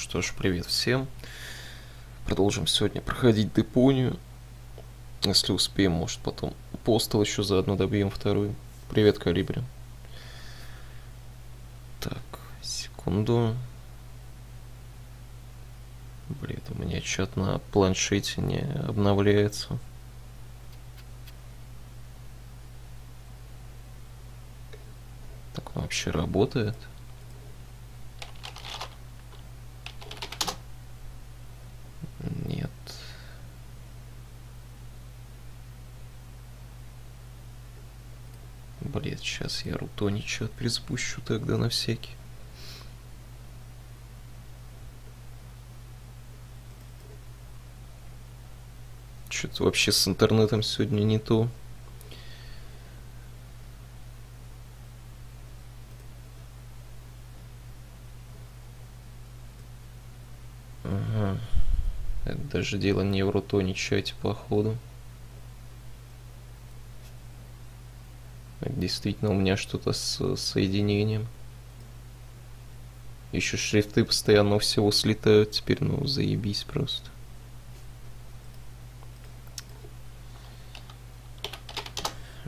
Что ж, привет всем. Продолжим сегодня проходить Депонию. Если успеем, может потом постол еще заодно добьем вторую. Привет, Калибри. Так, секунду. Блин, у меня чат на планшете не обновляется. Так, он вообще работает? Нет. Блин, сейчас я Рутони чат перезапущу тогда на всякий. Что-то вообще с интернетом сегодня не то. Ага. Это даже дело не в Рутони чате, походу. Действительно, у меня что-то с соединением. Еще шрифты постоянно всего слетают. Теперь, ну, заебись просто.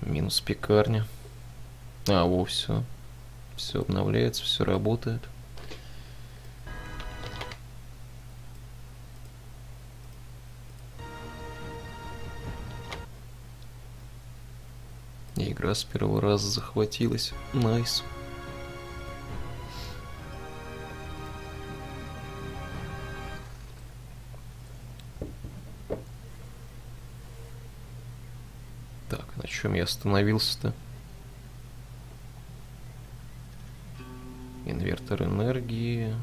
Минус пекарня. А, во, все. Все обновляется, все работает. Игра с первого раза захватилась. Найс. Так, на чем я остановился-то? Инвертор энергии.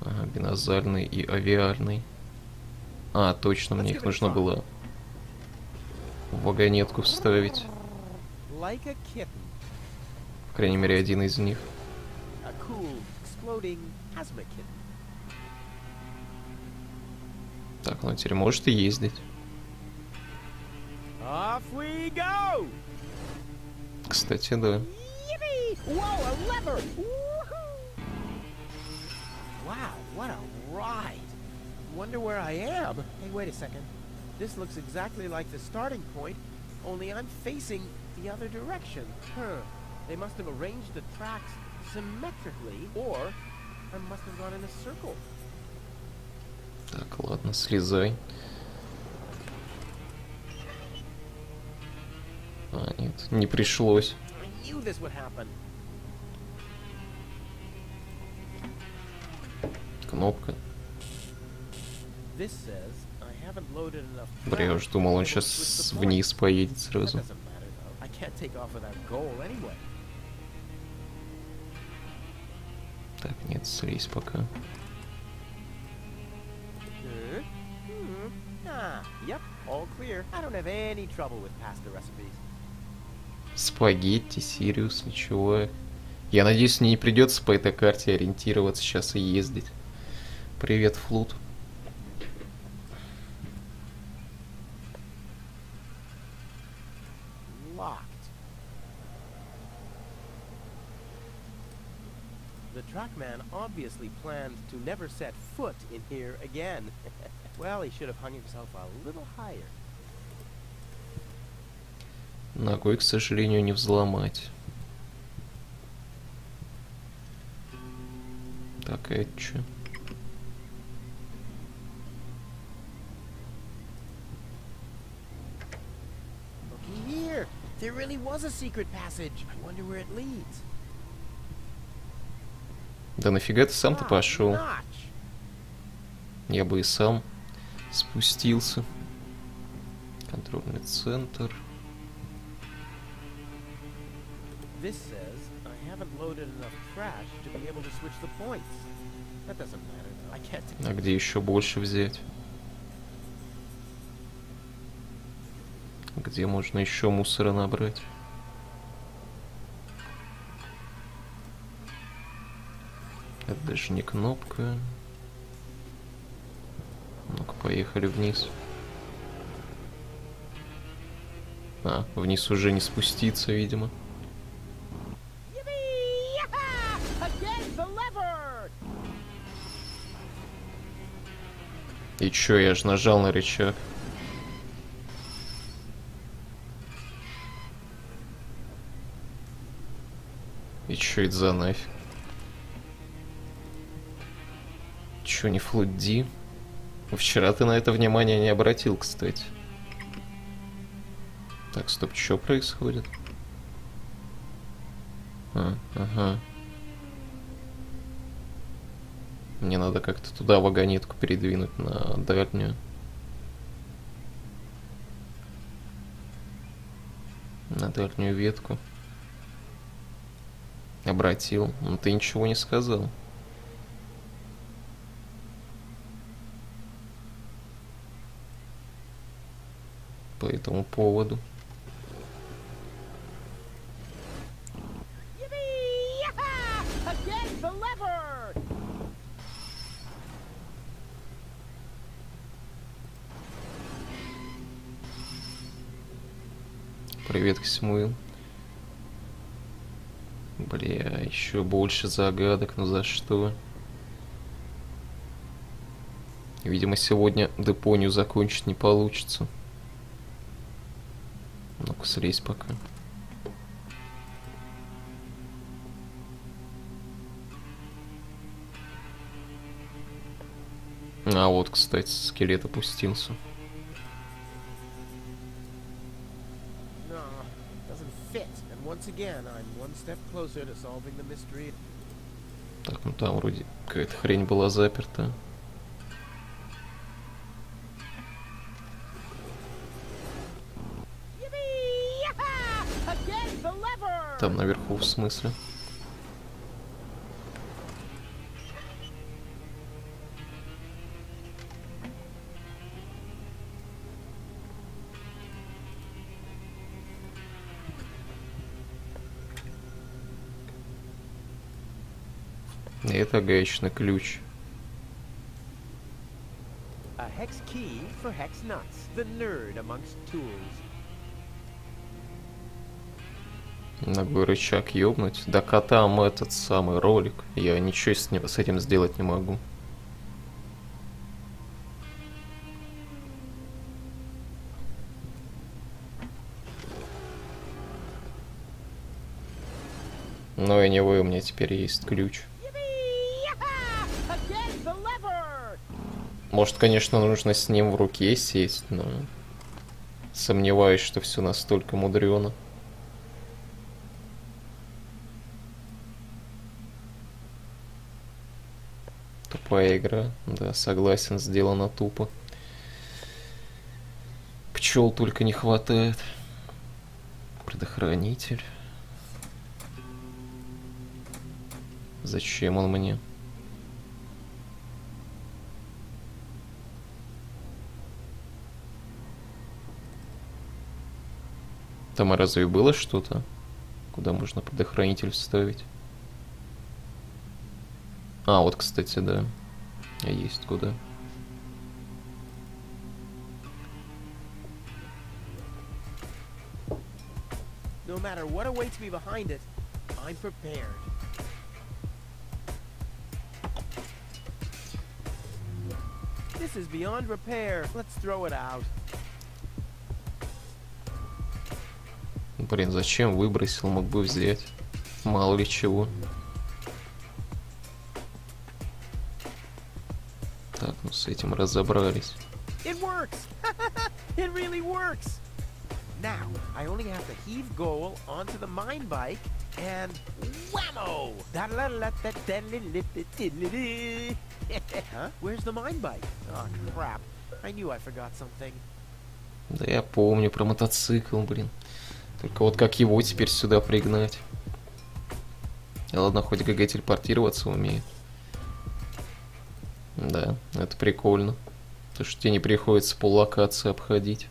Ага, бинозальный и авиальный. А, точно, мне их нужно было в вагонетку вставить. По крайней мере, один из них. Так, ну теперь может и ездить. Кстати, да. Wonder where I am. Hey, wait a second. This looks exactly like the starting point, only I'm facing the other direction. Huh. They must have arranged the tracks symmetrically, or I must have gone in a circle. Так, ладно, слезай. А, нет, не пришлось. I knew this would happen. Кнопка. This says I haven't loaded enough. Бля, я уж думал, он сейчас вниз поедет сразу. I can't take off without goal anyway. Так, нет, слезь пока. Yep, all clear. I don't have any trouble with pasta recipes. Спагетти, Сириус, ничего. Я надеюсь, мне не придется по этой карте ориентироваться сейчас и ездить. Привет, Флут. The trackman obviously planned to never set foot in here again. Well, he should have hung himself a little higher. Ногой, к сожалению, не взломать. Так, это чё? Looky here. There really was a secret passage. I wonder where it leads. Да нафига ты сам-то пошел? Я бы и сам спустился. Контрольный центр. А где еще больше взять? Где можно еще мусора набрать? Это даже не кнопка. Ну-ка, поехали вниз. А, вниз уже не спуститься, видимо. И чё, я же нажал на рычаг. И чё это за нафиг? Чё, не флудди? Вчера ты на это внимание не обратил, кстати. Так, стоп, что происходит? Ага. Мне надо как-то туда вагонетку передвинуть на дальнюю. На дальнюю ветку. Обратил. Но ты ничего не сказал. По этому поводу. Привет, Ксимуил. Бля, еще больше загадок, но за что? Видимо, сегодня Депонию закончить не получится. Ну-ка, слезь пока. А вот, кстати, скелет опустился. Так, ну там вроде какая-то хрень была заперта. Там наверху, в смысле? Это гаечный ключ. Ногой рычаг ёбнуть. Да там этот самый ролик. Я ничего с этим сделать не могу. Но и anyway, у меня теперь есть ключ. Может, конечно, нужно с ним в руке сесть, но сомневаюсь, что все настолько мудрено. Тупая игра, да, согласен, сделано тупо. Пчел только не хватает. Предохранитель. Зачем он мне? Там разве было что-то, куда можно предохранитель вставить? А, вот, кстати, да. Есть куда. No matter what awaits me behind it, I'm prepared. This is beyond repair. Let's throw it out. Блин, зачем выбросил? Мог бы взять. Мало ли чего. Так, ну с этим разобрались. It works. It really works. Now, I only have to heave goal onto the mine bike and whammo! Huh? Where's the mine bike? Oh, crap. I knew I forgot something. Да я помню про мотоцикл, блин. Только вот как его теперь сюда пригнать? Ладно, хоть ГГ телепортироваться умеет. Да, это прикольно. Потому что тебе не приходится поллокации обходить.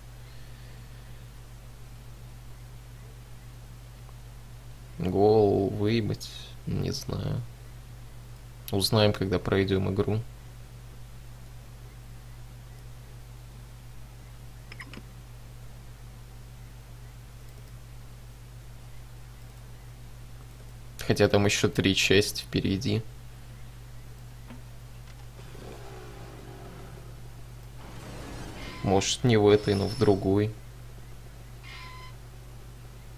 Гол выебать? Не знаю. Узнаем, когда пройдем игру. Хотя там еще 3 части впереди. Может, не в этой, но в другой.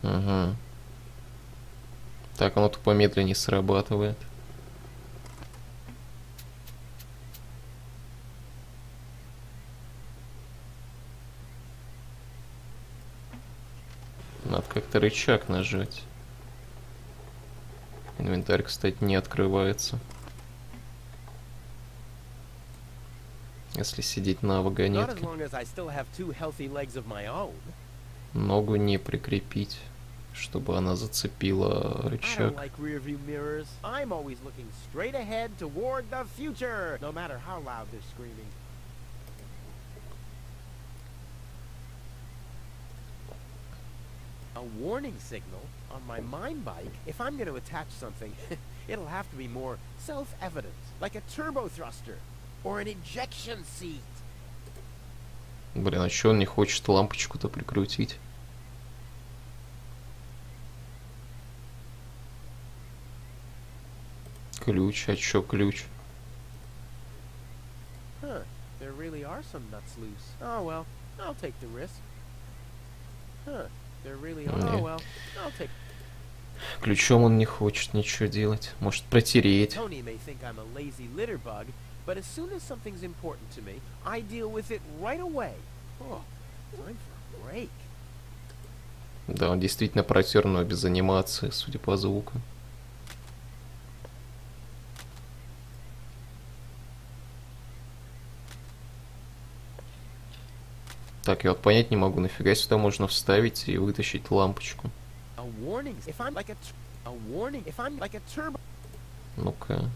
Угу. Так, оно тупо медленнее срабатывает. Надо как-то рычаг нажать. Инвентарь, кстати, не открывается. Если сидеть на вагонетке. Ногу не прикрепить, чтобы она зацепила рычаг. A warning signal on my mine bike? If I'm going to attach something, it'll have to be more self-evident, like a turbo thruster or an ejection seat. Блин, а чё он не хочет лампочку-то прикрутить? Ключ, а чё ключ? Huh, there really are some nuts loose. Oh well, I'll take the risk. Huh. Ключом он не хочет ничего делать. Может протереть. Да, он действительно протер, но без анимации, судя по звуку. Так, я вот понять не могу, нафига сюда можно вставить и вытащить лампочку. Ну-ка.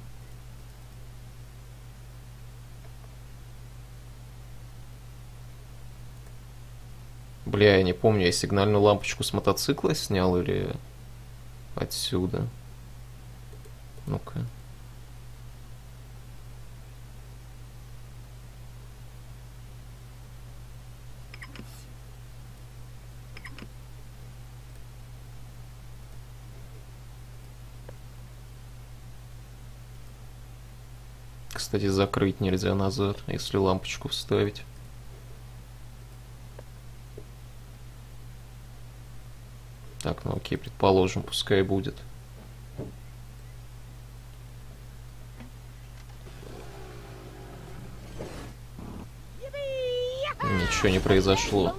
Бля, я не помню, я сигнальную лампочку с мотоцикла снял или отсюда? Ну-ка. Кстати, закрыть нельзя назад, если лампочку вставить. Так, ну окей, предположим, пускай будет. Ничего не произошло.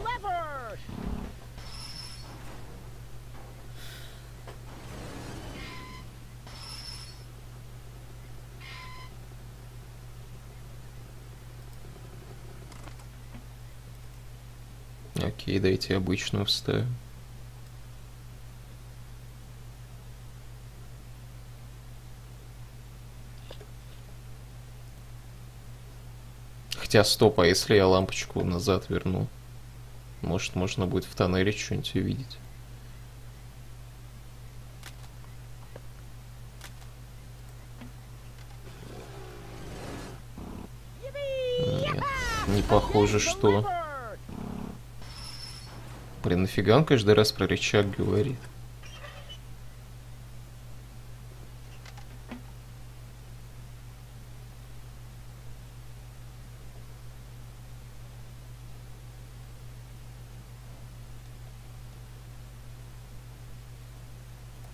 Окей, дайте обычную вставим. Хотя, стоп, а если я лампочку назад верну? Может, можно будет в тоннеле что-нибудь увидеть. Нет, не похоже, что... Блин, нафига он каждый раз про рычаг говорит?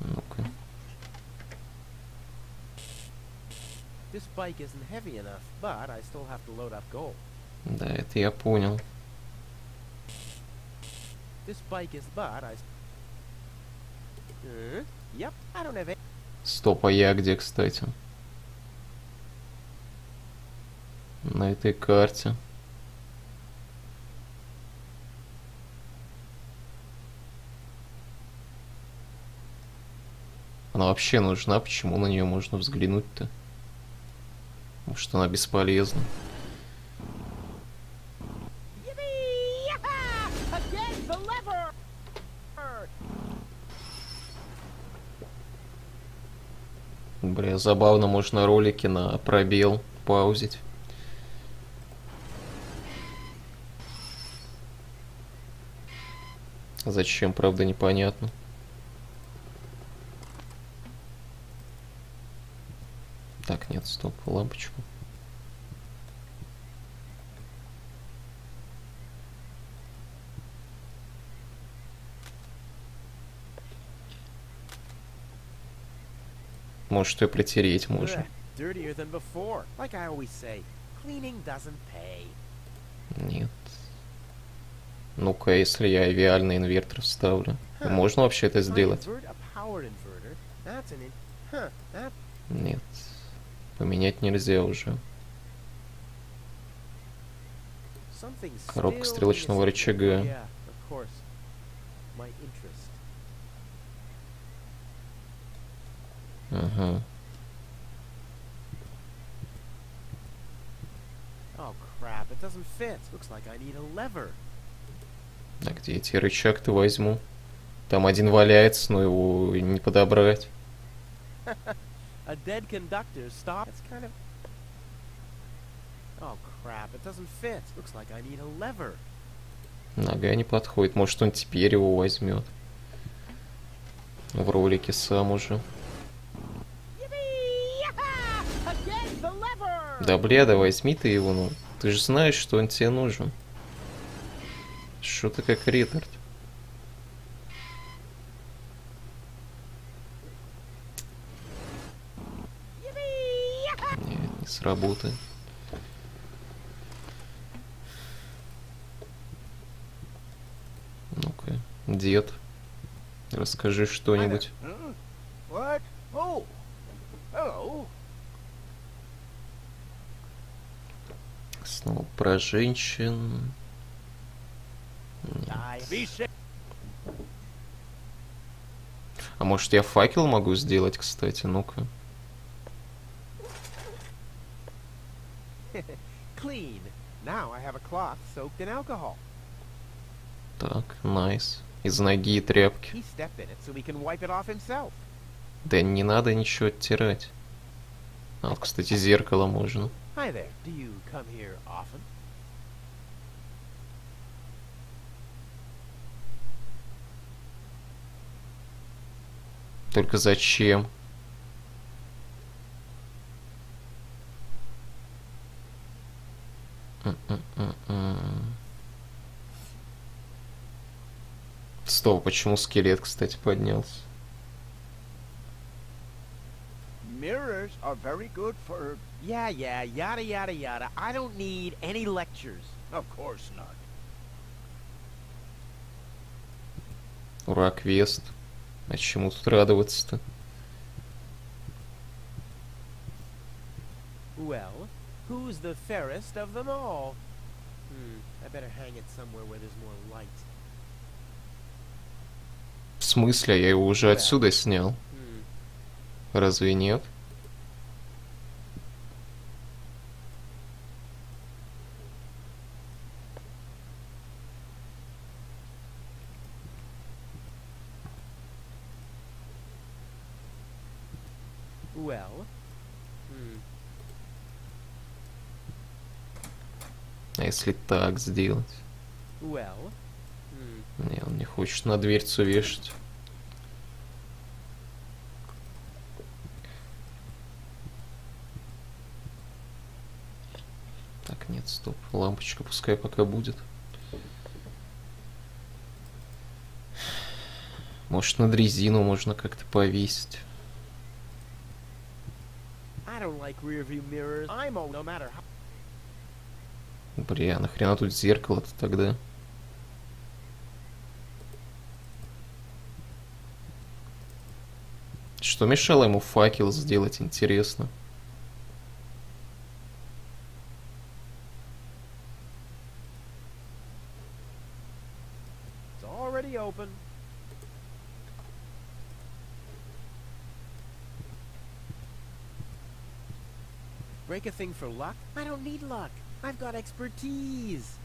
Ну-ка. Да, это я понял. Стоп, а я где, кстати? На этой карте. Она вообще нужна, почему на нее можно взглянуть-то? Может, она бесполезна. Бля, забавно, можно ролики на пробел паузить. Зачем, правда, непонятно. Так, нет, стоп, лампочку. Может, ее протереть можно. Dirtier than before. Like I always say, cleaning doesn't pay. Нет. Ну-ка, если я авиальный инвертор вставлю. Можно вообще это сделать? Нет. Поменять нельзя уже. Коробка стрелочного рычага. Ага. А где эти рычаг-то возьму? Там один валяется, но его не подобрать. Нога не подходит. Может, он теперь его возьмет. В ролике сам уже. Да бля, да возьми ты его, ну. Ты же знаешь, что он тебе нужен. Что ты как ретард? Нет, не сработает. Ну-ка, дед, расскажи что-нибудь. Снова про женщин. Нет. А может, я факел могу сделать, кстати? Ну-ка. Так, найс. Из ноги и тряпки. Да не надо ничего оттирать. А вот, кстати, зеркало можно. Только зачем? Стоп, почему скелет, кстати, поднялся? Mirrors are very good for... Yeah, yada yada yada. I don't need any lectures. Of course not. Ура, квест. А чему тут радоваться-то? Well, who's the fairest of them all? I better hang it somewhere where there's more light. В смысле? Я его уже отсюда снял. Разве нет? Well, А если так сделать? well, Не, он не хочет на дверцу вешать. Так, нет, стоп. Лампочка пускай пока будет. Может, над резину можно как-то повесить. Бля, нахрена тут зеркало-то тогда? Что мешало ему факел сделать, интересно? Break a thing for luck? I don't need luck. I've got expertise.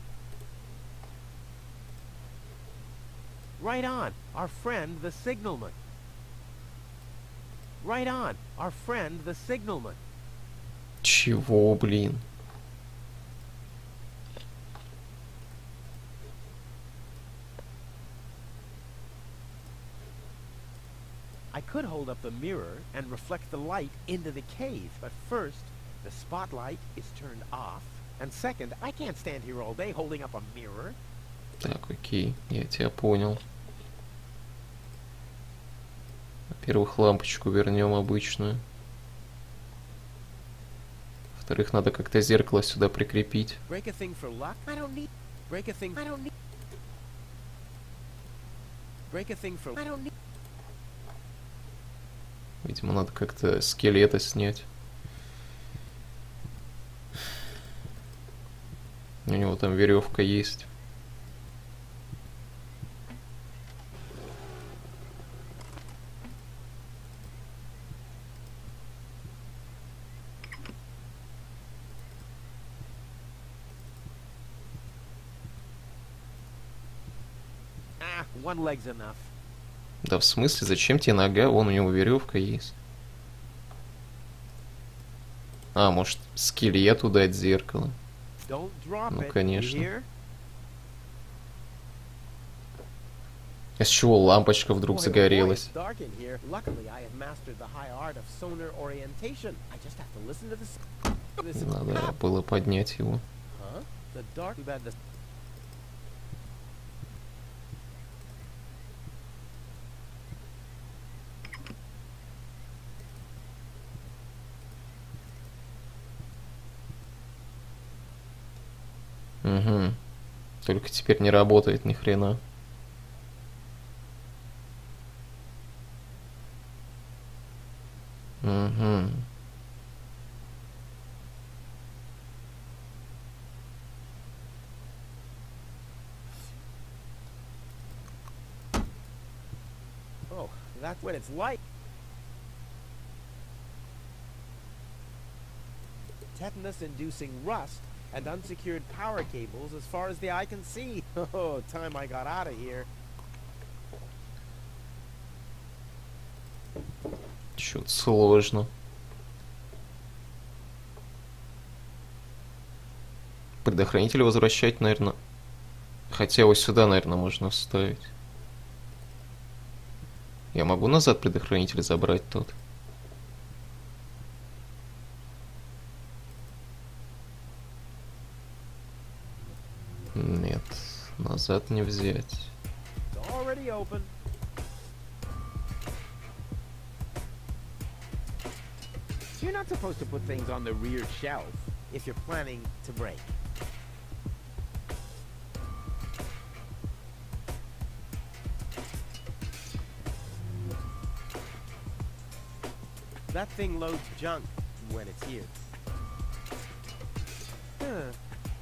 Right on, our friend the signalman. Right on, our friend the signalman. Чего, блин? I could hold up the mirror and reflect the light into the cave, but first, the spotlight is turned off, and second, I can't stand here all day holding up a mirror. Так, окей, я тебя понял. Во-первых, лампочку вернем обычную. Во-вторых, надо как-то зеркало сюда прикрепить. Break a thing for luck? I don't need. Break a thing. I don't need. Break a thing for. I don't need. Видимо, надо как-то скелета снять. У него там веревка есть. One leg's enough. Да в смысле, зачем тебе нога? Вон у него веревка есть. А, может, скелету дать зеркало? Don't drop Ну, it. конечно. You hear? А с чего лампочка вдруг Boy, oh boy, загорелась? it's dark in here. Luckily, I have mastered the high art of sonar orientation. I just have to listen to this. Надо было поднять его. Huh? The dark. Too bad the. Угу. Только теперь не работает ни хрена. Угу. Oh, that's when it's light. Tetanus-inducing rust and unsecured power cables as far as the eye can see. Oh, time I got out of here. Чё-то сложно. Предохранитель возвращать, наверное. Хотя его сюда, наверное, можно вставить. Я могу назад предохранитель забрать тот? Нет, назад не взять. It's already open. You're not supposed to put things on the rear shelf if you're planning to break. That thing loads junk when it's here.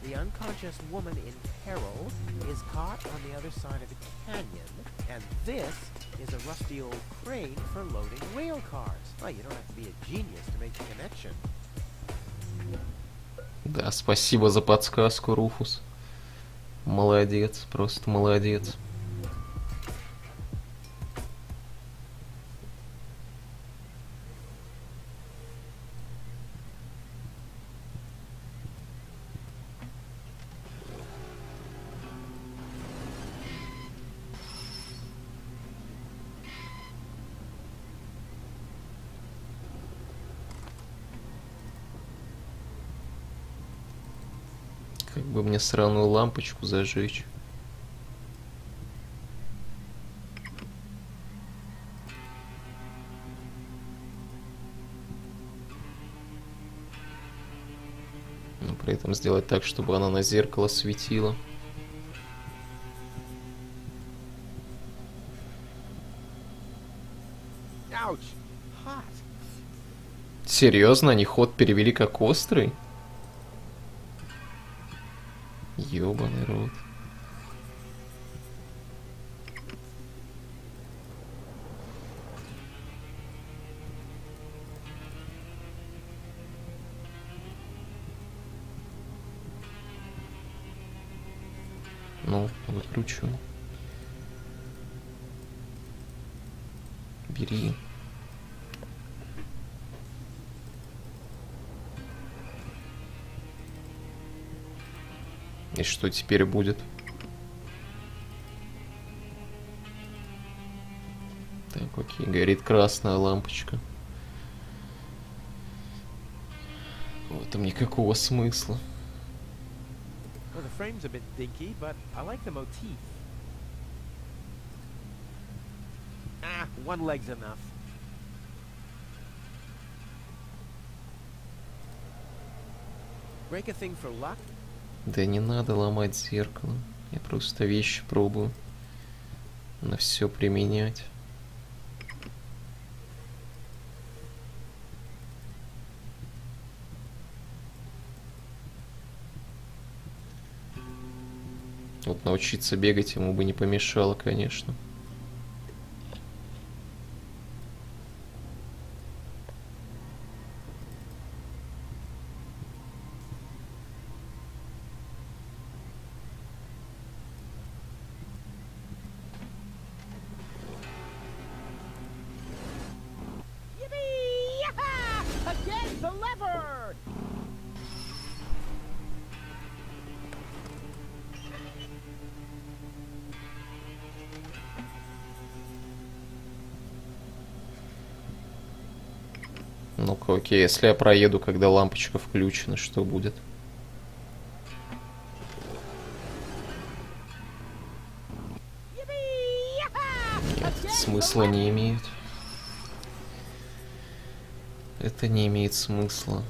The unconscious woman in peril is caught on the other side of the canyon, and this is a rusty old crane for loading rail cars. Well, you don't have to be a genius to make the connection. Да, спасибо за подсказку, Руфус. Молодец, просто молодец. Как бы мне сраную лампочку зажечь. Но при этом сделать так, чтобы она на зеркало светила. Ouch! Hot. Серьезно, они ход перевели как острый? Ёбаный рот. Ну, выкручу. Бери. И что теперь будет? Так, окей, горит красная лампочка. В этом никакого смысла. Well, the frame's a bit dinky, but I like the motif. One leg's enough. Break a thing for luck? Да не надо ломать зеркало. Я просто вещи пробую на все применять. Вот научиться бегать ему бы не помешало, конечно. Again, the lever! Ну-ка, окей, если я проеду, когда лампочка включена, что будет? Нет, это смысла не имеет. Это не имеет смысла.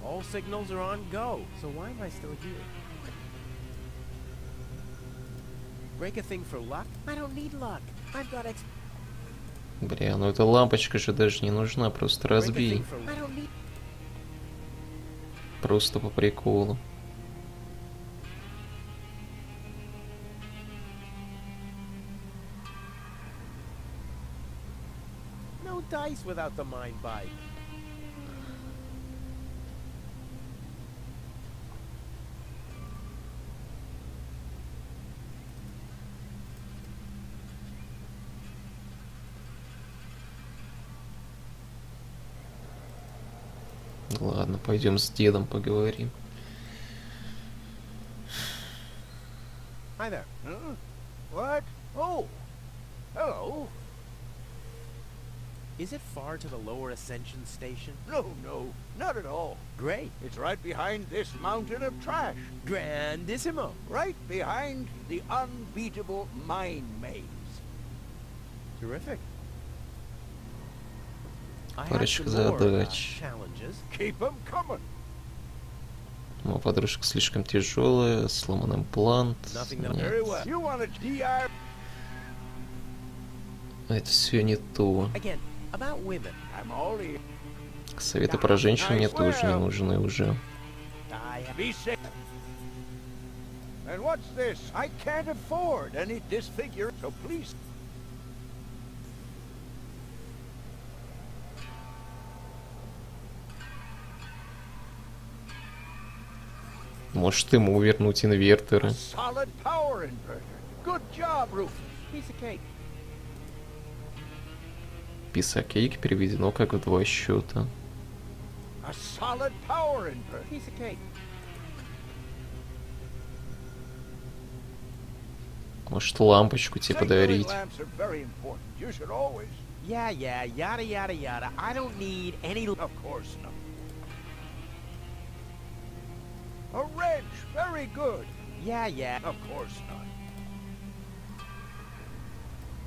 All signals are on go, so why am I still here? Break a thing for luck? I don't need luck. I've got Бля, ну эта лампочка же даже не нужна, просто разбей. Просто по приколу. No dice without the mind bike. Ладно, пойдем с дедом поговорим. Hi there. Huh? What? Oh, hello. Is it far to the lower ascension station? No, not at all. Great. It's right behind this mountain of trash. Grandissimo. Right behind the unbeatable mine maze. Terrific. I have Парочка some more, задач. challenges. Keep 'em coming. Моя подружка слишком тяжелая, сломан имплант. Nothing that Нет, Very well. You want a DR? это все не то. Again, about women. I'm all ears. Советы про женщин мне тоже не нужны уже. I have Be safe. And what's this? I can't afford any disfigure, so please. Может ему вернуть инверторы. Solid power inverter. Good job, Rufus. piece of cake. Писакейк переведено как в 2 счета. A solid power inverter. Piece of cake. Может лампочку тебе подарить. Lamps are very important. You should always. Yeah, yada yada yada. I don't need any. Of course not. A wrench, very good. Yeah. Of course not.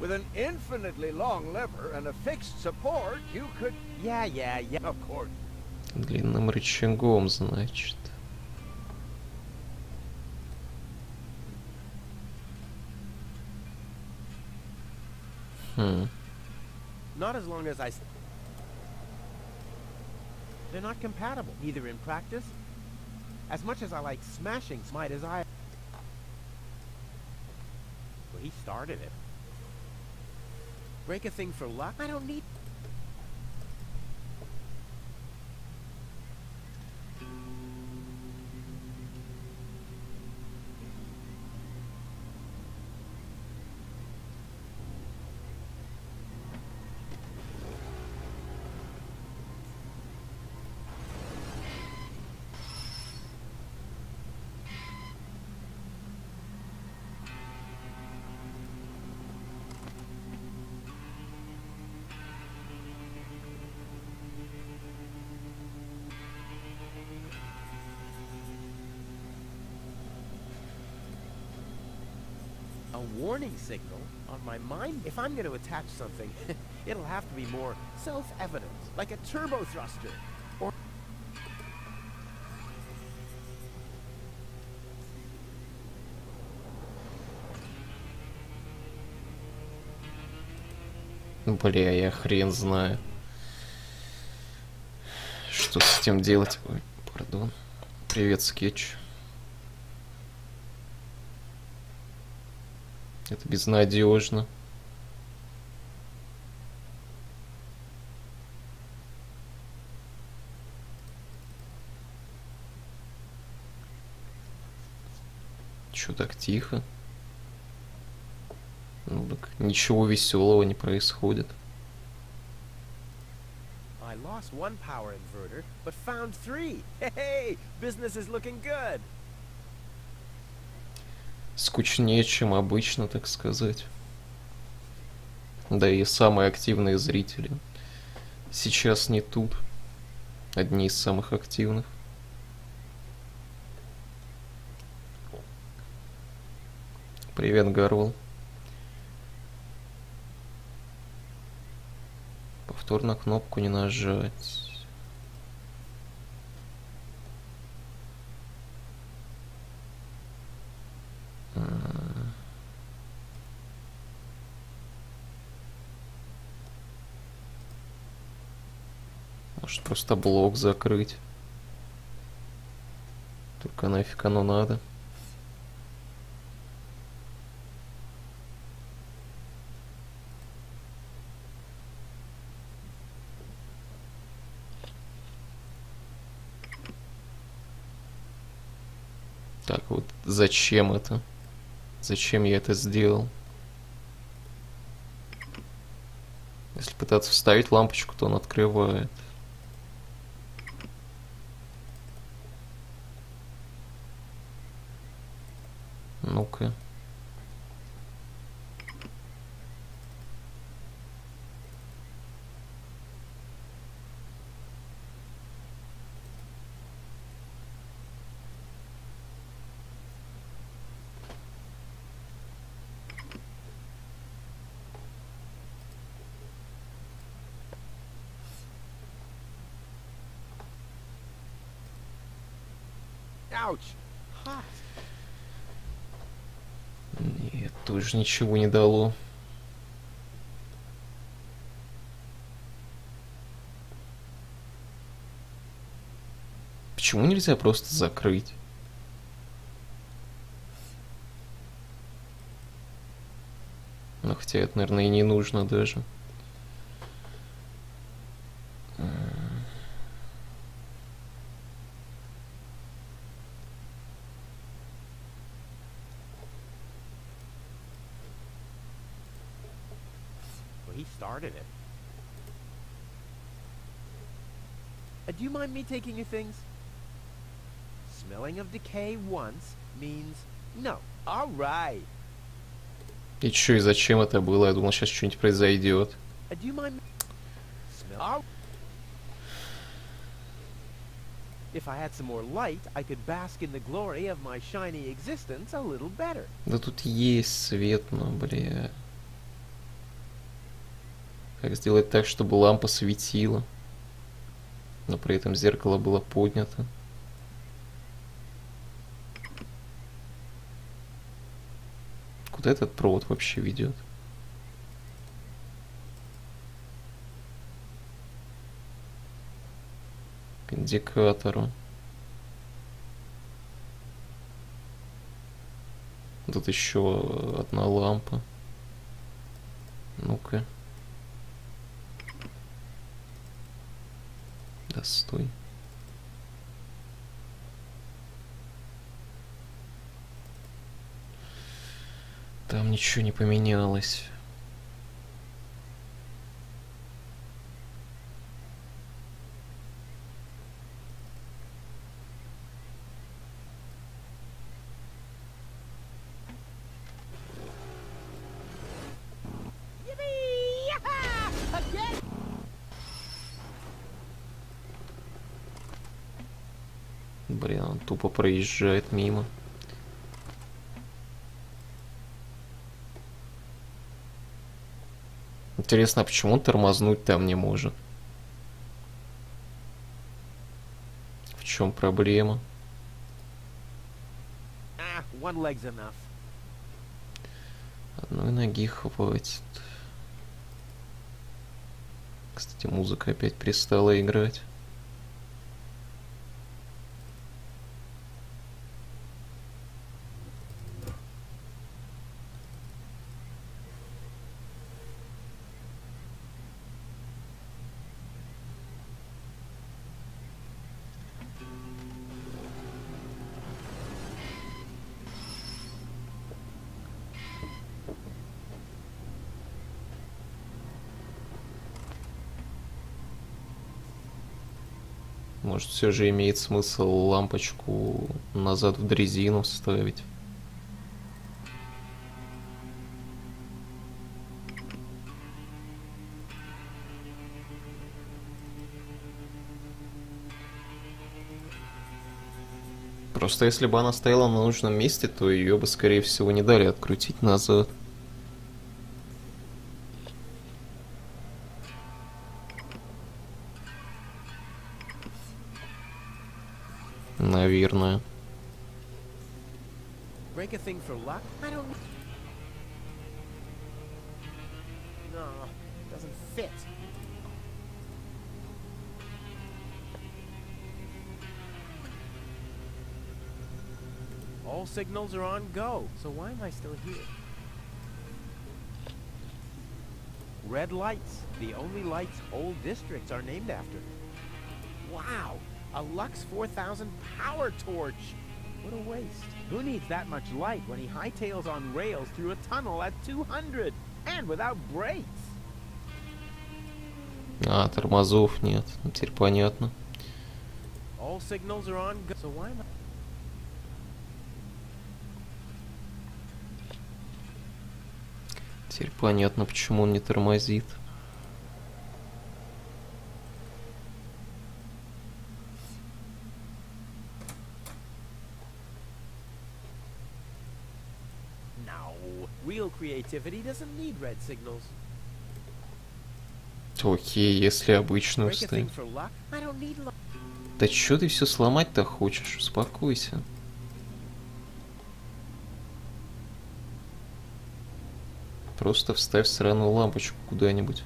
With an infinitely long lever and a fixed support, you could. Yeah. Of course. Длинным рычагом, значит. Not as long as I. They're not compatible, either in practice. As much as I like smashing my desire. Well, he started it. Break a thing for luck? I don't need. A warning signal on my mind? If I'm going to attach something, it'll have to be more self-evident, like a turbo thruster. Or бля, я хрен знаю. Что с этим делать? Ой, пардон. Привет, скетч. Это безнадежно. Чё так тихо? Ну так ничего веселого не происходит. I lost one power inverter, but found 3. Hey, business is looking good. Скучнее, чем обычно, так сказать. Да и самые активные зрители сейчас не тут. Одни из самых активных. Привет, Гарвел. Повторно кнопку не нажать. Может, просто блок закрыть. Только нафиг оно надо. Так, вот зачем это? Зачем я это сделал? Если пытаться вставить лампочку, то он открывает. Ну-ка. Ouch. Hot. Нет, тоже ничего не дало. Почему нельзя просто закрыть? Ну, хотя это, наверное, и не нужно даже. Well, he started it. Do you mind me taking your things? Smelling of decay once means no. All right. И чё, и зачем это было? Я думал, сейчас что-нибудь произойдет. Do you mind? Smell. If I had some more light, I could bask in the glory of my shiny existence a little better. Да тут есть свет, но, бля. Как сделать так, чтобы лампа светила, но при этом зеркало было поднято? Куда этот провод вообще ведет? К индикатору. Тут еще одна лампа. Ну-ка. Да стой. Там ничего не поменялось. Блин, он тупо проезжает мимо. Интересно, а почему он тормознуть там не может? В чем проблема? One leg's enough. Одной ноги хватит. Кстати, музыка опять перестала играть. Может, все же имеет смысл лампочку назад в дрезину вставить. Просто если бы она стояла на нужном месте, то ее бы, скорее всего, не дали открутить назад. Наверное. Break a thing for luck? I don't... No, doesn't fit. All signals are on go, so why am I still here? Red lights, the only lights whole districts are named after. Wow, a Lux 4000 power torch! What a waste. Who needs that much light when he hightails on rails through a tunnel at 200? And without brakes? А, тормозов нет. Теперь понятно. All signals are on go, so why am I... Теперь понятно, почему он не тормозит. No, real creativity doesn't need red signals. Окей, если обычную Break a вставить. thing for luck? I don't need luck. Да чё ты все сломать-то хочешь? Успокойся. Просто вставь сраную лампочку куда-нибудь.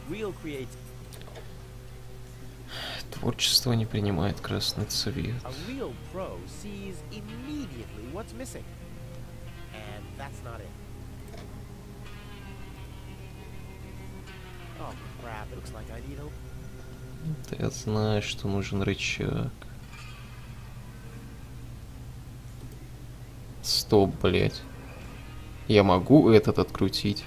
Real creativity. Творчество не принимает красный цвет. A real pro sees immediately what's missing. And that's not it. Oh crap, it looks like I need a... Да я знаю, что нужен рычаг. Стоп, блять. Я могу этот открутить?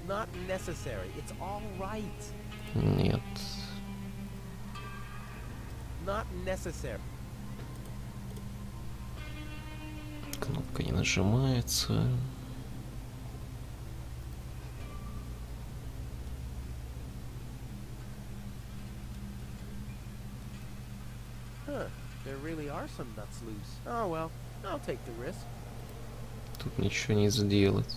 Not necessary. It's all right. Нет. Not necessary. Кнопка не нажимается. Huh. There really are some nuts loose. Oh well, I'll take the risk. Тут ничего не сделать.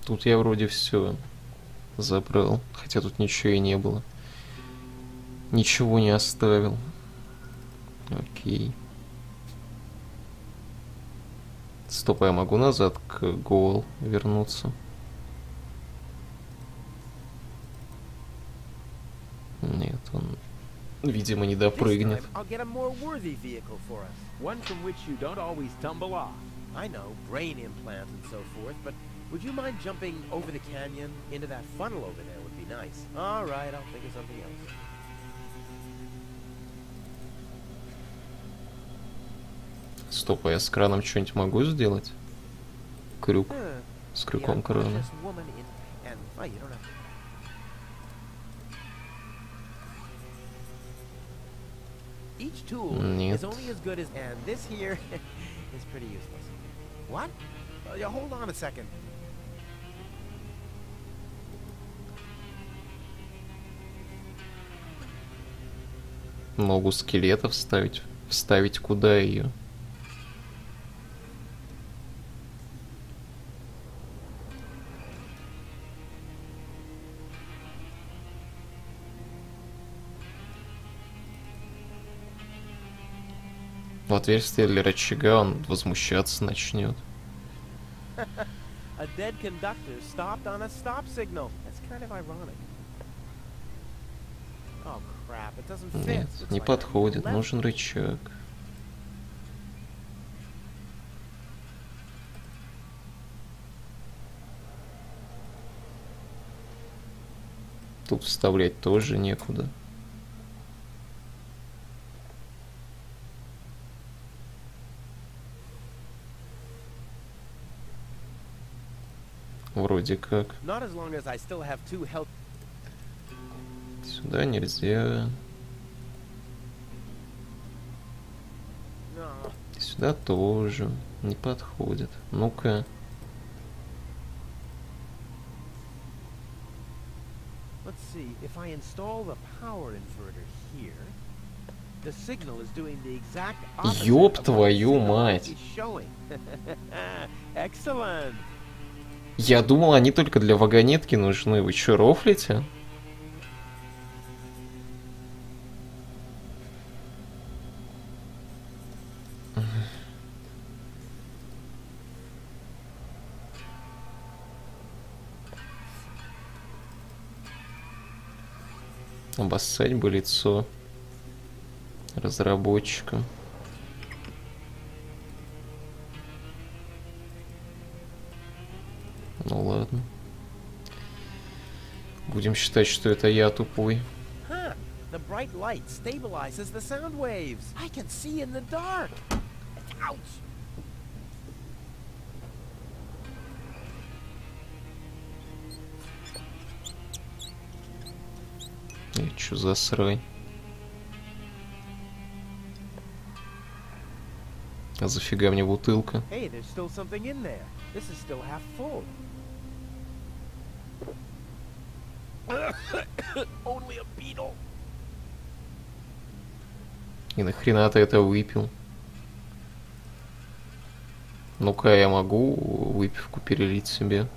Тут я вроде все забрал, хотя тут ничего и не было. Ничего не оставил. Окей. Стоп, а я могу назад к гол вернуться? Нет, он, видимо, не допрыгнет. Would you mind jumping over the canyon into that funnel over there would be nice. All right, I'll think of something else. Стоп, а я с краном что-нибудь могу сделать? Крюк. С крюком крана. Нет. What? Hold on a second. Могу скелета вставить. Вставить куда ее? В отверстие для рычага он возмущаться начнет. A dead conductor stopped on a stop signal. That's kind of ironic. Oh crap, it doesn't fit. Нет, не подходит, нужен рычаг. Тут вставлять тоже некуда. Вроде как. Сюда нельзя. Сюда тоже не подходит. Ну-ка. Ёб твою мать! Я думал, они только для вагонетки нужны. Вы чё, рофлите? Обоссать бы лицо разработчикам. Ну ладно. Будем считать, что это я тупой. И чё за срань? А зафига мне бутылка? И нахрена ты это выпил? Ну-ка, я могу выпивку перелить себе?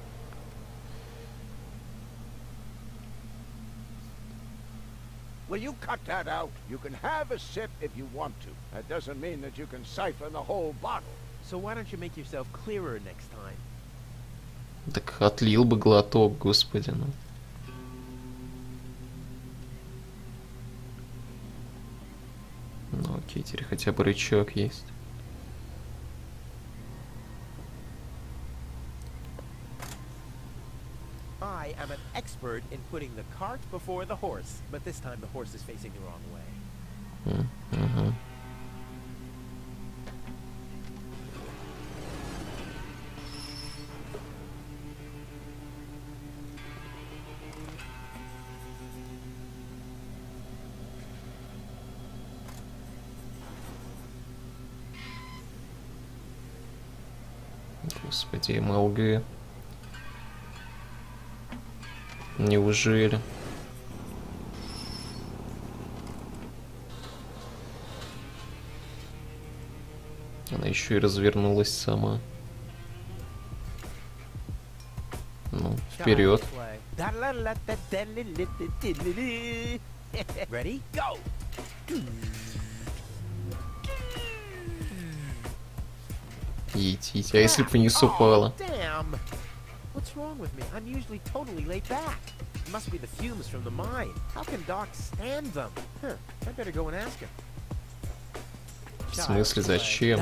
Will you cut that out? You can have a sip if you want to. That doesn't mean that you can siphon the whole bottle. So why don't you make yourself clearer next time? Так отлил бы глоток, господи, ну. Ну окей, теперь хотя бы рычаг есть. I am an expert in putting the cart before the horse, but this time the horse is facing the wrong way. Mm-hmm. Господи, МЛГ. Неужели? Она еще и развернулась сама. Ну, вперед. Ready? Go! Етить. А если бы вниз упала? Damn! What's wrong with me? I'm usually totally laid back. It must be the fumes from the mine. How can Doc stand them? Huh, I better go and ask him. В смысле, зачем?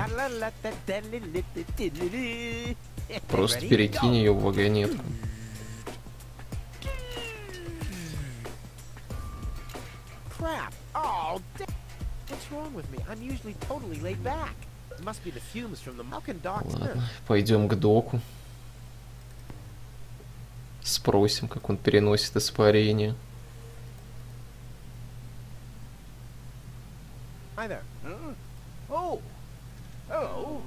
Просто перекинь ее в вагонетку. Crap! Oh, what's wrong with me? I'm usually totally laid back. It must be the fumes from the. How can Doc? Ладно, пойдем к доку. Спросим, как он переносит испарение. Hi there. Huh? Oh, hello.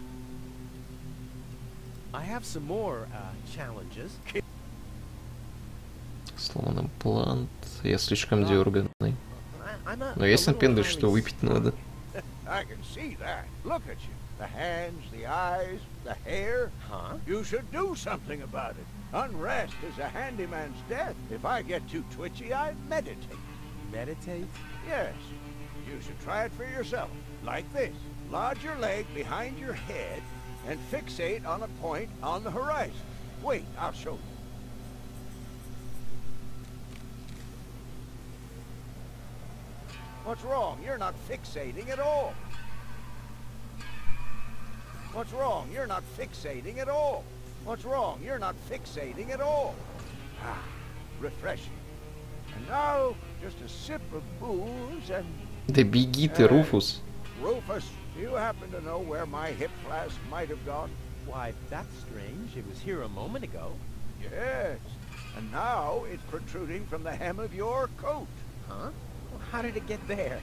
I have some more challenges. Сломан имплант. Я слишком дерганный. Но Но есть напенды, что выпить надо. I can see that. Look at you. The hands, the eyes, the hair. Huh? You should do something about it. Unrest is a handyman's death. If I get too twitchy, I meditate. Meditate? Yes. You should try it for yourself. Like this. Lodge your leg behind your head and fixate on a point on the horizon. Wait, I'll show you. What's wrong? You're not fixating at all. What's wrong? You're not fixating at all. What's wrong? You're not fixating at all. Ah, refreshing. And now, just a sip of booze and... Да беги ты, Руфус. Rufus, do you happen to know where my hip flask might have gone? Why, that's strange. It was here a moment ago. Yes. And now it's protruding from the hem of your coat. Huh? Well, how did it get there?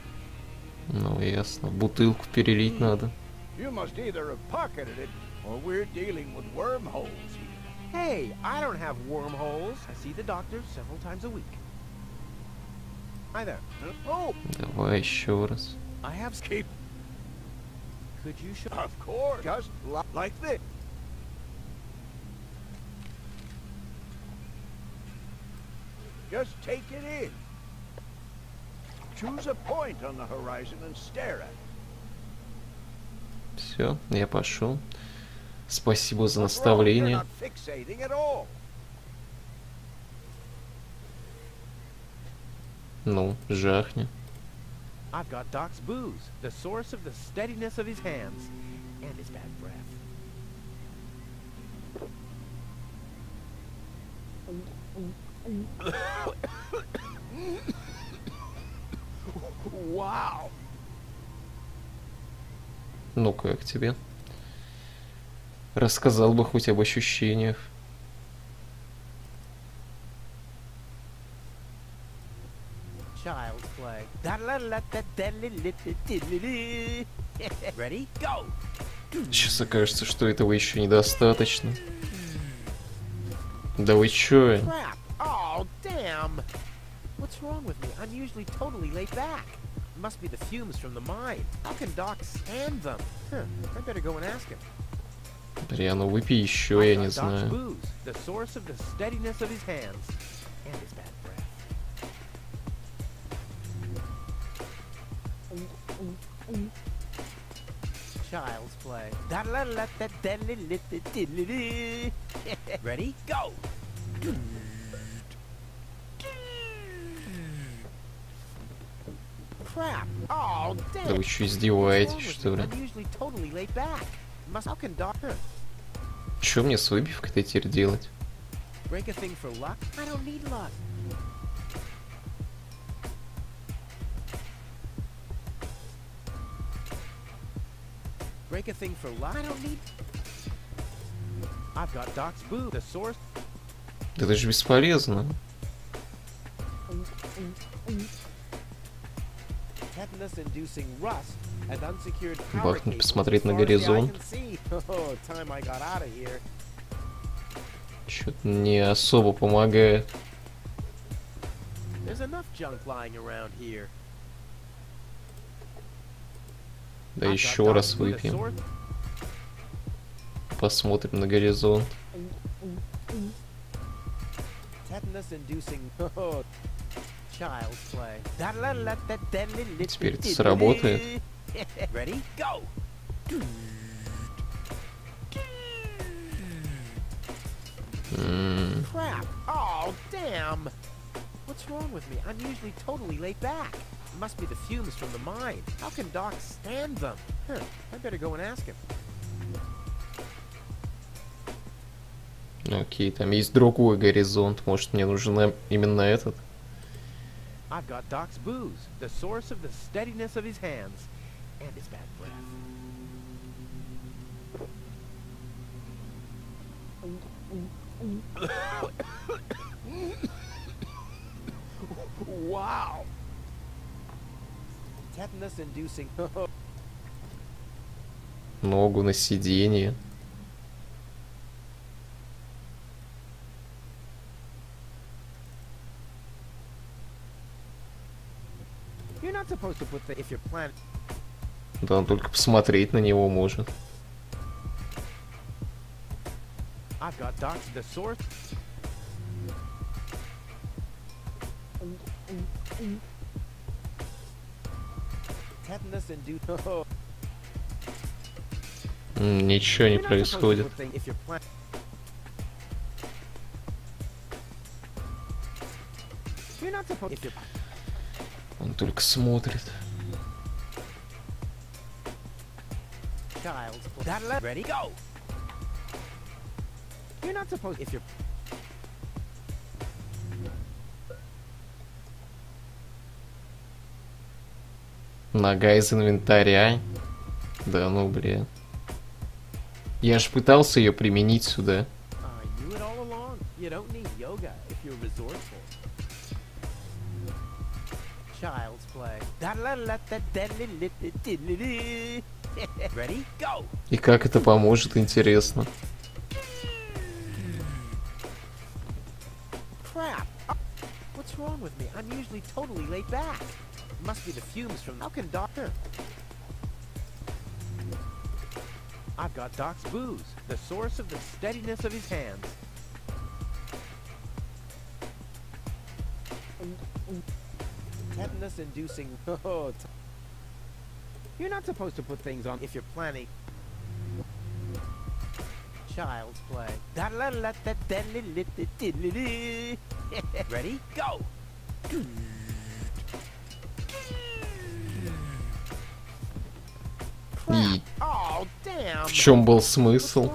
Ну, ясно. Бутылку перелить надо. You must either have pocketed it, or we're dealing with wormholes here. Hey, I don't have wormholes. I see the doctor several times a week. Hi there. Oh, Давай еще раз. I have... keep... Could you show... Of course. Just like this. Just take it in. Choose a point on the horizon and stare at it. Все, я пошел. Спасибо за What's wrong? You're наставление. not fixating at all. Ну, жахни. I've got Doc's booze, the source of the steadiness of his hands and his bad breath. Wow. Ну как тебе? Рассказал бы хоть об ощущениях. Child's play. Ready? Go! Сейчас окажется, что этого еще недостаточно. Да вы чё? Crap! Oh, damn! What's wrong with me? I'm usually totally laid back. It must be the fumes from the mine. How can Doc stand them? Huh, I better go and ask him. Бля, ну выпей еще, я не знаю. Booze, the source of the steadiness of his hands and his bad breath. Child's play. Ready? Go! Crap! Oh, damn! Да вы что, издеваетесь, что ли? I'm usually totally laid back. How can Doc... Чё мне с выбивкой-то теперь делать? Break a thing for luck? I don't need luck. Break a thing for luck? I don't need... I've got Doc's boo, the source... Да это же бесполезно. Tetanus-inducing rust and unsecured power Бахнуть, cables посмотреть as на far as the eye горизонт. can see. Oh, time I got out of here. Чё-то не особо помогает. There's enough junk lying around here. Да I've got еще Doc's раз boo, the выпьем. source... Посмотрим на горизонт. Tetanus-inducing... Oh, Child's play. Теперь это сработает. Ready? Go. Crap. Oh, damn. What's wrong with me? I'm usually totally laid back. It must be the fumes from the mine. How can Doc stand them? Huh. I better go and ask him. Окей, там есть другой горизонт. Может, мне нужен именно этот? I've got Doc's booze, the source of the steadiness of his hands, and his bad breath. Wow! Tetanus-inducing. Ногу на сиденье. You're not supposed to put the if you're planning. Да, он только посмотреть на него может. I've got Doc's the source. Tetanus-inducing. Ничего не происходит. Он только смотрит. Ready, go. You're not supposed if you're Нога из инвентаря. Да ну блин. Я ж пытался ее применить сюда. Child's play. Ready? Go. И как это поможет, интересно. Crap. What's wrong with me? I'm usually totally laid back. It must be the fumes from how can Doctor? I've got Doc's booze, the source of the steadiness of his hands. Tetanus-inducing. Oh, you're not supposed to put things on if you're planning. Child's play. Ready? Go. И в чем был смысл?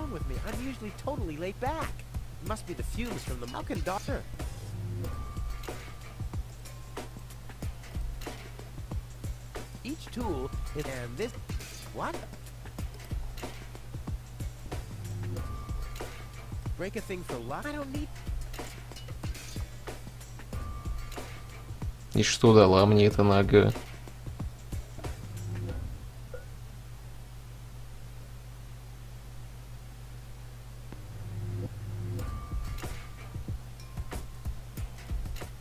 Each tool is and this what? Break a thing for luck? I don't need. И что дала мне эта нога?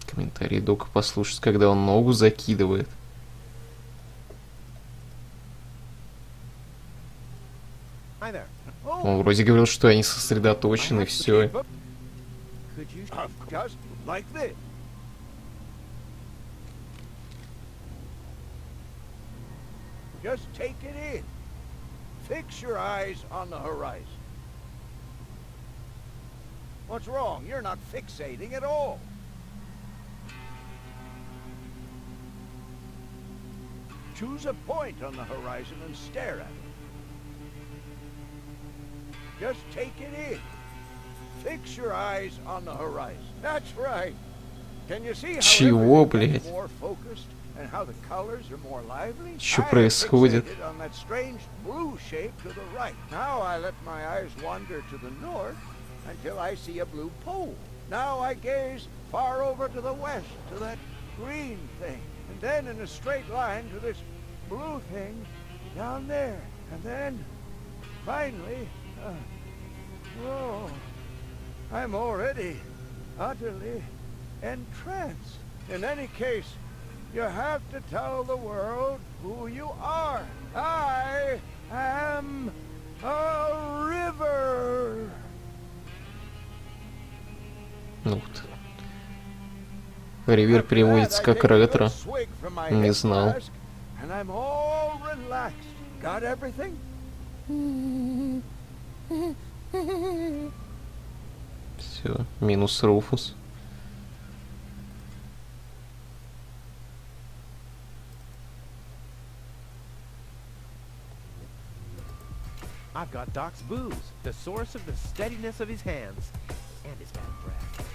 Комментарий Дока послушать, когда он ногу закидывает. Он вроде говорил, что они сосредоточены, все. Just take it in. Fix your eyes on the horizon. What's wrong? You're not fixating at all. Choose a point on the horizon and stare at it. Just take it in. Fix your eyes on the horizon. That's right. Can you see how Чего, блядь? more focused and how the colors are more lively? Что происходит? I on that strange blue shape to the right. Now I let my eyes wander to the north until I see a blue pole. Now I gaze far over to the west to that green thing, and then in a straight line to this blue thing down there, and then finally, oh, I'm already utterly entranced. In any case, you have to tell the world who you are. I am a river. Ну вот. Ривер переводится как ретро. Не знал. Все, минус Руфус. I've got Doc's booze, the source of the steadiness of his hands and his bad breath.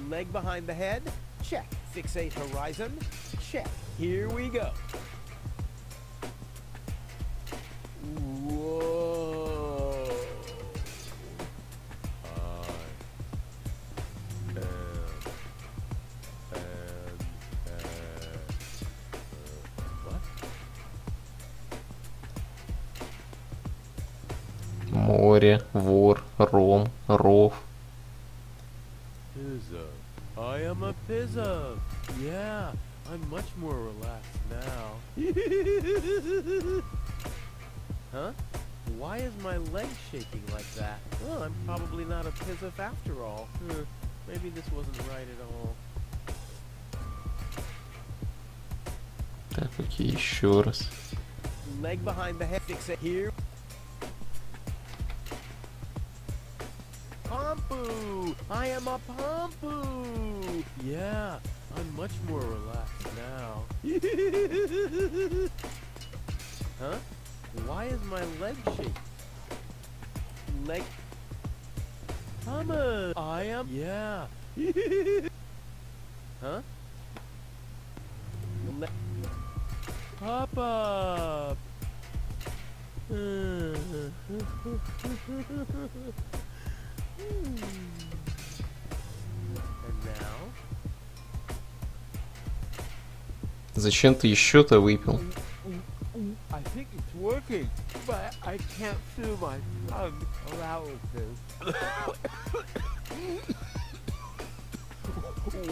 Leg behind the head? Check. Fixate horizon? Check. Here we go. Whoa. What? Море, вор, ром, ров. Pizza. I am a pizza. Yeah, I'm much more relaxed now. Huh? Why is my leg shaking like that? Well, I'm probably not a pizza after all. Maybe this wasn't right at all. Так, окей, еще раз. Leg behind the head. Fix it here. Pompu! I am a Pompu! Yeah, I'm much more relaxed now. Huh? Why is my leg shaking? Leg... Thomas! I am... Yeah. Huh? Pop up! And now? Зачем ты еще-то выпил? I think it's working, but I can't feel my tongue allow it to.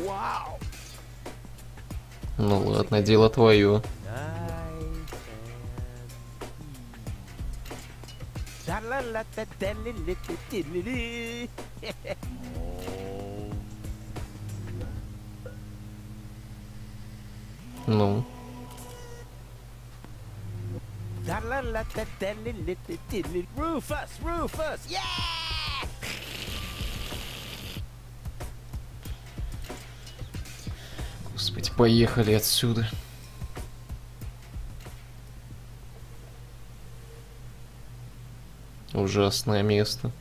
Wow! Ну ладно, дело твое. Ну. Rufus, Rufus, yeah! Господи, поехали отсюда. Ужасное место.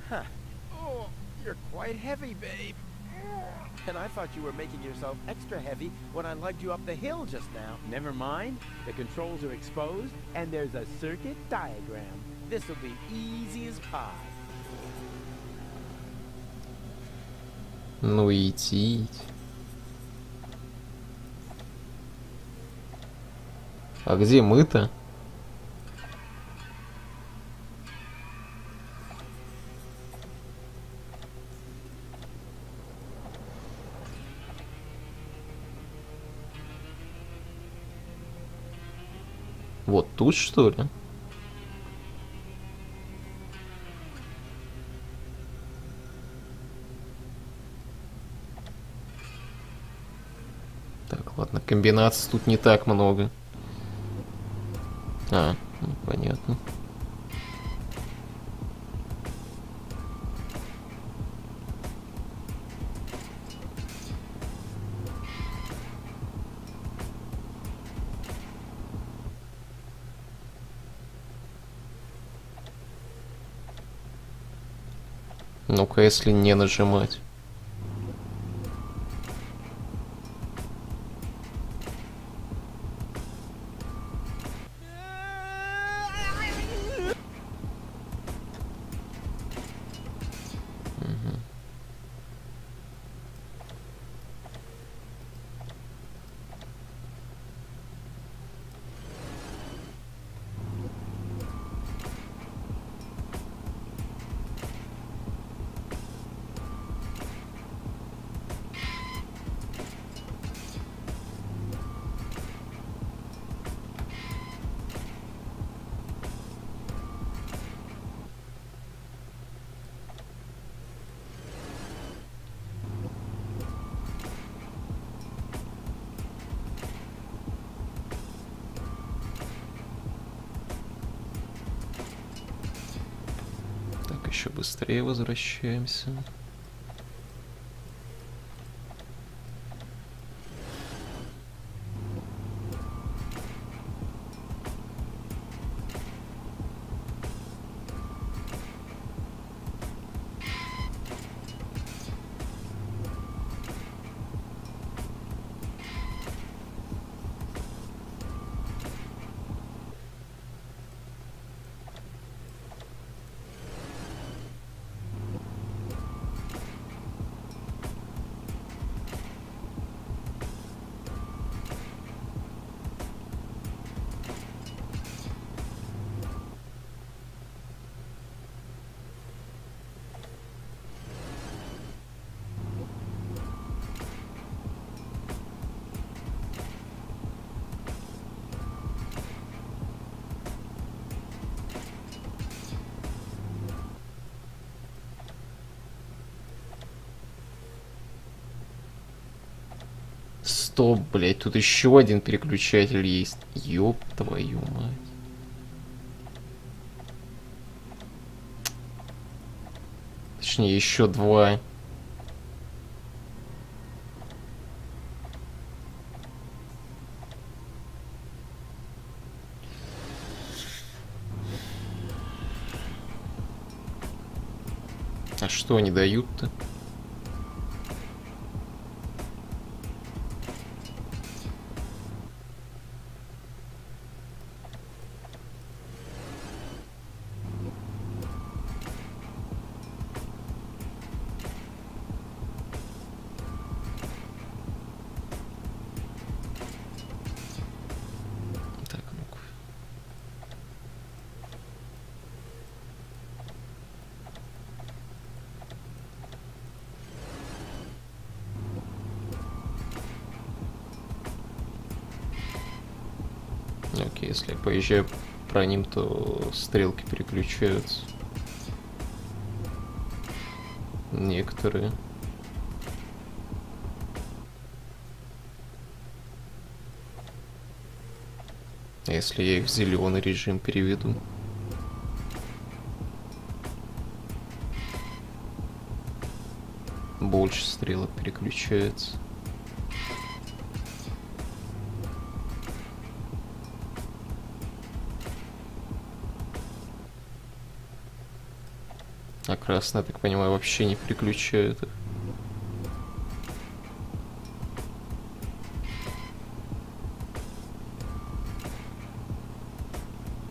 Huh. Oh, you're quite heavy, babe. And I thought you were making yourself extra heavy when I lugged you up the hill just now. Never mind. The controls are exposed, and there's a circuit diagram. This'll be easy as pie. Ну идти. А где мы-то? Вот тут, что ли? Так, ладно, комбинаций тут не так много. А, ну, понятно. Ну-ка, если не нажимать. еще быстрее возвращаемся. Стоп, блять, тут еще один переключатель есть. Ёб твою мать. Точнее, еще два. А что они дают-то? Так, ну-ка. Окей, если я поезжаю про ним, то стрелки переключаются. Некоторые. А если я их в зеленый режим переведу? Больше стрелок переключается. А красные, я так понимаю, вообще не переключают их.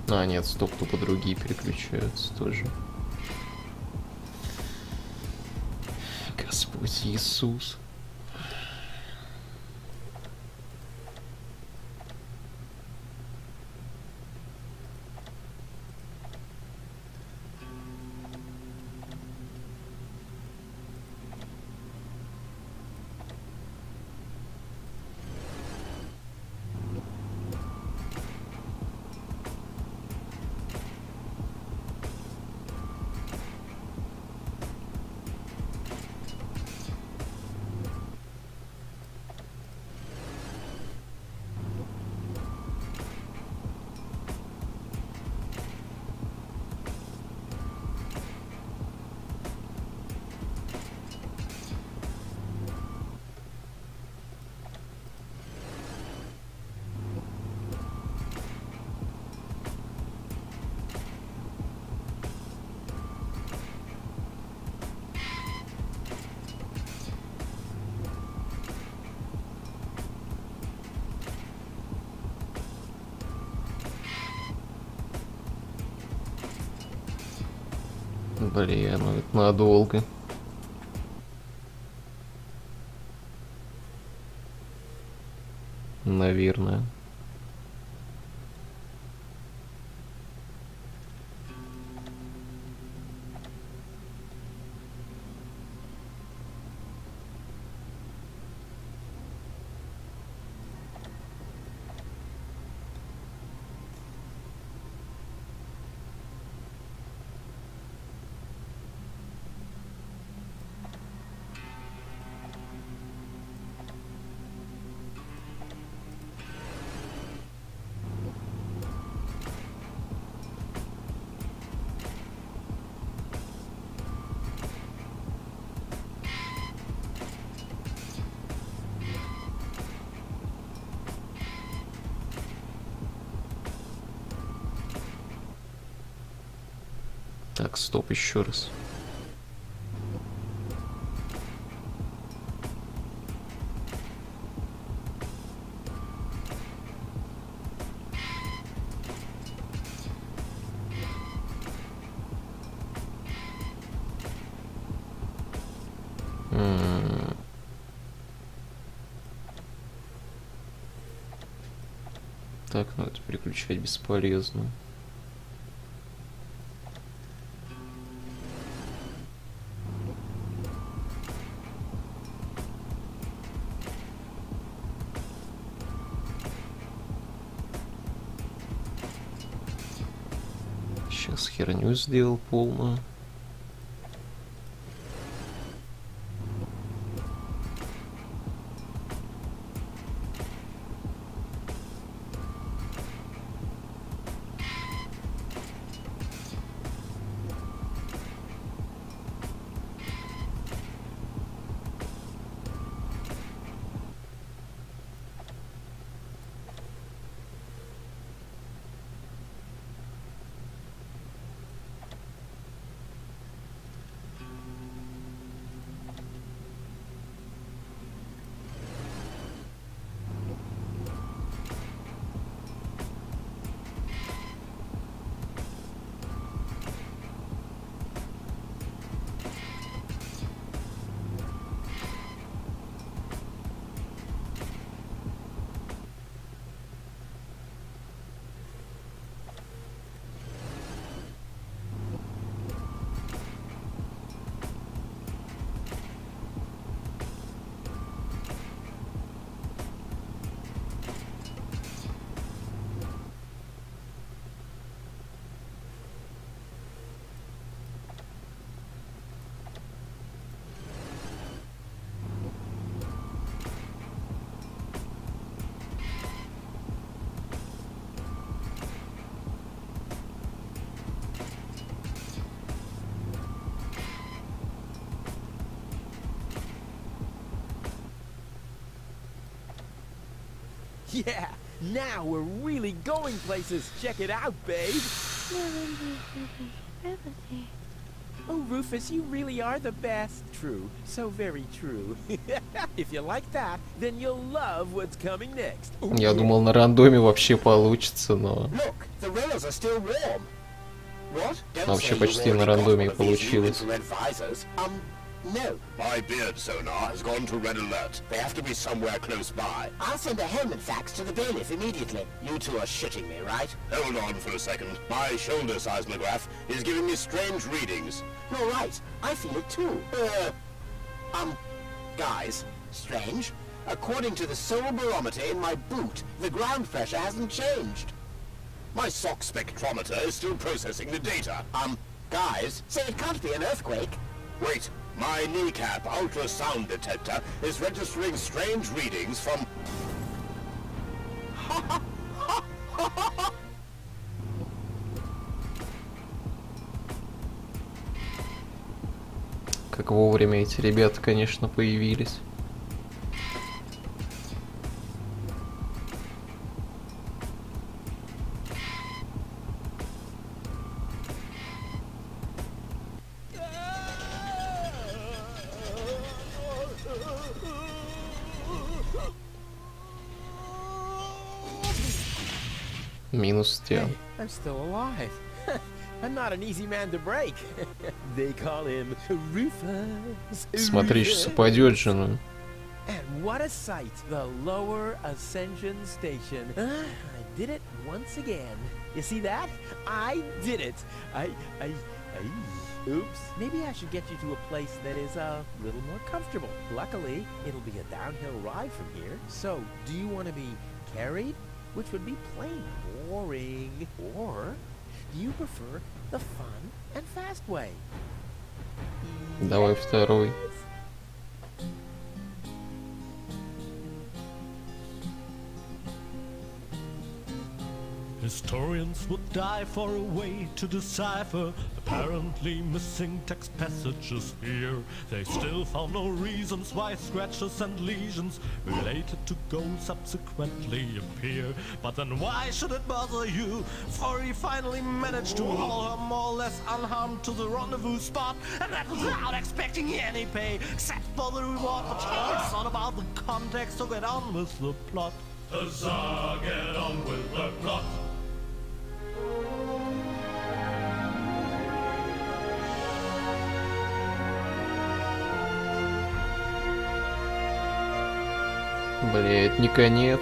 А, нет, стоп, тупо другие переключаются тоже. Господь Иисус. Блин, ну это надолго. Наверное. Так, стоп, еще раз. Так, ну это переключать бесполезно. Сейчас херню сделал полную. Yeah, now we're really going places. Check it out, babe. Oh, Rufus, you really are the best. True, so very true. If you like that, then you'll love what's coming next. Я думал, на рандоме вообще получится, но Look, the rails are still warm. What? вообще почти на рандоме и получилось. No. My beard sonar has gone to red alert. They have to be somewhere close by. I'll send a helmet fax to the bailiff immediately. You two are shitting me, right? Hold on for a second. My shoulder seismograph is giving me strange readings. You're right. I feel it too. Guys, strange. According to the soul barometer in my boot, the ground pressure hasn't changed. My sock spectrometer is still processing the data. Guys, say it can't be an earthquake. Wait. My kneecap ultrasound detector is registering strange readings from... Как вовремя эти ребята, конечно, появились. Минус тем. I'm still alive. I'm not an easy man to break. They call him Rufus. Смотри, сейчас упадет же, ну. And what a sight! The lower ascension station. I did it once again. You see that? I did it. Oops. Maybe I should get you to a place that is a little more comfortable. Luckily, it'll be a downhill ride from here. So, do you want to be carried? Which would be plain boring. Or do you prefer the fun and fast way? Давай второй. Historians would die for a way to decipher apparently missing text passages here. They still found no reasons why scratches and lesions related to gold subsequently appear. But then why should it bother you? For he finally managed to haul her more or less unharmed to the rendezvous spot, and that without expecting any pay except for the reward. But it's not about the context, so get on with the plot. Huzzah, get on with the plot. Бля, это не конец.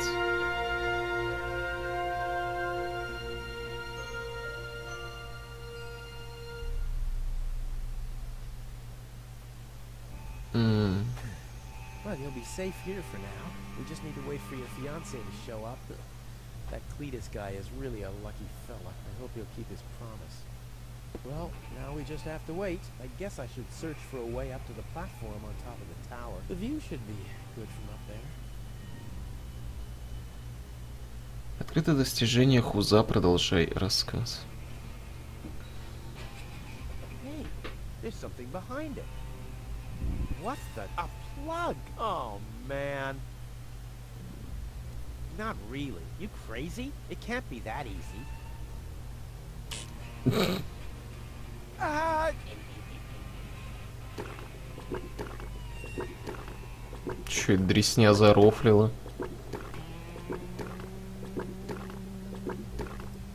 Well, you'll be safe here for now. We just need to wait for your fiancé to show up. That Cletus guy is really a lucky fella. I hope he'll keep his promise. Well, now we just have to wait. I guess I should search for a way up to the platform on top of the tower. The view should be good from up there. Открыто достижение Хуза, продолжай рассказ. Hey, there's something behind it. What's the... a plug? Oh, man. Not really. You crazy? It can't be that easy. Чё это дресня зарофлила?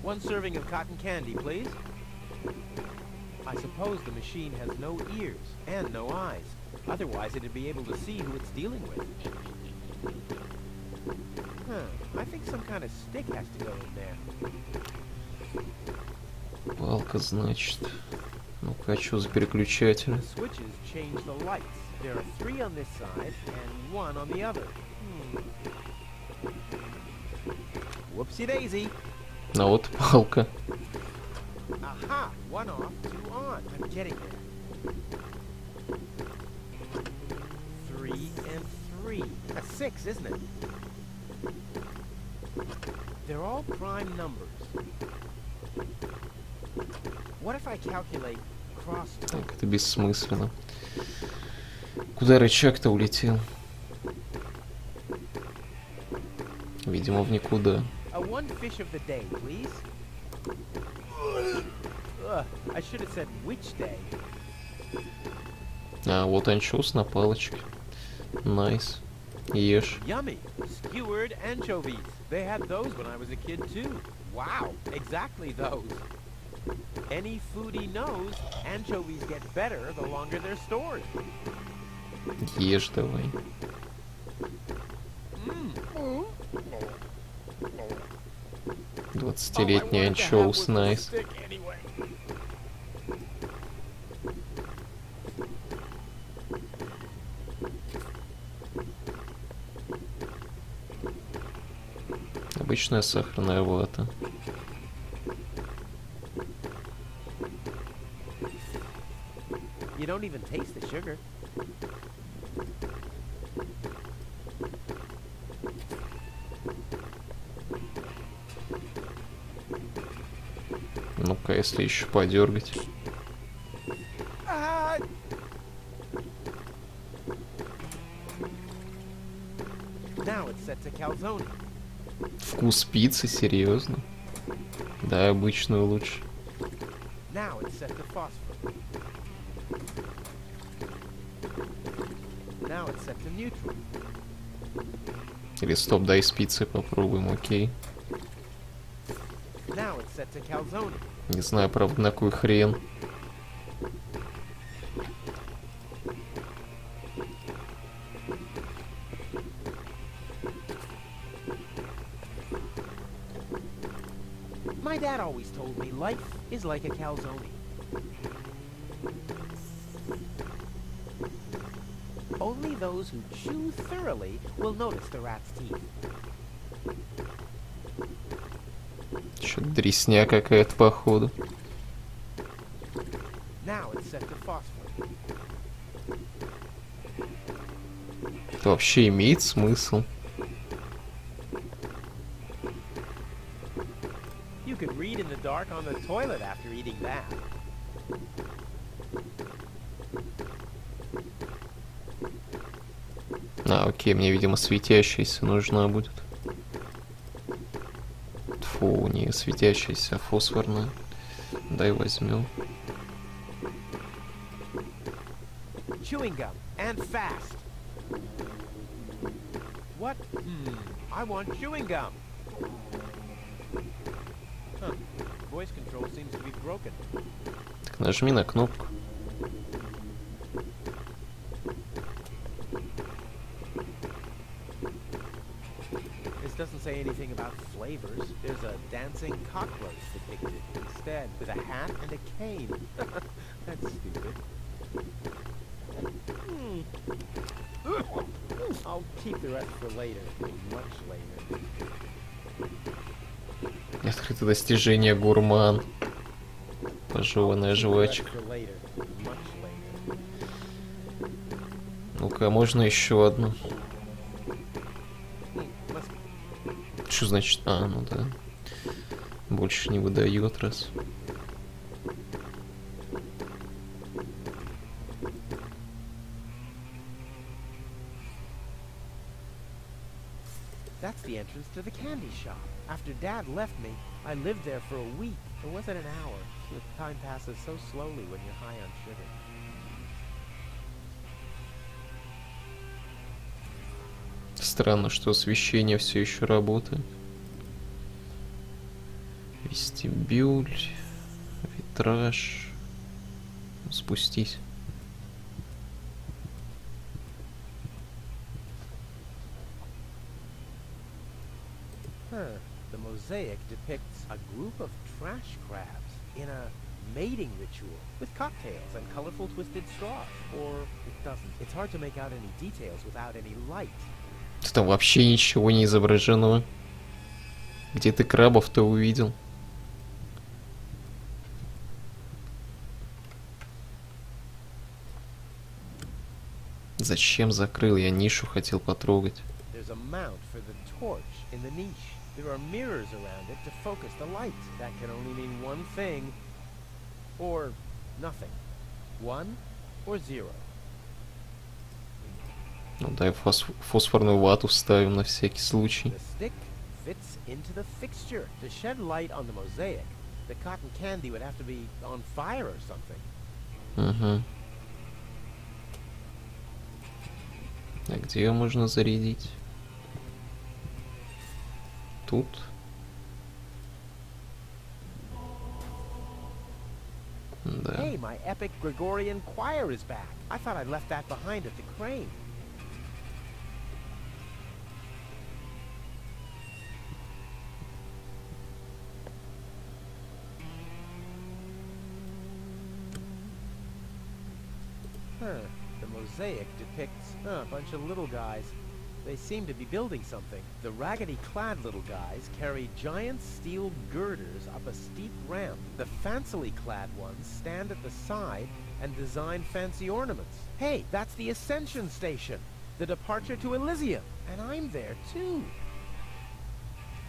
One serving of cotton candy, please. I suppose the machine has no ears and no eyes. Otherwise, it'd be able to see who it's dealing with. I think some kind of stick has to go in there. Палка, значит. Ну-ка, а чё за переключатель? The switches change the lights. There are 3 on this side and 1 on the other. Whoopsie daisy. А вот палка. Aha! 1 off, 2 on. I'm getting there. 3 and 3. That's 6, isn't it? They're all prime numbers. What if I calculate cross? Так, это бессмысленно. Куда рычаг-то улетел? Видимо, в никуда. One fish of the day, please. I should have said which day. А, вот анчоус на палочке. Найс. Ешь. Yummy. Skewered anchovies. They had those when I was a kid too. Wow, exactly those. Any foodie knows anchovies get better the longer they're stored. Ешь давай. 20-летний анчоус, найс. Обычная сахарная вата. You don't even taste the sugar. Ну-ка, если еще подергать. Now it's set to calzone. Вкус пиццы, серьезно? Да, обычную лучше. Now it's set to phosphor. Now it's set to neutral. Или стоп, дай с пиццей попробуем, окей. Now it's set to calzone. Не знаю, правда, на кой хрен. My dad always told me life is like a calzone. Only those who chew thoroughly will notice the rat's teeth. Чё-то дресня какая-то, походу. Now it's set to phosphor. Это вообще имеет смысл? You dark on the toilet after eating that. А, окей, мне, видимо, светящаяся нужна будет. Фу, не светящаяся, а фосфорная. Дай возьмем. Chewing gum, and fast. What? I want chewing gum. Huh. Voice control seems to be broken. Так, нажми на кнопку. This doesn't say anything about flavors. There's a dancing cockroach depicted instead, with a hat and a cane. That's stupid. I'll keep the rest for later, much later. Открыто достижение гурман. Пожеванная жвачка. Ну-ка, можно еще одну? Что значит? А, ну да. Больше не выдает раз. That's the entrance to the candy shop. After Dad left me, I lived there for a week. Or was it an hour? The time passes so slowly when you're high on sugar. Странно, что освещение все еще работает. Вестибюль, витраж. Спустись. The mosaic depicts a group of trash crabs in a mating ritual with cocktails and colorful twisted straws. Or it doesn't. It's hard to make out any details without any light. Там вообще ничего не изображено. Где ты крабов-то увидел? Зачем закрыл? Я нишу хотел потрогать. There's a mount for the torch in the niche. There are mirrors around it to focus the light. That can only mean one thing, or nothing. 1 or 0. Ну дай фосфорную вату вставим на всякий случай. The stick fits into the fixture. To shed light on the mosaic, the cotton candy would have to be on fire or something. Угу. А где ее можно зарядить? Тут. Да. Hey, my epic Gregorian choir is back. I thought I'd left that behind at the crane. The mosaic depicts a bunch of little guys. They seem to be building something. The raggedy-clad little guys carry giant steel girders up a steep ramp. The fancily-clad ones stand at the side and design fancy ornaments. Hey, that's the Ascension Station, the departure to Elysium, and I'm there too.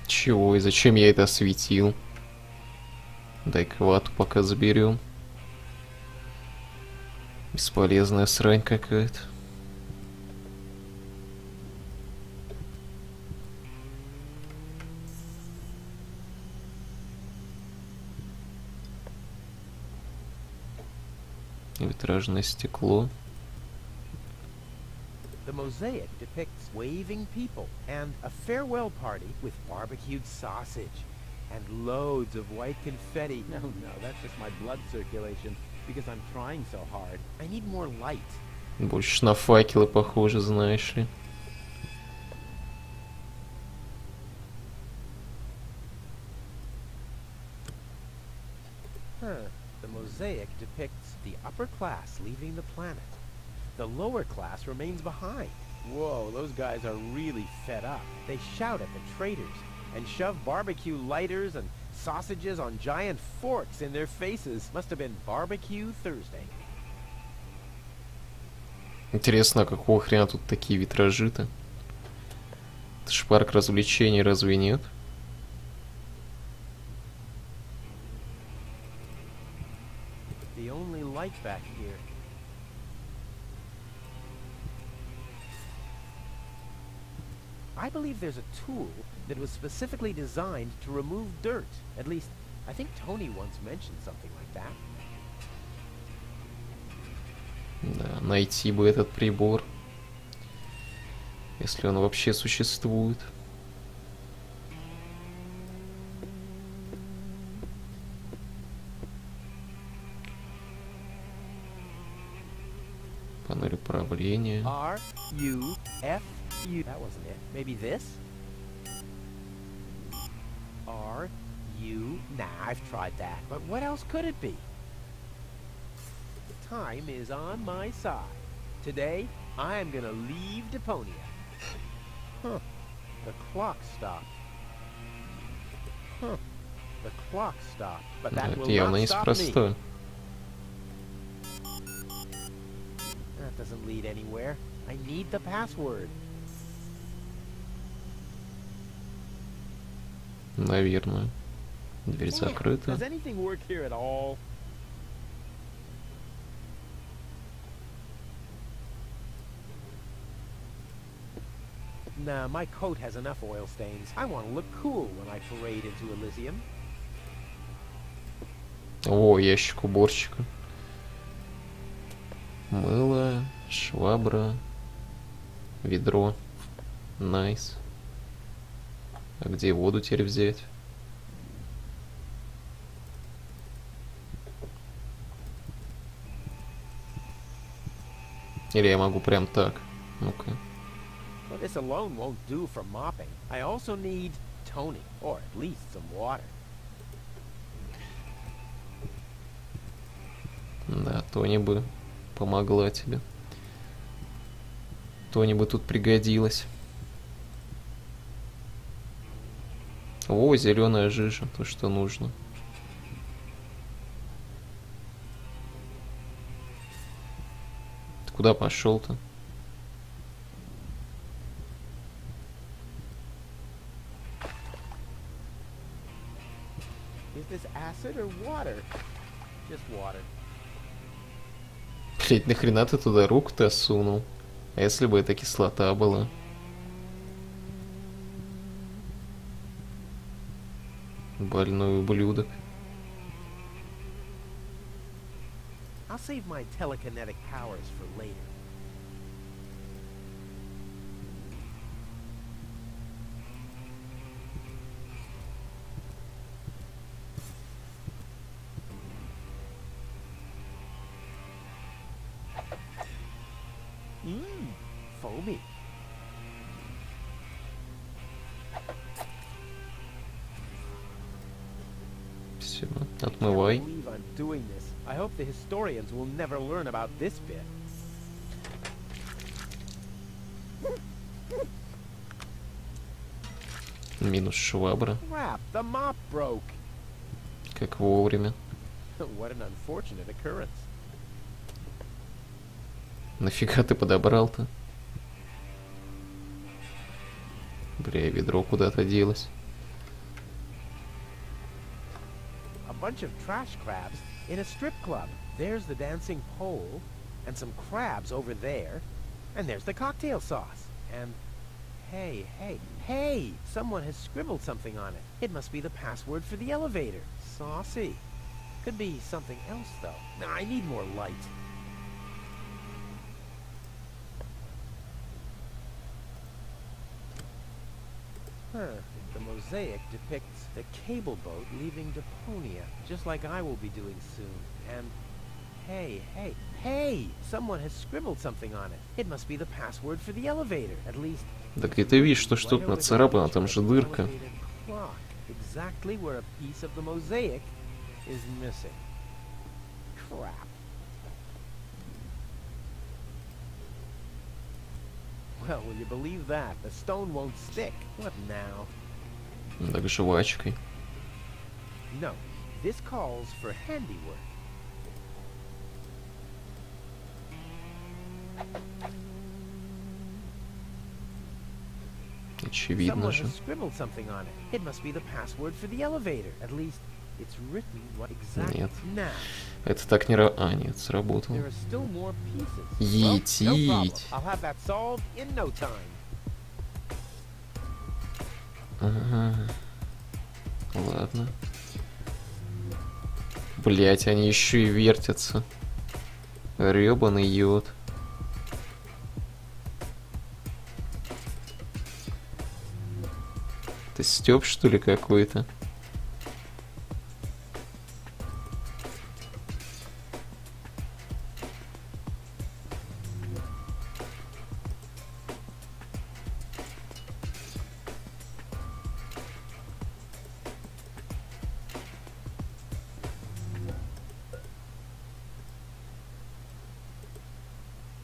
Чего и зачем я это осветил? Дай-ка вату пока заберем. Бесполезная срань какая-то. Витражное стекло. The mosaic depicts waving people and a farewell party with barbecued sausage and loads of white confetti. No, that's just my blood circulation because I'm trying so hard. I need more light. Больше на факелы похоже, знаешь ли. The mosaic depicts the upper class leaving the planet. The lower class remains behind. Whoa, those guys are really fed up. They shout at the traitors and shove barbecue lighters and sausages on giant forks in their faces. Must have been Barbecue Thursday. Интересно, а какого хрена тут такие витражи-то? Это ж парк развлечений, разве нет? light back here. I believe there's a tool that was specifically designed to remove dirt. At least, I think Tony once mentioned something like that. Да, найти бы этот прибор, если он вообще существует. Панель управления. R-U-F-U. That wasn't it. Maybe this? R-U. Nah, I've tried that. But what else could it be? Time is on my side. Today, I am gonna leave Deponia. Huh. The clock stopped. Huh. The clock stopped. But that will явно not stop me. неспроста. That doesn't lead anywhere. I need the password. Наверное. Дверь Damn, закрыта. does anything work here at all? Nah, my coat has enough oil stains. I want to look cool when I parade into Elysium. О, ящик уборщика. Мыло, швабра, ведро. Найс. А где воду теперь взять? Или я могу прям так? Ну-ка. Well, this alone won't do for mopping. I also need toning, or at least some water. Да, Тони бы помогла тебе. Тони бы тут пригодилась. О, зеленая жижа, то, что нужно. Ты куда пошел-то? Is this acid or water? Just water. Блять, нахрена ты туда руку-то сунул? А если бы это кислота была? Больной ублюдок. I'll save my telekinetic powers for later. Foamy. Все, I отмывай. can't believe I'm doing this. I hope the historians will never learn about this bit. Минус швабра. Crap, the mop broke. Как вовремя. What an unfortunate occurrence. Нафига ты подобрал-то? Бля, ведро куда-то делось. A bunch of trash crabs in a strip club. There's the dancing pole, and some crabs over there, and there's the cocktail sauce. And hey, someone has scribbled something on it. It must be the password for the elevator. Saucy. Could be something else, though. Nah, I need more light. The mosaic depicts the cable boat leaving Deponia, just like I will be doing soon. And hey, someone has scribbled something on it. It must be the password for the elevator, at least. Да где ты видишь, что что-то нацарапано, там же дырка. Exactly where a piece of the mosaic is missing. Crap. Well, will you believe that? The stone won't stick. What now? Так жвачкой. No, this calls for handiwork. Очевидно Someone же. has scribbled something on it. It must be the password for the elevator. At least, it's written what exactly Нет. now. Это так не А, нет, сработало. There are still more pieces. Етить. I'll have that solved in no time. Ага. Ладно. Блять, они еще и вертятся. Рёбаный йод. Это стёб, что ли, какой-то?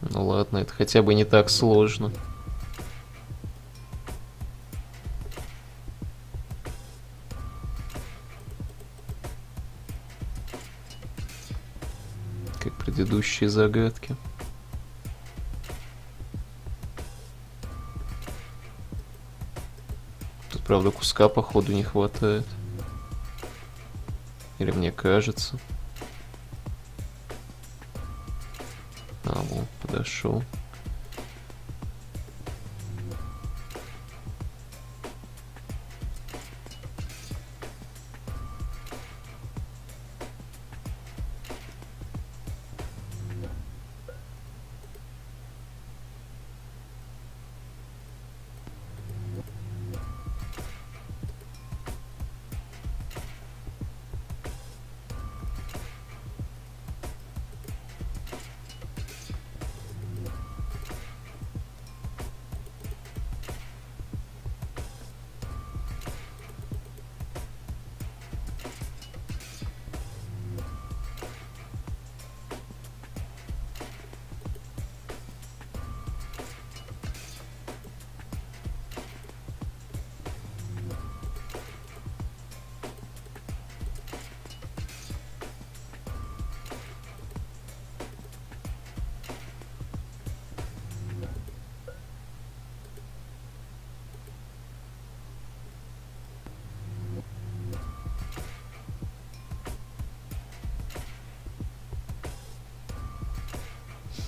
Ну ладно, это хотя бы не так сложно. Как предыдущие загадки. Тут, правда, куска, походу, не хватает. Или мне кажется. А, вот, подошел.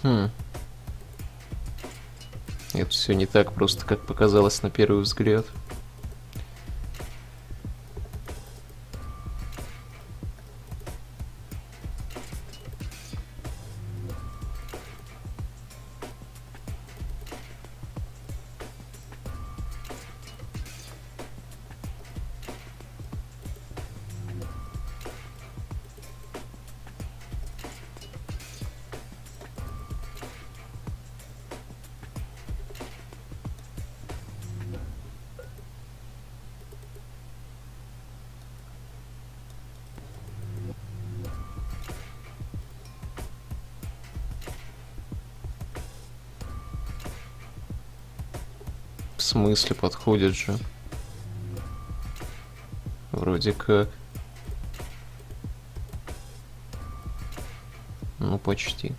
Хм. Это все не так просто, как показалось на первый взгляд. В смысле, подходит же? Вроде как. Ну, почти.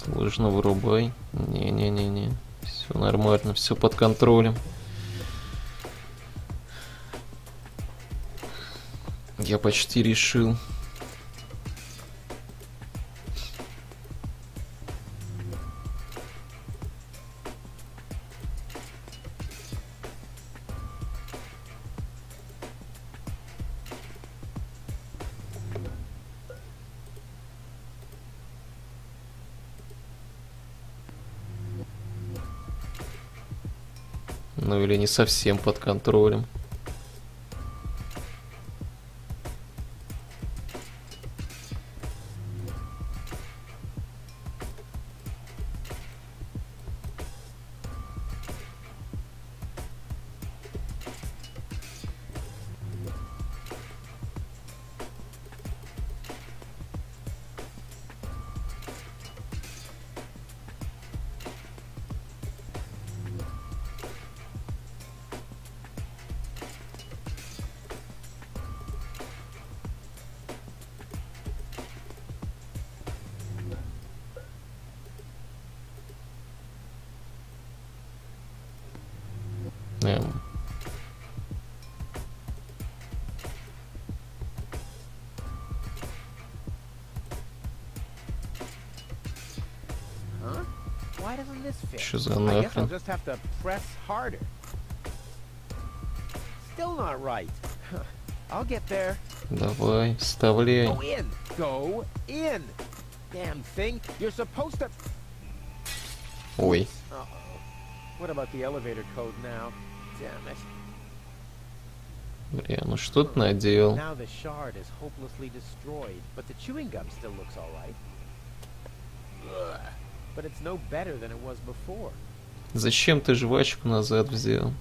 Сложно, вырубай. Не-не-не-не. Все нормально, все под контролем. Я почти решил. Ну или не совсем под контролем. Huh? Why doesn't this fit? Что за I guess I'll нахрен? just have to press harder. Still not right. I'll get there. Давай, вставляй. Go in. Go in. Damn thing. You're supposed to... Ой. Uh-oh. What about the elevator code now? Damn it. Бля, ну что ты наделал? Now the shard is hopelessly destroyed, but the chewing gum still looks all right. Ugh. But it's no better than it was before. Зачем ты жвачку назад взял?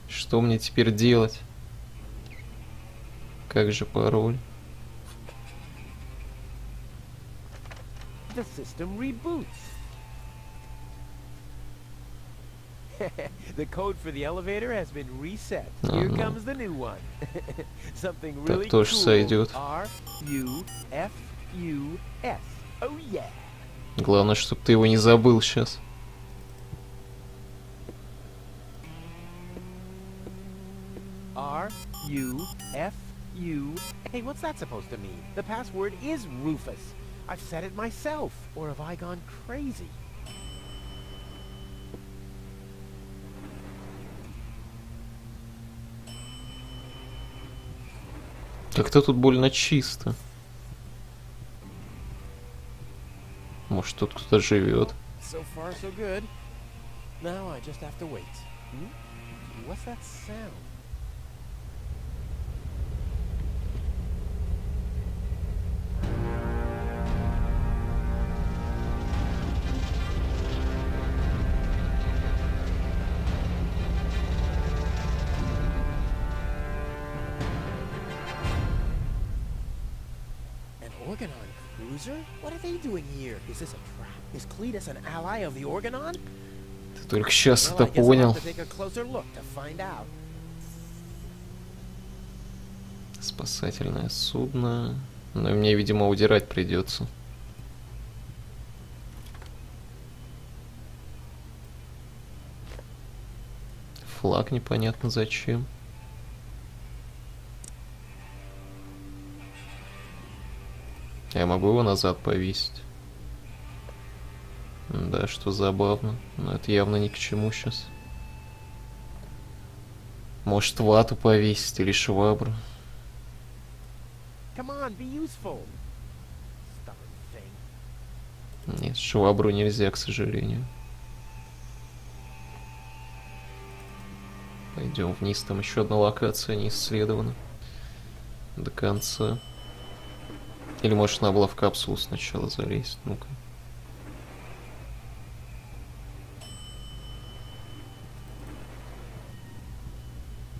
Что мне теперь делать? Как же пароль? The system reboots. The code for the elevator has been reset. Here comes the new one. Something really cool. тоже сойдет. R-U-F-U-S. Oh yeah. Главное, чтобы ты его не забыл сейчас. R-U-F-U. Hey, what's that supposed to mean? The password is Rufus. I've said it myself. Or have I gone crazy? Как-то тут больно чисто. Может, тут кто-то живет. So far, so good. Now I just have to wait. What's that sound? Organon cruiser? What are they doing here? Is this a trap? Is Cletus an ally of the Organon? Ты только сейчас Well, это I guess I'll понял. have to take a closer look to find out. Спасательное судно. Но мне, видимо, удирать придется. Флаг непонятно зачем. Я могу его назад повесить. Да, что забавно. Но это явно ни к чему сейчас. Может, вату повесить или швабру. Come on, be useful. Stubborn thing. Нет, швабру нельзя, к сожалению. Пойдем вниз, там еще одна локация не исследована до конца. Или может надо было в капсулу сначала залезть, ну-ка.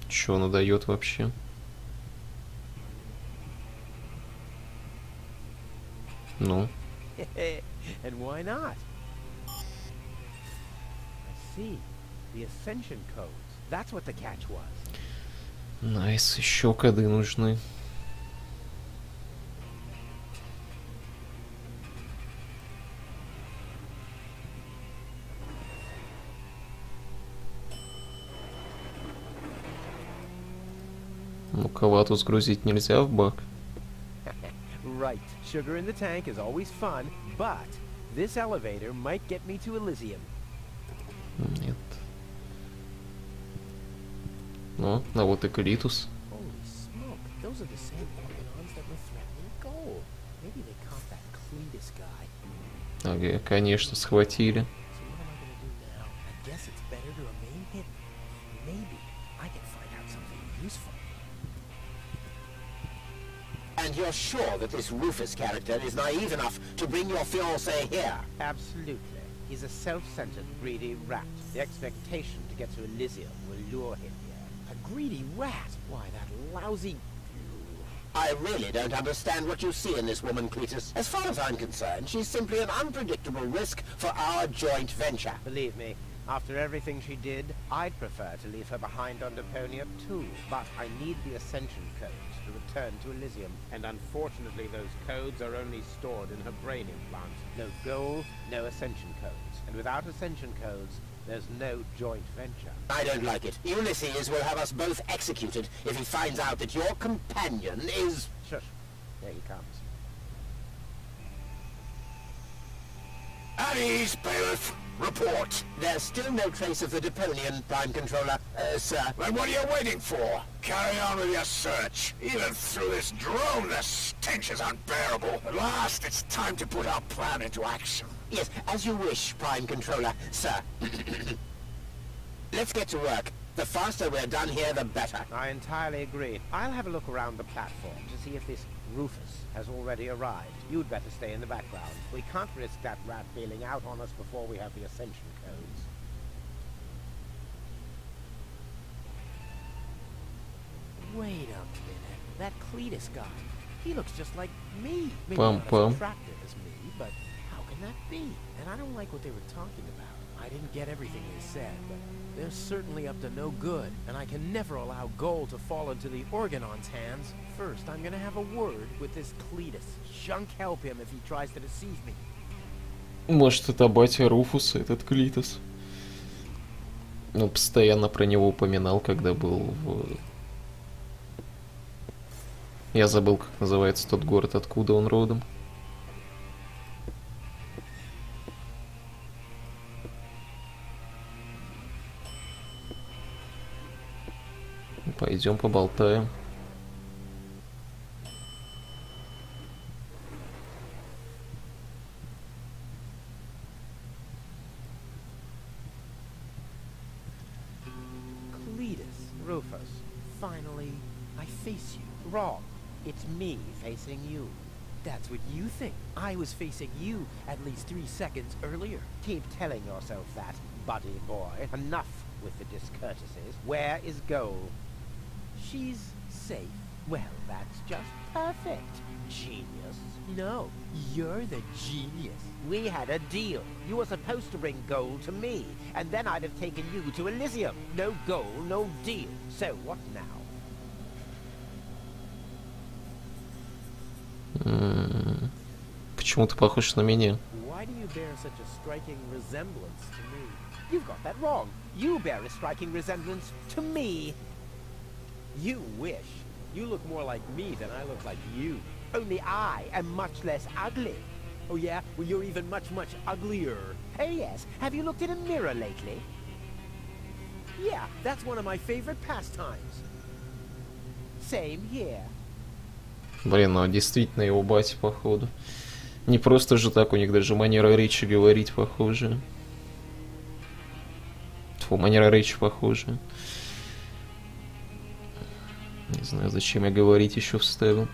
Чё она дает вообще? Ну. And why not? I see. The ascension codes. That's what the catch was. Найс, еще коды нужны. Ну, кого-то сгрузить нельзя в бак. Right. Sugar in the tank is always fun, but this elevator might get me to Elysium. Нет. Ну, а вот и Клитус. Holy smoke, those are the same organons that were threatening gold. Maybe they caught that Cletus guy. Ага, конечно, схватили. So what am I gonna do now? I guess it's better to remain hidden. Maybe I can find out something useful. And you're sure that this Rufus character is naive enough to bring your fiancé here? Absolutely. He's a self-centered, greedy rat. The expectation to get to Elysium will lure him here. A greedy rat? Why, that lousy... I really don't understand what you see in this woman, Cletus. As far as I'm concerned, she's simply an unpredictable risk for our joint venture. Believe me, after everything she did, I'd prefer to leave her behind on Deponia too. But I need the Ascension codes to return to Elysium. And unfortunately, those codes are only stored in her brain implant. No goal, no Ascension codes. And without Ascension codes, there's no joint venture. I don't like it. Ulysses will have us both executed if he finds out that your companion is... Shush. There he comes. At ease, Bailiff. Report. There's still no trace of the Deponian, Prime Controller, sir. Then what are you waiting for? Carry on with your search. Even through this drone, the stench is unbearable. At last, it's time to put our plan into action. Yes, as you wish, Prime Controller, sir. Let's get to work. The faster we're done here, the better. I entirely agree. I'll have a look around the platform to see if this Rufus has already arrived. You'd better stay in the background. We can't risk that rat bailing out on us before we have the Ascension codes. Wait a minute. That Cletus guy. He looks just like me. Maybe not as attractive as me, but how can that be? And I don't like what they were talking about. I didn't get everything they said, but they're certainly up to no good, and I can never allow gold to fall into the Organon's hands. First, I'm gonna have a word with this Cletus. Junk help him if he tries to deceive me. Может, это батя Руфуса, этот Клитус. Ну, постоянно про него упоминал, когда был в... Я забыл, как называется тот город, откуда он родом. Пойдем поболтаем. Cletus, Rufus, finally, I face you. Wrong. It's me facing you. That's what you think. I was facing you at least 3 seconds earlier. Keep telling yourself that, buddy boy. Enough with the discourtesies. Where is gold? She's safe. Well, that's just perfect. Genius. No, you're the genius. We had a deal. You were supposed to bring gold to me, and then I'd have taken you to Elysium. No gold, no deal. So what now? Почему ты похож на меня? Why do you bear such a striking resemblance to me? You've got that wrong. You bear a striking resemblance to me. You wish. You look more like me than I look like you. Only I am much less ugly. Oh yeah? Well, you're even much, much uglier. Oh yes. Have you looked in a mirror lately? Yeah, that's one of my favorite pastimes. Same here. Блин, ну действительно его батя, походу. Не просто же так, у них даже манера речи говорить похожая. Фу, манера речи похожая. Не знаю, зачем я говорить еще вставил.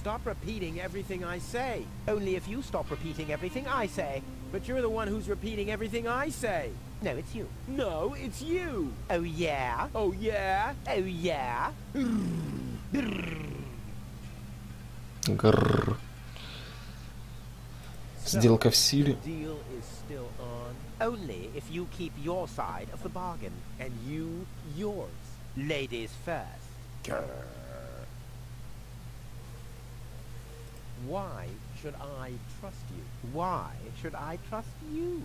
Stop repeating everything I say. Only if you stop repeating everything I say. But you're the one who's repeating everything I say. No, it's you. No, it's you. Oh yeah? Oh yeah? Oh yeah? Грррр. Сделка в силе. Deal is still on. Only if you keep your side of the bargain. And you, yours. Ladies first. Grr. Why should I trust you? Why should I trust you?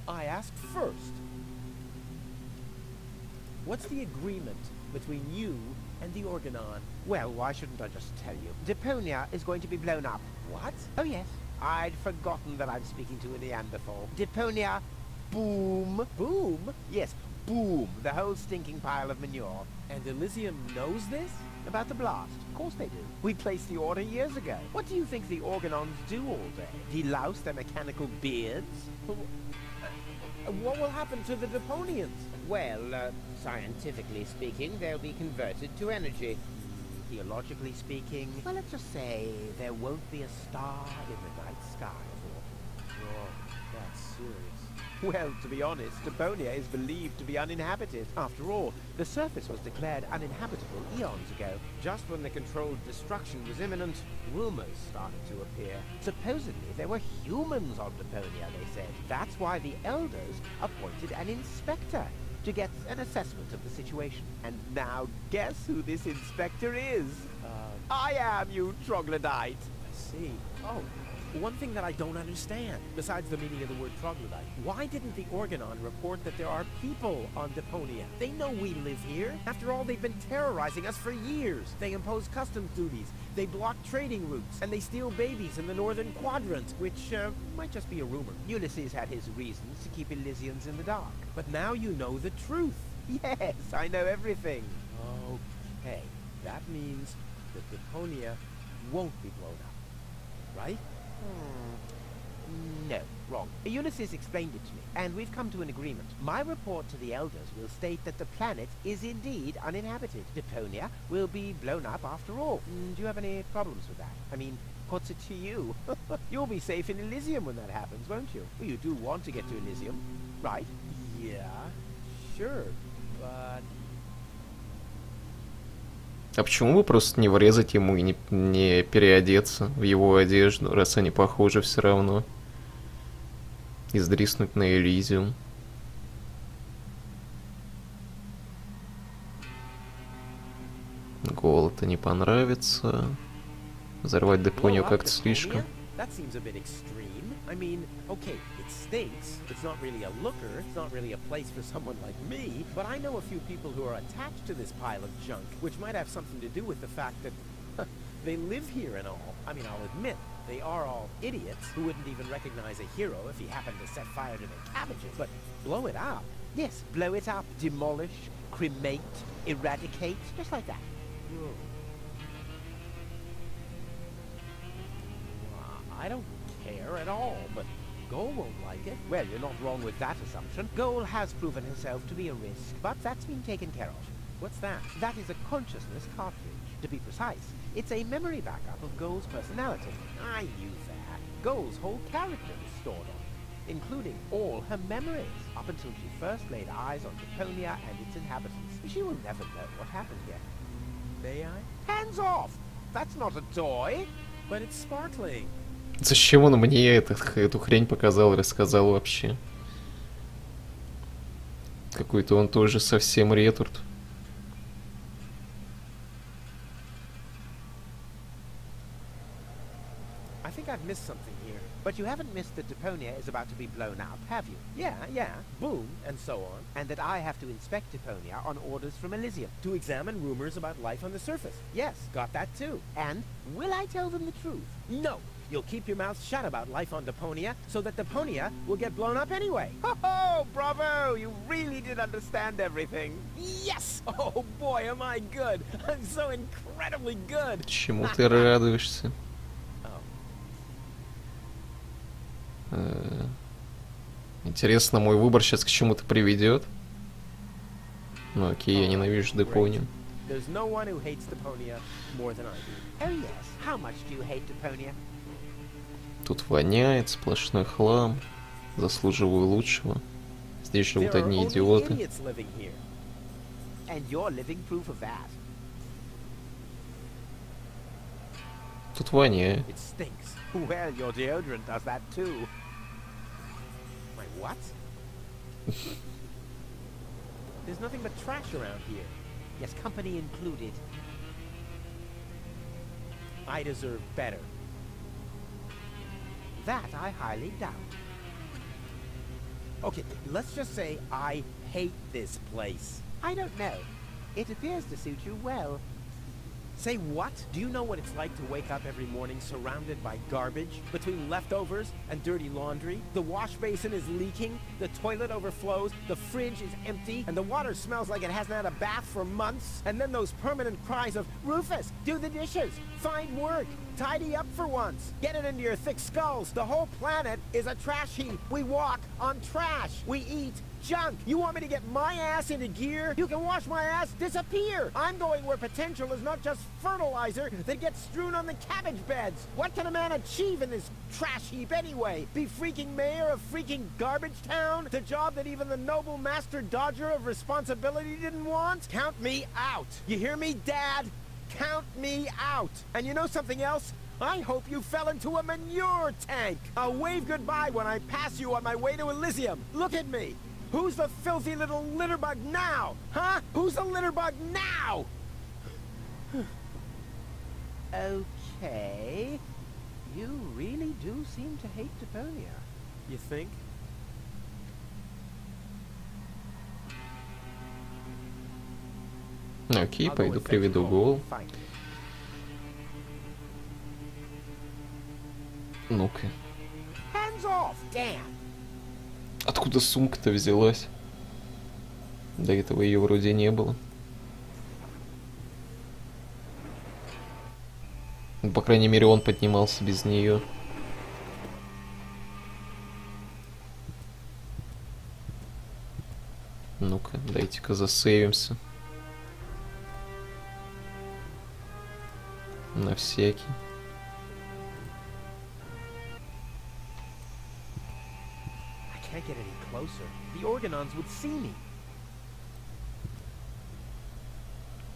I asked first. What's the agreement between you and the Organon. Well, why shouldn't I just tell you? Deponia is going to be blown up. What? Oh, yes. I'd forgotten that I'm speaking to a Neanderthal. Deponia, boom. Boom? Yes, boom. The whole stinking pile of manure. And Elysium knows this? About the blast? Of course they do. We placed the order years ago. What do you think the Organons do all day? Delouse their mechanical beards? What will happen to the Deponians? Well, scientifically speaking, they'll be converted to energy. Theologically speaking, well, let's just say there won't be a star in the night sky at all. Whoa, that's serious. Well, to be honest, Deponia is believed to be uninhabited. After all, the surface was declared uninhabitable eons ago. Just when the controlled destruction was imminent, rumors started to appear. Supposedly, there were humans on Deponia, they said. That's why the Elders appointed an inspector to get an assessment of the situation. And now, guess who this inspector is? I am, you troglodyte. I see. Oh. One thing that I don't understand, besides the meaning of the word troglodyte, why didn't the Organon report that there are people on Deponia? They know we live here. After all, they've been terrorizing us for years. They impose customs duties, they block trading routes, and they steal babies in the northern quadrant, which might just be a rumor. Ulysses had his reasons to keep Elysians in the dark. But now you know the truth. Yes, I know everything. Okay, that means that Deponia won't be blown up, right? No, wrong. Ulysses explained it to me, and we've come to an agreement. My report to the Elders will state that the planet is indeed uninhabited. Deponia will be blown up after all. Do you have any problems with that? I mean, what's it to you? You'll be safe in Elysium when that happens, won't you? Well, you do want to get to Elysium, right? Yeah, sure, but... А почему бы просто не врезать ему и не переодеться в его одежду, раз они похожи все равно? И сдриснуть на Элизиум. Голод-то не понравится. Взорвать Депонию как-то слишком. I mean, okay, it stinks. It's not really a looker. It's not really a place for someone like me. But I know a few people who are attached to this pile of junk, which might have something to do with the fact that they live here and all. I mean, I'll admit, they are all idiots who wouldn't even recognize a hero if he happened to set fire to their cabbages. But blow it up. Yes, blow it up, demolish, cremate, eradicate, just like that. Whoa. I don't care at all, but Goal won't like it. Well, you're not wrong with that assumption. Goal has proven himself to be a risk, but that's been taken care of. What's that? That is a consciousness cartridge. To be precise, it's a memory backup of Goal's personality. I knew that. Goal's whole character is stored on it, including all her memories, up until she first laid eyes on Deponia and its inhabitants. She will never know what happened yet. May I? Hands off! That's not a toy! But it's sparkling. Зачем он мне эту хрень показал и рассказал вообще? Какой-то он тоже совсем ретурд. I think I've missed something here. But you haven't missed that Deponia is about to be blown up, have you? Yeah, boom, and so on. And that I have to inspect Deponia on orders from Elysium to examine rumors about life on the surface. Yes, got that too. And will I tell them the truth? No! You'll keep your mouth shut about life on Deponia, so that Deponia will get blown up anyway. Ho-ho! Bravo! You really did understand everything. Yes! Oh boy, am I good! I'm so incredibly good! Чему ты радуешься? Интересно, мой выбор сейчас к чему-то приведет? Ну окей, я ненавижу Депонию. There's no one who hates Deponia more than I do. Oh yes, how much do you hate Deponia? Тут воняет, сплошной хлам. Заслуживаю лучшего. Здесь живут одни идиоты. Тут воняет. Well, your deodorant does that too. My what? There's nothing but trash around here. Yes, company included. I deserve better. That I highly doubt. Okay, let's just say I hate this place. I don't know. It appears to suit you well. Say what? Do you know what it's like to wake up every morning surrounded by garbage? Between leftovers and dirty laundry? The wash basin is leaking, the toilet overflows, the fridge is empty, and the water smells like it hasn't had a bath for months. And then those permanent cries of, Rufus, do the dishes, find work, tidy up for once, get it into your thick skulls. The whole planet is a trash heap. We walk on trash. We eat junk. You want me to get my ass into gear? You can watch my ass disappear. I'm going where potential is not just fertilizer that gets strewn on the cabbage beds. What can a man achieve in this trash heap anyway? Be freaking mayor of freaking garbage town? The job that even the noble master dodger of responsibility didn't want? Count me out. You hear me, Dad? Count me out. And you know something else? I hope you fell into a manure tank. I'll wave goodbye when I pass you on my way to Elysium. Look at me. Who's the filthy little litterbug now? Huh? Who's the litterbug now? Okay. You really do seem to hate Deponia. You think? Окей, пойду приведу гол. Ну-ка. Hands off, damn. Откуда сумка-то взялась? До этого ее вроде не было. Ну, по крайней мере, он поднимался без нее. Ну-ка, дайте-ка засейвимся. На всякий. Can't get any closer. The Organons would see me.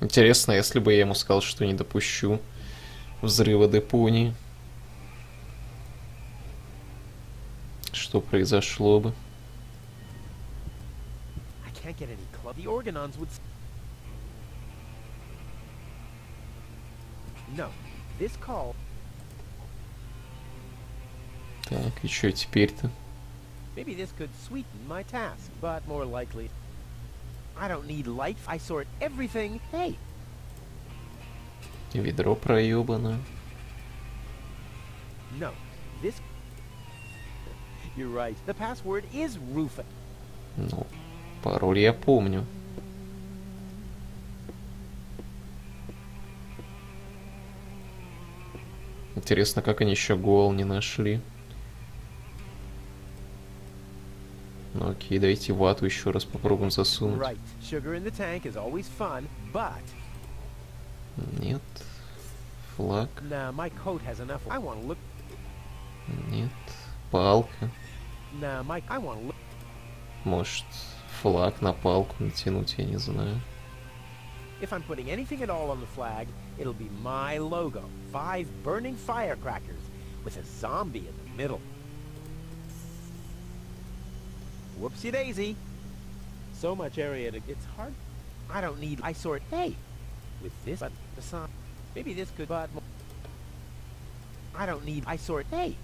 Интересно, если бы я ему сказал, что не допущу взрыва Депонии, что произошло бы? I can't get any closer. The Organons would. No, this call. Так, и что теперь-то? Maybe this could sweeten my task, but more likely, I don't need light. I sort everything. Hey. Ведро проебано. No, this. You're right. The password is Rufus. Ну, пароль я помню. Интересно, как они еще гол не нашли. Ну окей, давайте вату еще раз попробуем засунуть. Right. Sugar in the tank is always fun, but. Нет. Флаг. Nah, my coat has enough. I want to look. Нет. Палка. Nah, I want to look. Может, флаг на палку натянуть, я не знаю. If I'm putting anything at all on the flag, it'll be my logo. 5 burning firecrackers with a zombie in the middle. Whoopsie daisy. So much area to. It's hard. I don't need. I sort. Hey, with this, but the sun. Maybe this could. But I don't need. I sort. Hey,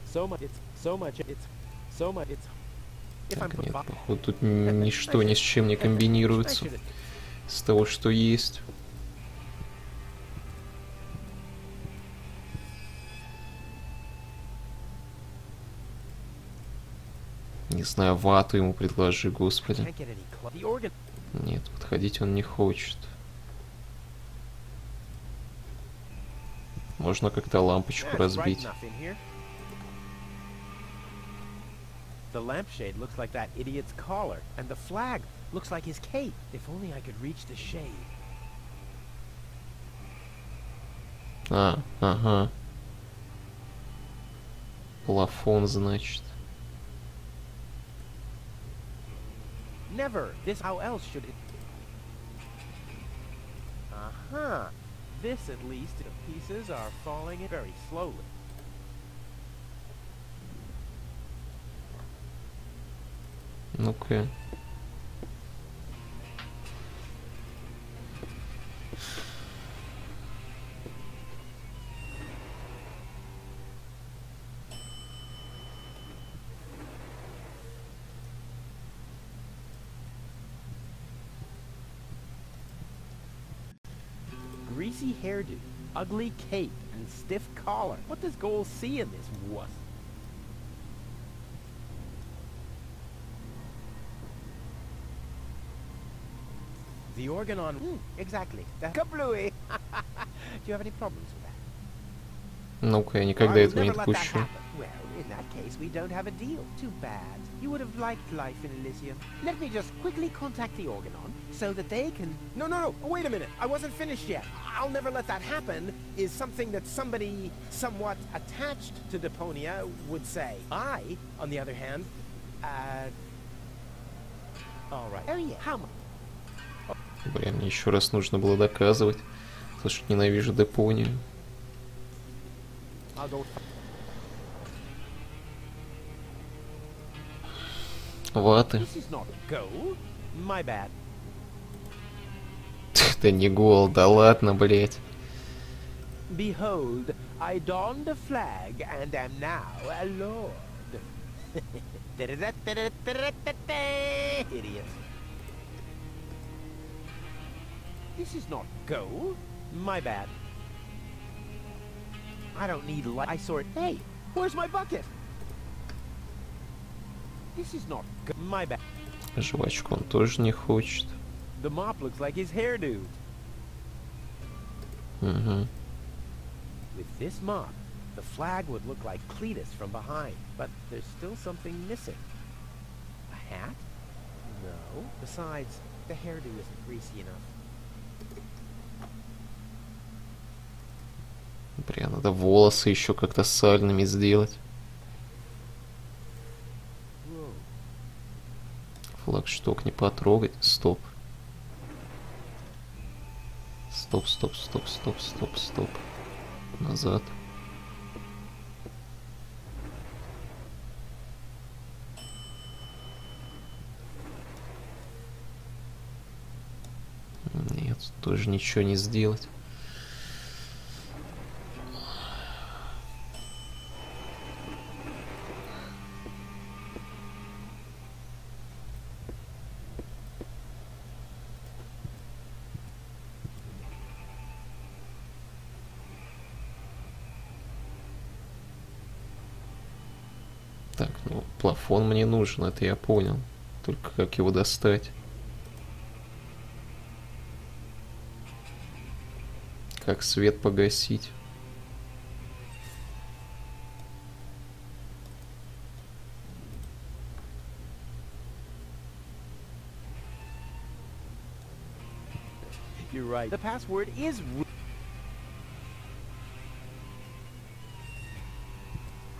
so much. It's so much. It's so much. It's. If I'm Так, нет, put. походу тут ничто ни с чем не комбинируется. С того, что есть. Не знаю, вату ему предложи, господи. Нет, подходить он не хочет. Можно как-то лампочку разбить. The lampshade looks like that idiot's collar, and the flag looks like his cape. If only I could reach the shade. Ага. Плафон, значит. Never. This. How else should it? Uh-huh. This, at least, the pieces are falling very slowly. Ну-ка. greasy hairdo, ugly cape, and stiff collar. What does Goal see in this wuss? The organ on... exactly. The kablooey. Do you have any problems with that? Ну-ка, я никогда I will этого не never let that допущу. happen. Well, in that case, we don't have a deal. Too bad. You would have liked life in Elysium. Let me just quickly contact the Organon so that they can... No, wait a minute. I wasn't finished yet. I'll never let that happen is something that somebody somewhat attached to Deponia would say. I, on the other hand, all right. Oh yeah, how much? Блин, мне еще раз нужно было доказывать, что ненавижу Депонию. I'll go... Ваты. This is not go. My bad. Это не гол, да ладно, блять. Behold, I donned a flag and am now a lord. Idiot. This is not go. My bad. I don't need light. I saw it. Hey, where's my bucket? This is not go. My bad. Жвачку он тоже не хочет. The mop looks like his hairdo. Угу. With this mop, the flag would look like Cletus from behind, but there's still something missing. A hat? No. Besides, the hairdo isn't greasy enough. Блин, надо волосы еще как-то сальными сделать. Whoa. Флагшток не потрогать. Стоп. Стоп, стоп, стоп, стоп, стоп, стоп. Назад. Нет, тоже ничего не сделать. Так, ну, плафон мне нужен, это я понял. Только как его достать? Как свет погасить? You're right. The password is...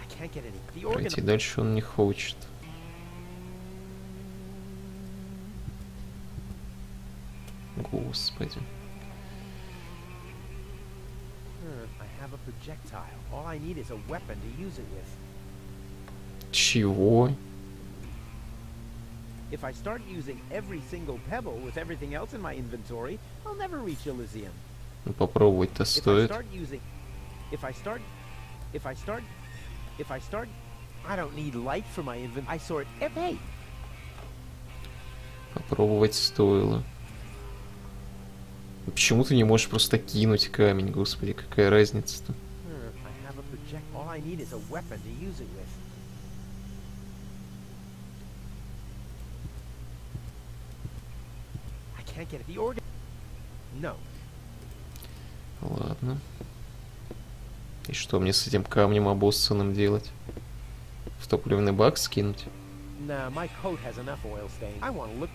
I can't get any... The organ... Пройти дальше он не хочет. Господи. I have a projectile. All I need is a weapon to use it with. Чего? If I start using every single pebble with everything else in my inventory, I'll never reach Elysium. Ну, попробовать-то стоит. If I start, I don't need light for my inventory. I saw it. Hey! Попробовать стоило. Почему ты не можешь просто кинуть камень, господи, какая разница-то? I have a project. All I need is a weapon to use it with. I can't get it. The organ. No. Ладно. И что мне с этим камнем обоссанным делать? В топливный бак скинуть? Nah, my coat has enough oil stain. I want to look.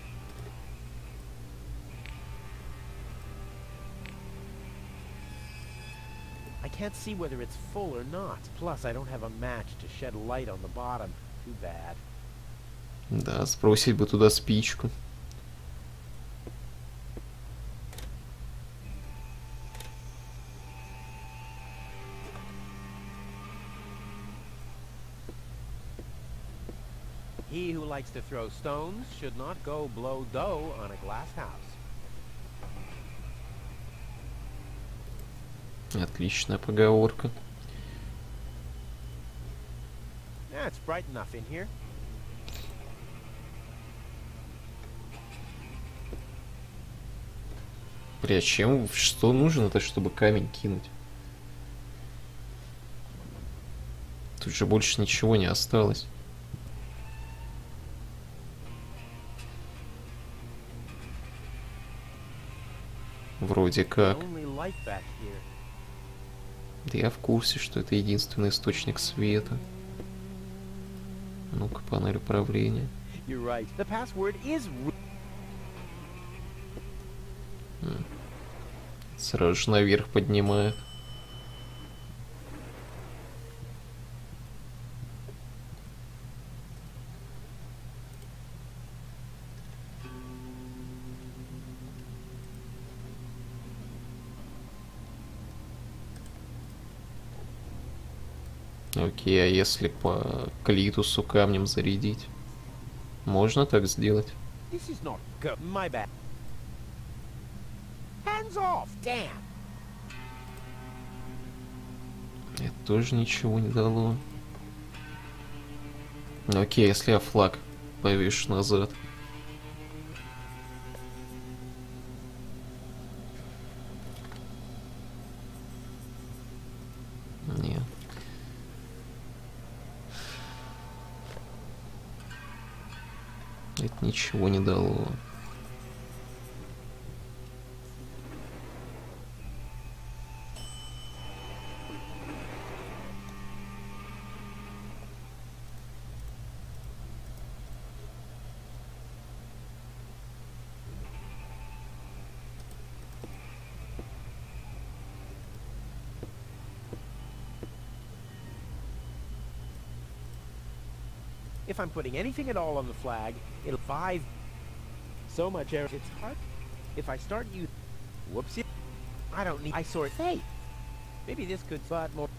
I can't see whether it's full or not. Plus, I don't have a match to shed light on the bottom. Too bad. Да, сбросить бы туда спичку. He who likes to throw stones should not go blow dough on a glass house. Отличная поговорка. Yeah, it's bright enough in here. Бля, чем, что нужно-то, чтобы камень кинуть? Тут же больше ничего не осталось. Вроде как. Да я в курсе, что это единственный источник света. Ну-ка, панель управления. Сразу же наверх поднимает. Окей, а если по клитусу камнем зарядить? Можно так сделать? This is not good. My bad. Hands off, damn. Это тоже ничего не дало. Окей, если я флаг повешу назад. Нет. Это ничего не дало. If I'm putting anything at all on the flag, it'll 5. So much error. It's hard. If I start you, whoopsie. I don't need. I sort. Hey, maybe this could spot more.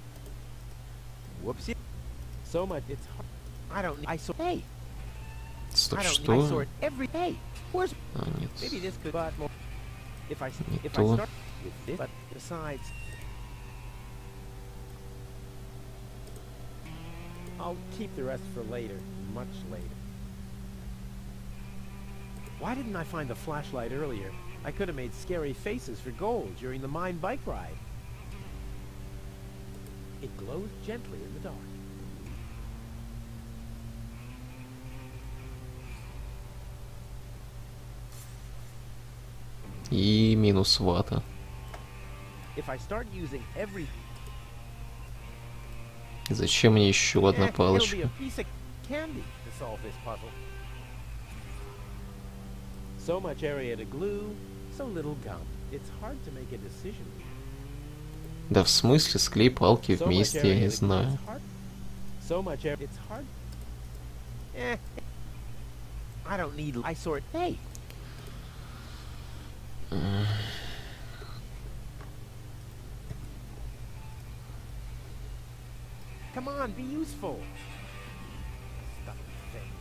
Whoopsie. So much. It's hard. I don't need. I sort. Hey. Стоп, I don't что? need. I sort every. Hey, where's? А, нет. Maybe this could spot more. If I Не if то. I start with this, but besides, I'll keep the rest for later. Much later. Why didn't I find the flashlight earlier? I could have made scary faces for gold during the mine bike ride. It glows gently in the dark. И минус вата. If I start using every Зачем мне еще одна it'll be палочка? a piece of candy to solve this puzzle. So much area to glue, so little gum. It's hard to make a decision. Да в смысле, склей палки So much вместе, я area не to glue, знаю. it's hard. So much area, it's hard. I don't need. I sort. Hey. Come on, be useful. Stuffy thing.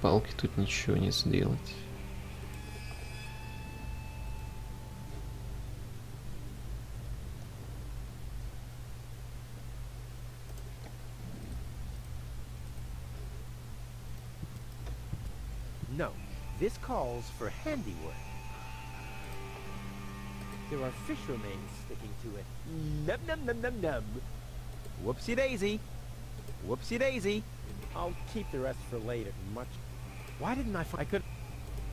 Палки тут ничего не сделать. No, this calls for handiwork. There are fish remains sticking to it. Nub nub nub nub nub. Whoopsie daisy. Whoopsie daisy. I'll keep the rest for later. Much. Why didn't I find? I could.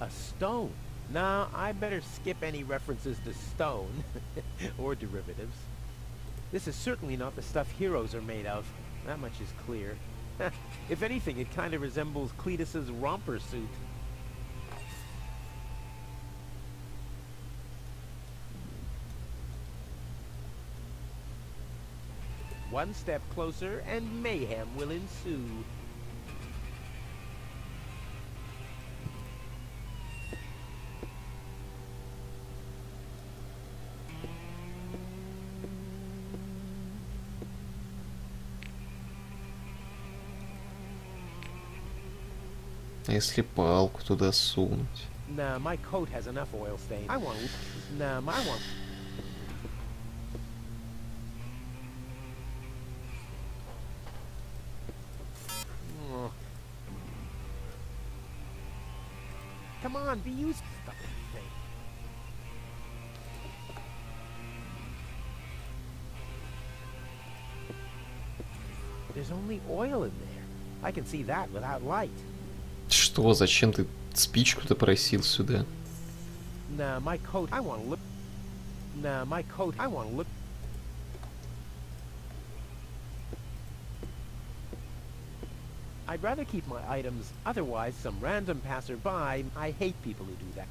A stone. Nah, I better skip any references to stone or derivatives. This is certainly not the stuff heroes are made of. That much is clear. If anything, it kind of resembles Cletus's romper suit. One step closer and mayhem will ensue. А если палку туда сунуть? Nah, my coat has enough oil stain. I want. Nah, I want. Come on, be useful. Thing. There's only oil in there. I can see that without light. Что? Зачем ты спичку-то просил сюда? Nah, my coat. I want to look. Nah, my coat. I want to look. I'd rather keep my items. Otherwise, some random passerby. I hate people who do that.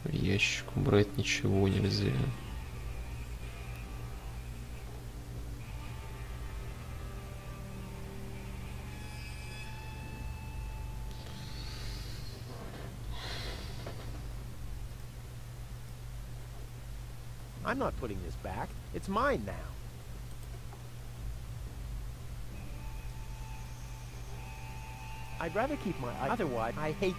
В ящик убрать ничего нельзя. I'm not putting this back. It's mine now. I'd rather keep my... Otherwise, I hate...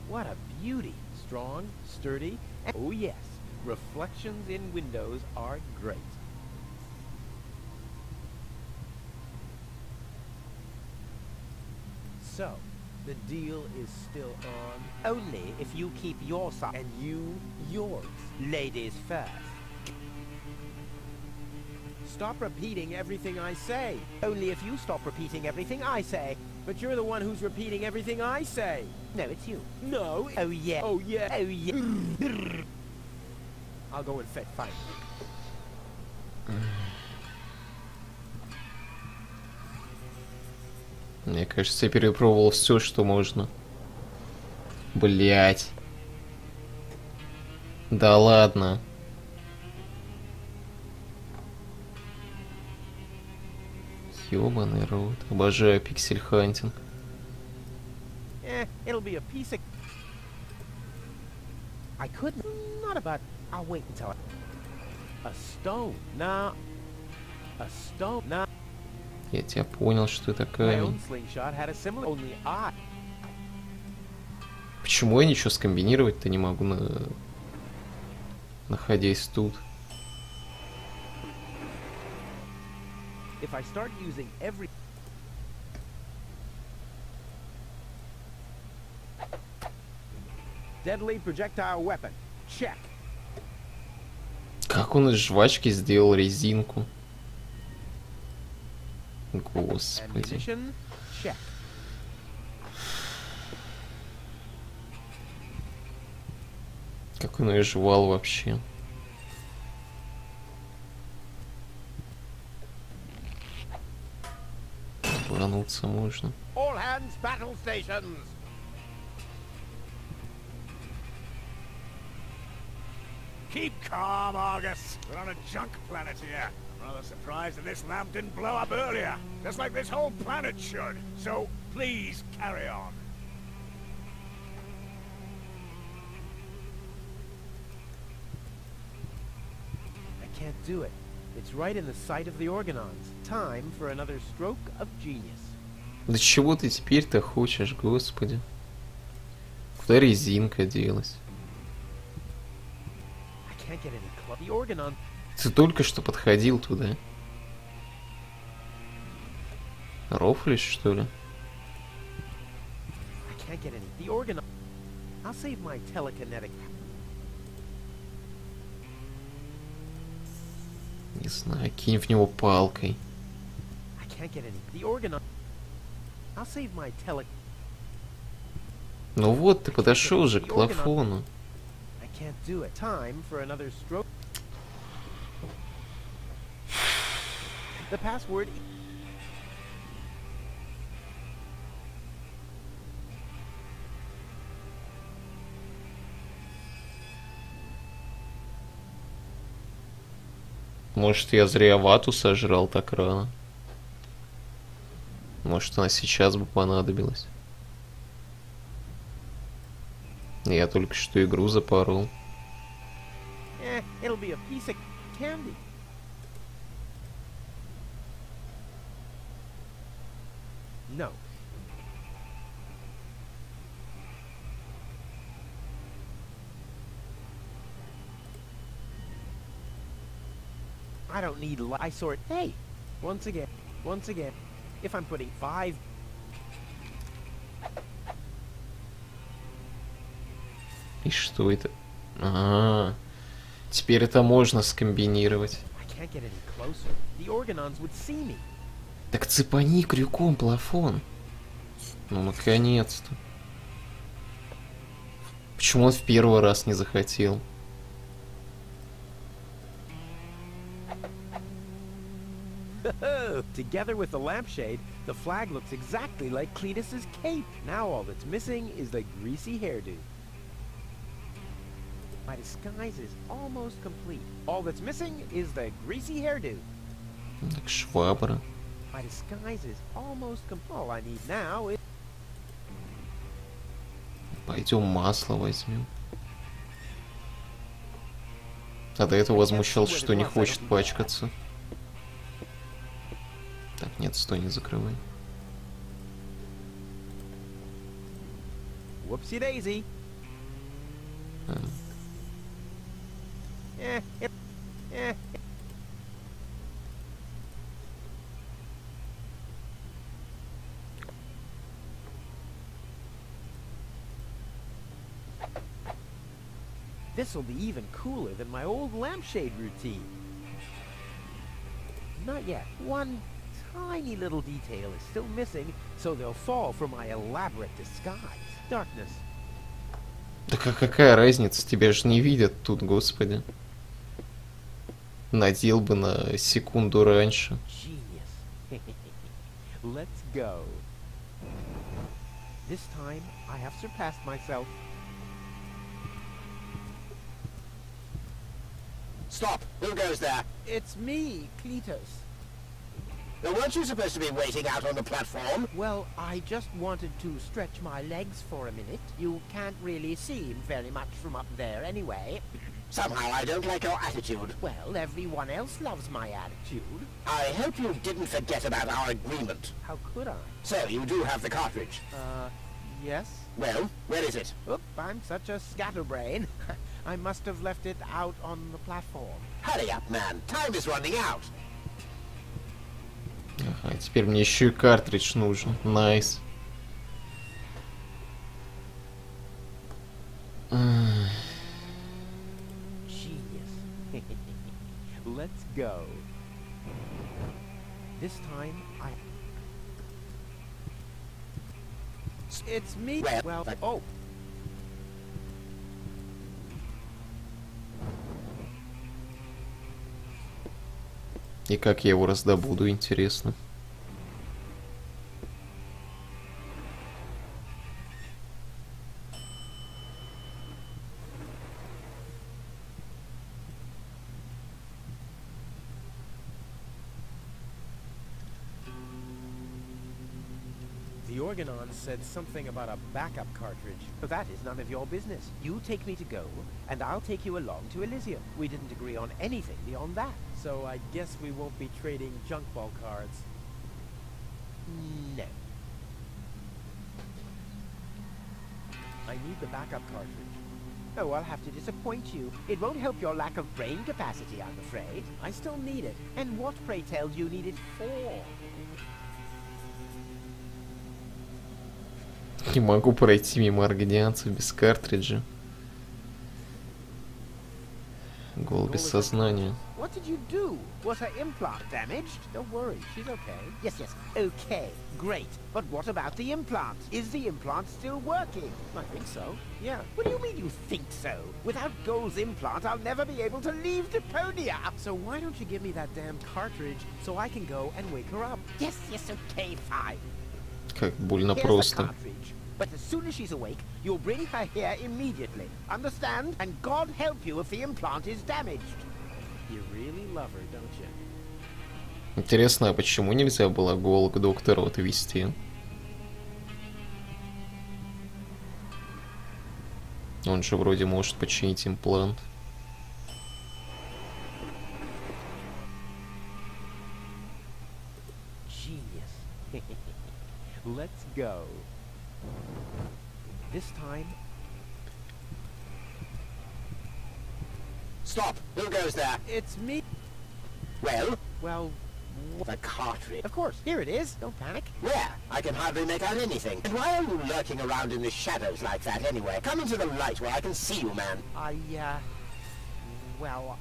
What a beauty. Strong, sturdy, and oh yes, reflections in windows are great. So, the deal is still on. Only if you keep your side and you yours. Ladies first. Stop repeating everything I say. Only if you stop repeating everything I say. But you're the one who's repeating everything I say. No, it's you. No. Oh, yeah. Oh, yeah. Oh, yeah. I'll go and fetch fight. Мне кажется, я перепробовал все, что можно. Блять. Да ладно. Ёбаный рот. Обожаю пиксель-хантинг. It'll be a piece of... I couldn't... Not about... I'll wait until... A stone. Nah. A stone. Nah. Я тебя понял, что это My камень. own slingshot had a similar... Only I... Почему я ничего скомбинировать-то не могу, находясь тут? If I start using every... Deadly projectile weapon. Check. Как он из жвачки сделал резинку? Господи. Ammunition. Check. Как он ее жевал вообще? Бануться можно. All hands, battle stations! Keep calm, Argus. We're on a junk planet here. I'm rather surprised that this lamp didn't blow up earlier, just like this whole planet should. So, please carry on. I can't do it. It's right in the sight of the organons. Time for another stroke of genius. Да чего ты теперь-то хочешь, господи? Куда резинка делась? I can't get any close. The organon... Ты только что подходил туда. Рофлишь, что ли? I can't get any... The organon... I'll save my telekinetic... Не знаю, кинь в него палкой. I can't get any... The organon... I'll save my tele... Ну вот, ты подошел же к плафону. I can't do it. Time for another stroke. The password... Может, я зря вату сожрал так рано. Может, она сейчас бы понадобилась. Я только что игру запорол. It'll be a piece of candy. No. I don't need I saw it. Hey, once again, if I'm putting 5... И что это? А, теперь это можно скомбинировать. I can't get any closer. The organons would see me. Так цепани крюком плафон. Ну, наконец-то. Почему он в первый раз не захотел? Together with the lampshade, the flag looks exactly like Cletus's cape. Now all that's missing is the greasy hairdo. My disguise is almost complete. All that's missing is the greasy hairdo. Так, швабра. My disguise is almost complete. All I need now is... Пойдем масло возьмем. А до этого возмущался, что не хочет пачкаться. Так, нет, стой, не закрывай. Whoopsie daisy. This'll be even cooler than my old lampshade routine. Not yet. One tiny little detail is still missing, so they'll fall for my elaborate disguise. Darkness. Да какая разница, тебя же не видят тут, господи. Надел бы на секунду раньше. Genius. Let's go. This time I have surpassed myself. Stop! Who goes there? It's me, Cletus. Now, weren't you supposed to be waiting out on the platform? Well, I just wanted to stretch my legs for a minute. You can't really see very much from up there anyway. Somehow I don't like your attitude. Well, everyone else loves my attitude. I hope you didn't forget about our agreement. How could I? So, you do have the cartridge. Yes? Well, where is it? Oop, I'm such a scatterbrain. I must have left it out on the platform. Hurry up, man. Time is running out. Ага, теперь мне еще и картридж нужен. Найс. Genius. Let's go. This time I... It's me. Well, oh. И как я его раздобуду, интересно. The Organon said something about a backup cartridge, but that is none of your business. You take me to go, and I'll take you along to Elysium. We didn't agree on anything beyond that. So I guess we won't be trading junk ball cards. No. I need the backup cartridge. Oh, I'll have to disappoint you. It won't help your lack of brain capacity, I'm afraid. I still need it. And what, pray tell, do you need it for? Не могу пройти мимо аргадианцев без картриджа. Гол без сознания. What did you do? Was her implant damaged? Don't worry, she's okay. Yes, okay, great. But what about the implant? Is the implant still working? I think so, yeah. What do you mean you think so? Without Gold's implant, I'll never be able to leave Deponia. So why don't you give me that damn cartridge so I can go and wake her up? Yes, okay, fine. Как больно Here's просто. the cartridge. But as soon as she's awake, you'll bring her here immediately. Understand? And God help you if the implant is damaged. You really love her, don't you? Интересно, а почему нельзя было Гол к доктору отвезти? Он же вроде может починить имплант. Genius. Let's go. This time... Stop! Who goes there? It's me. Well? Well, The cartridge. of course. Here it is. Don't panic. Where? I can hardly make out anything. And why are you lurking around in the shadows like that anyway? Come into the light where I can see you, man. Well,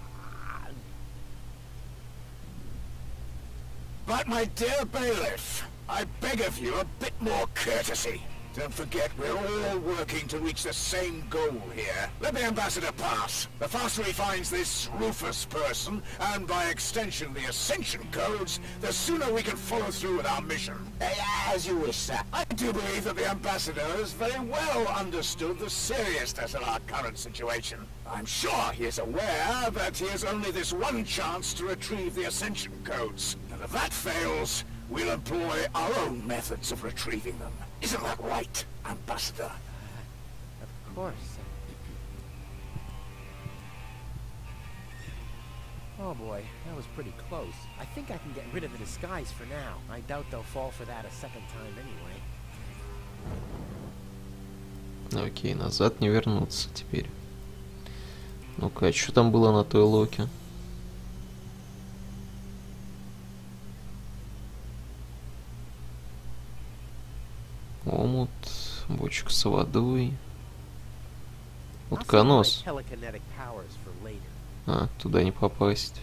But my dear bailiff, I beg of you a bit more courtesy. Don't forget, we're all working to reach the same goal here. Let the ambassador pass. The faster he finds this Rufus person, and by extension the Ascension codes, the sooner we can follow through with our mission. As you wish, sir. I do believe that the ambassador has very well understood the seriousness of our current situation. I'm sure he is aware that he has only this one chance to retrieve the Ascension codes. And if that fails, we'll employ our own methods of retrieving them. Isn't that right, Ambassador? of course. Oh boy, that was pretty close. I think I can get rid of the disguise for now. I doubt they'll fall for that a second time anyway. Окей, назад не вернуться теперь. Ну-ка, а что там было на той локе? Омут, бочка с водой. Утконос. Telekinetic powers for later. А, туда не попасть.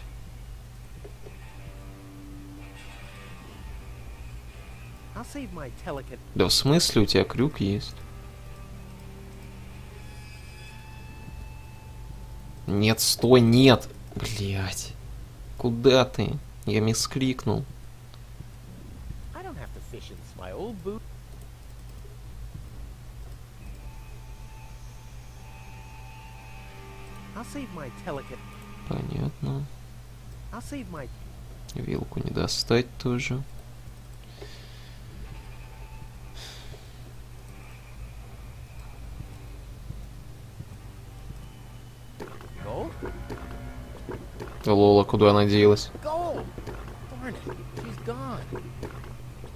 I'll save my telekinetic. Да в смысле, у тебя крюк есть? Нет, стой, нет! Блять. Куда ты? Я мискликнул. I don't have to fish in my old boot. I'll save my telekinetic. Понятно. I'll save my. Вилку не достать тоже. Gold? Лола, куда она делась? Gold! Darn it, she's gone.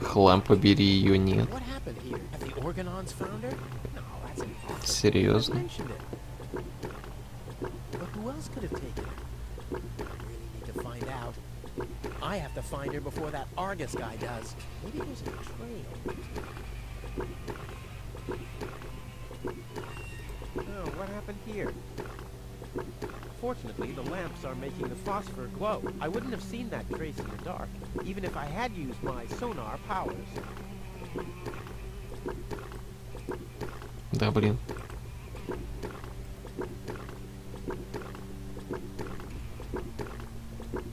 Хлам побери, ее нет. What happened here? Have the Organons found her? No, that's impossible. Серьезно? I mentioned it. But who else could have taken her? I really need to find out. I have to find her before that Argus guy does. Maybe there's a trail. Oh, what happened here? Fortunately, the lamps are making the phosphor glow. I wouldn't have seen that trace in the dark, even if I had used my sonar powers. Да, блин.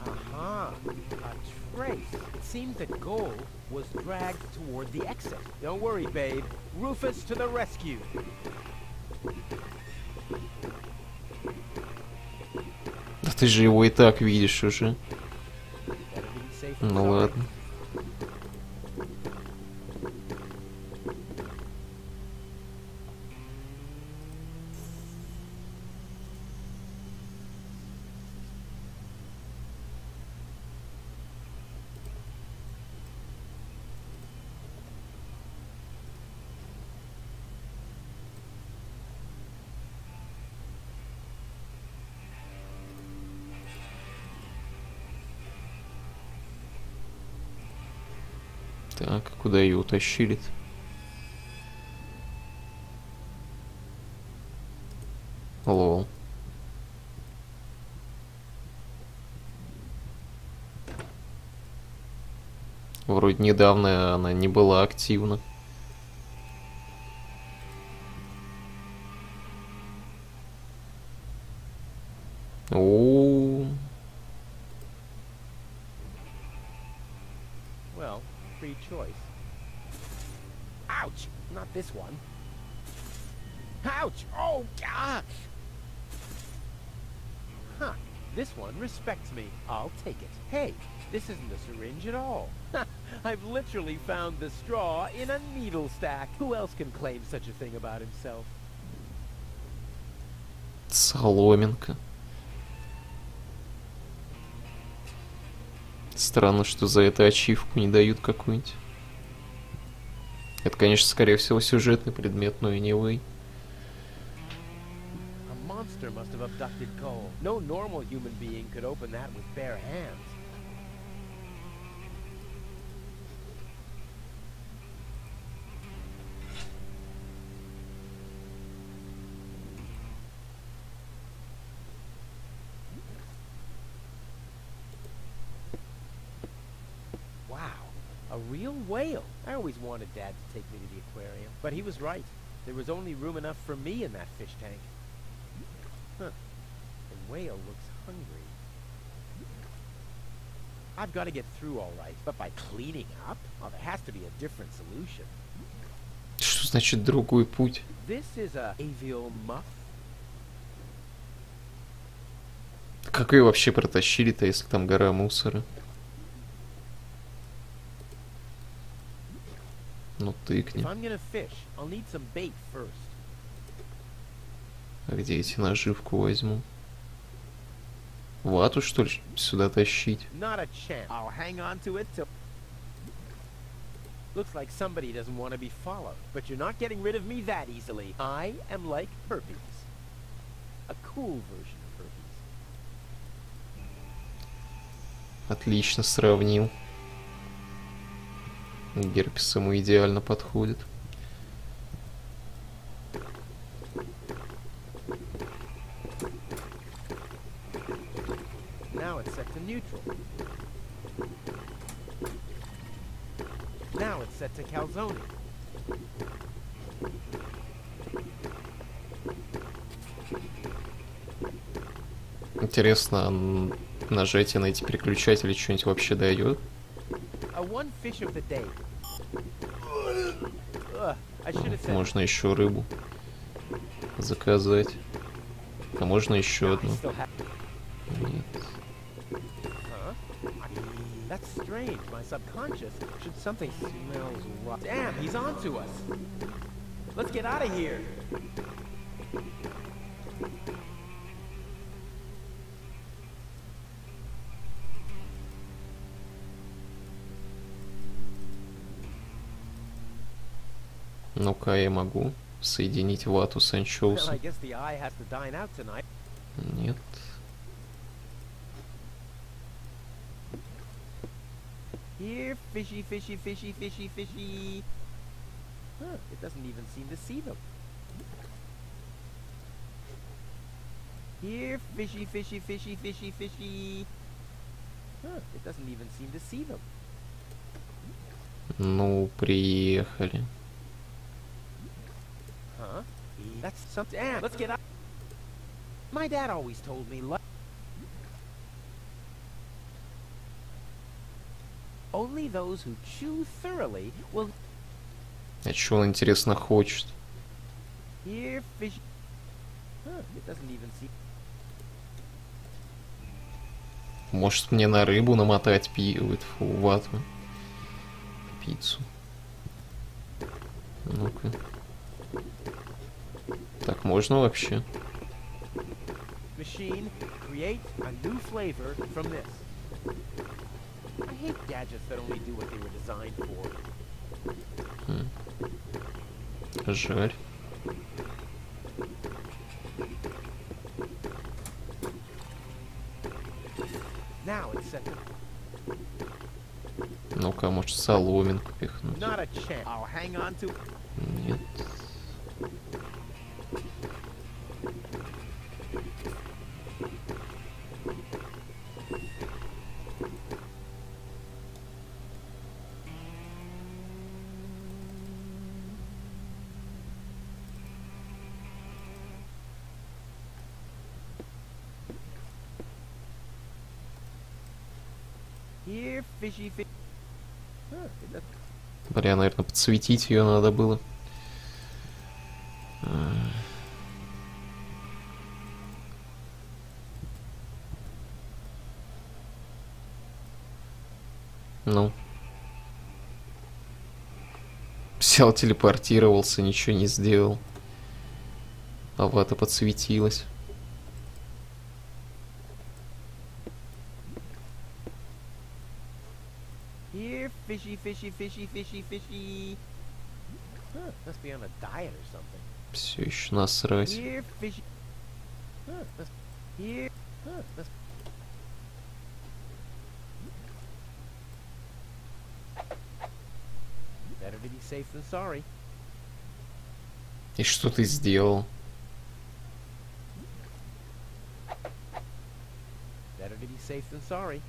Aha! A trace. It seems that Goal was dragged toward the exit. Don't worry, babe. Rufus to the rescue. Да ты же его и так видишь уже. Better be safe than Ну sorry. ладно. Так, куда ее утащили-то? Лол. Вроде недавно она не была активна. О, Well, free choice. Ouch! Not this one. Ouch! Oh, gosh! Huh. This one respects me. I'll take it. Hey, this isn't a syringe at all. I've literally found the straw in a needle stack. Who else can claim such a thing about himself? соломинка. Странно, что за это ачивку не дают какую-нибудь. Это, конечно, скорее всего, сюжетный предмет, но и не вы. A monster must have abducted Cole. No normal human being could open that with bare hands. A real whale. I always wanted Dad to take me to the aquarium, but he was right. There was only room enough for me in that fish tank. Huh. The whale looks hungry. I've got to get through all right, but by cleaning up? Oh, there has to be a different solution. Что значит другой путь? This is a avial muff. Как ее вообще протащили-то, если там гора мусора? Ну тыкни. If I'm gonna fish, I'll need some bait first. А где эти наживку возьму? Вату, что ли, сюда тащить? Not a chance. I'll hang on to it till... Looks like somebody doesn't want to be followed, but you're not getting rid of me that easily. I am like herpes. A cool version of herpes. Отлично сравнил. Герпес ему идеально подходит. Now it's set to neutral. Now it's set to calzone. Интересно, нажатие на эти переключатели что-нибудь вообще дает? A one fish of the day. I should have said. Можно еще рыбу заказать. А можно еще одну. Нет. That's strange. My subconscious should something smells rotten. Damn, he's onto us. Let's get out of here. Ну-ка, я могу соединить вату с Well, I анчоусом. guess the eye has to dine out tonight. Нет. Here, fishy, fishy, fishy, fishy, fishy. Huh, it doesn't even seem to see them. Here, fishy, fishy, fishy, fishy, fishy. Huh, it doesn't even seem to see them. Ну, приехали. Huh? That's something. Damn, let's get out. My dad always told me, only those who chew thoroughly will А что он, интересно, хочет? hear fish. Huh, it doesn't even see. Может, мне на рыбу намотать вату? Пиццу. Ну-ка. Так можно вообще? Machine, create a new flavor from this. I hate gadgets that only do what they were designed for. Жарь. Now it's set to Ну-ка, может, соломинку пихнуть? not a chance. I'll hang on to. Нет. Here, fishy fish. Huh, it doesn't. Бля, наверное, подсветить ее надо было. Ну. Взял, телепортировался, ничего не сделал. А вата подсветилась. Here, fishy, fishy, fishy, fishy, fishy. Huh, must be on a diet or something. Все еще насрать. Here, fishy. Huh, must. Here. Huh, must. Better to be safe than sorry. И что ты сделал? Better to be safe than sorry.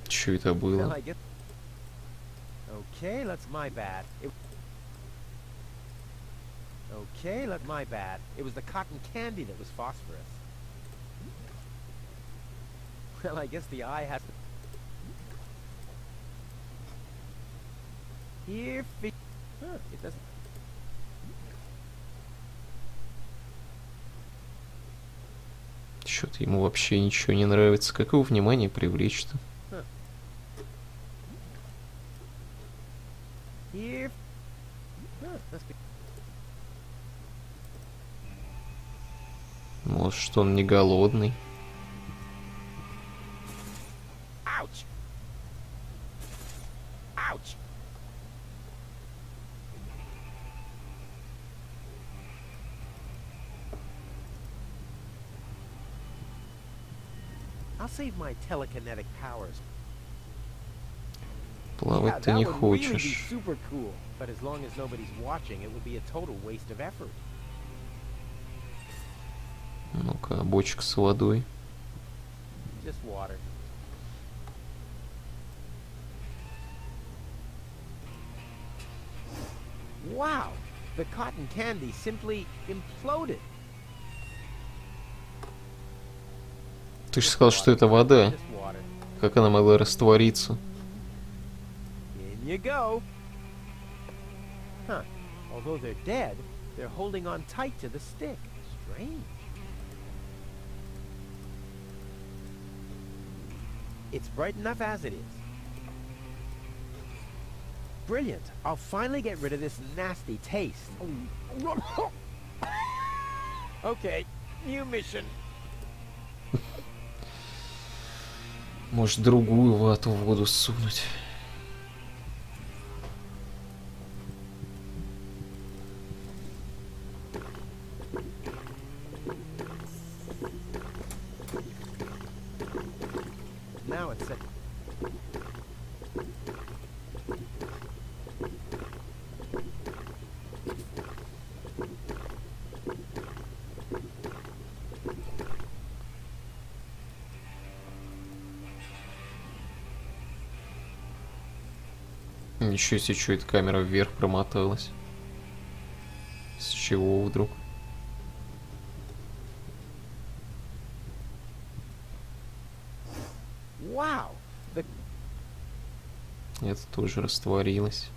Что это Well, было? I guess. Okay, that's my bad. Okay, that's my bad. It was the cotton candy that was phosphorus. Well, I guess the eye has to... Here, huh, it doesn't... Что-то ему вообще ничего не нравится. Как его внимание привлечь-то? Here... Huh, must be... Может, что он не голодный? Ouch! Ouch! I'll save my telekinetic powers. Плавать ты не хочешь. Super cool, but as long as nobody's watching, it would be a total waste of effort. Ну-ка, бочка с водой. Just water. Wow, the cotton candy simply imploded. Ты же сказал, что это вода. Just water. Как она могла раствориться? In you go. Huh. Although they're dead, they're holding on tight to the stick. Strange. It's bright enough as it is. Brilliant. I'll finally get rid of this nasty taste. Okay, new mission. Может, другую вату в воду сунуть. Now it's set. Ничего себе, что эта камера вверх промоталась. С чего вдруг? Wow. The Это тоже растворилось.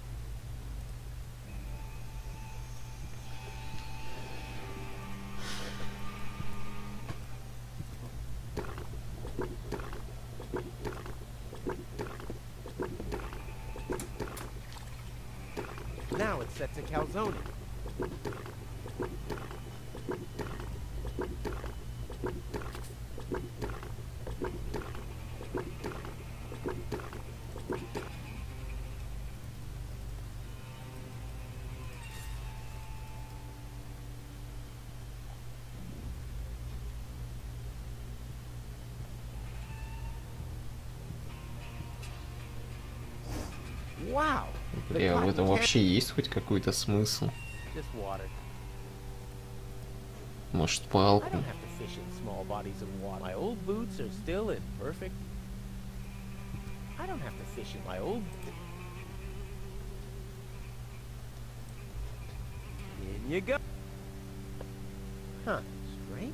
now it's set to calzone. Wow. Бля, в этом вообще есть хоть какой-то смысл? Just water. Может, I палку? don't have to fish in small bodies of water. My old boots are still in perfect. I don't have to fish in my old. In you go. Huh. Strange.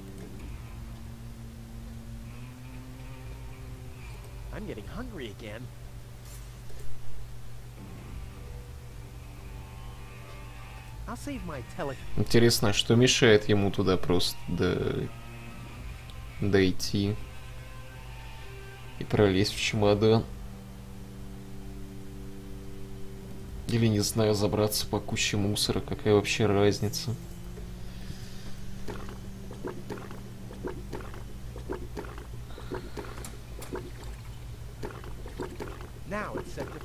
I'm getting hungry again. I'll save my tele. Интересно, что мешает ему туда просто дойти и пролезть в чемодан? Или, не знаю, забраться по куче мусора, какая вообще разница? Now it's set to.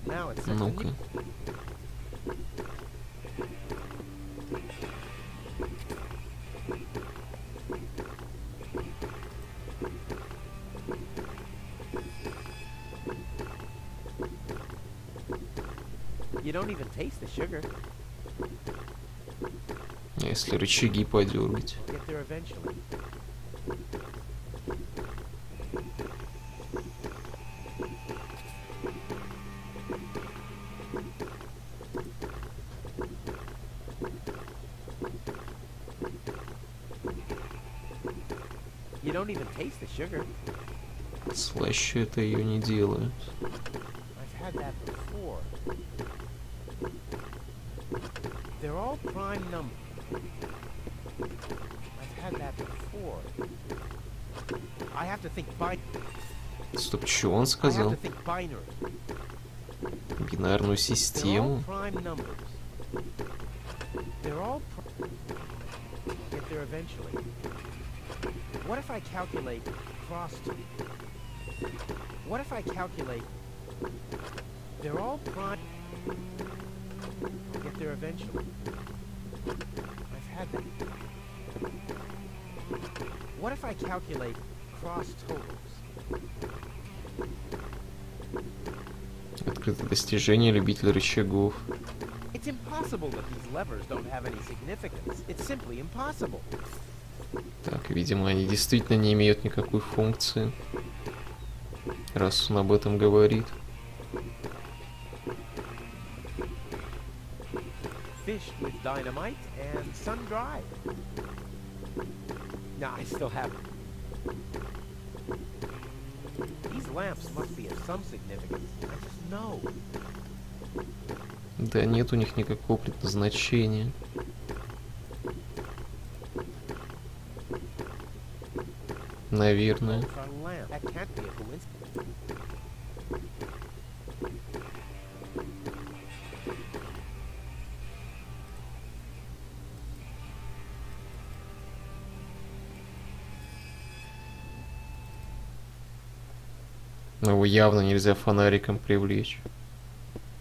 Now it's set to. Ну-ка. You don't even taste the sugar. А если рычаги подергать? Get there eventually. You don't even taste the sugar. Слаще это ее не делают. I've had that before. They're all prime numbers. I've had that before. I have to think Стоп, что он I have сказал? to think binary. Бинарную They're all систему? prime numbers. They're all get there eventually. What if I calculate cross What if I calculate they're all prime get there eventually. I've had that. What if I calculate cross totals? Открытое достижение, любитель рычагов. It's impossible that these levers don't have any significance. It's simply impossible. Так, видимо, они действительно не имеют никакой функции. Раз он об этом говорит. Fished with dynamite and sun-dried. No, I still have it. These lamps must be of some significance. I just know. Да нет у них никакого предназначения. Наверное. Both are lamp. That can't be a coincidence. Но его явно нельзя фонариком привлечь.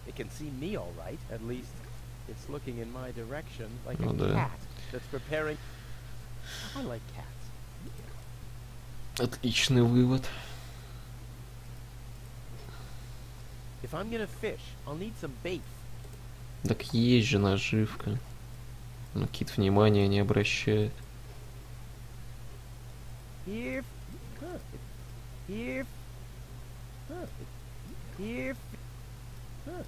It can see me all right. At least it's looking in my direction like Ну a да. cat that's preparing. I like cats. Отличный вывод. If I'm gonna fish, I'll need some bait. Так есть же наживка. Но Кит внимания не обращает. Here, huh, here, huh, here, huh.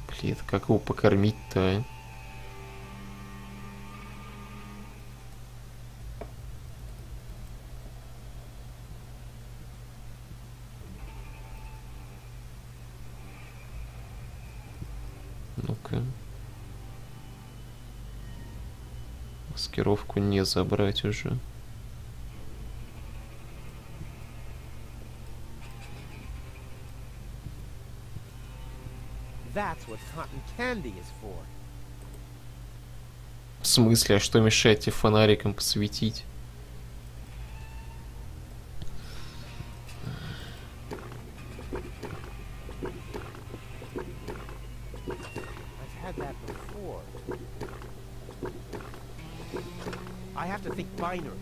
Блин, это как его покормить-то, а? Ну-ка. Маскировку не забрать уже. That's what cotton candy is for. В смысле, а что мешает тебе фонариком посветить? I've had that before. I have to think binary.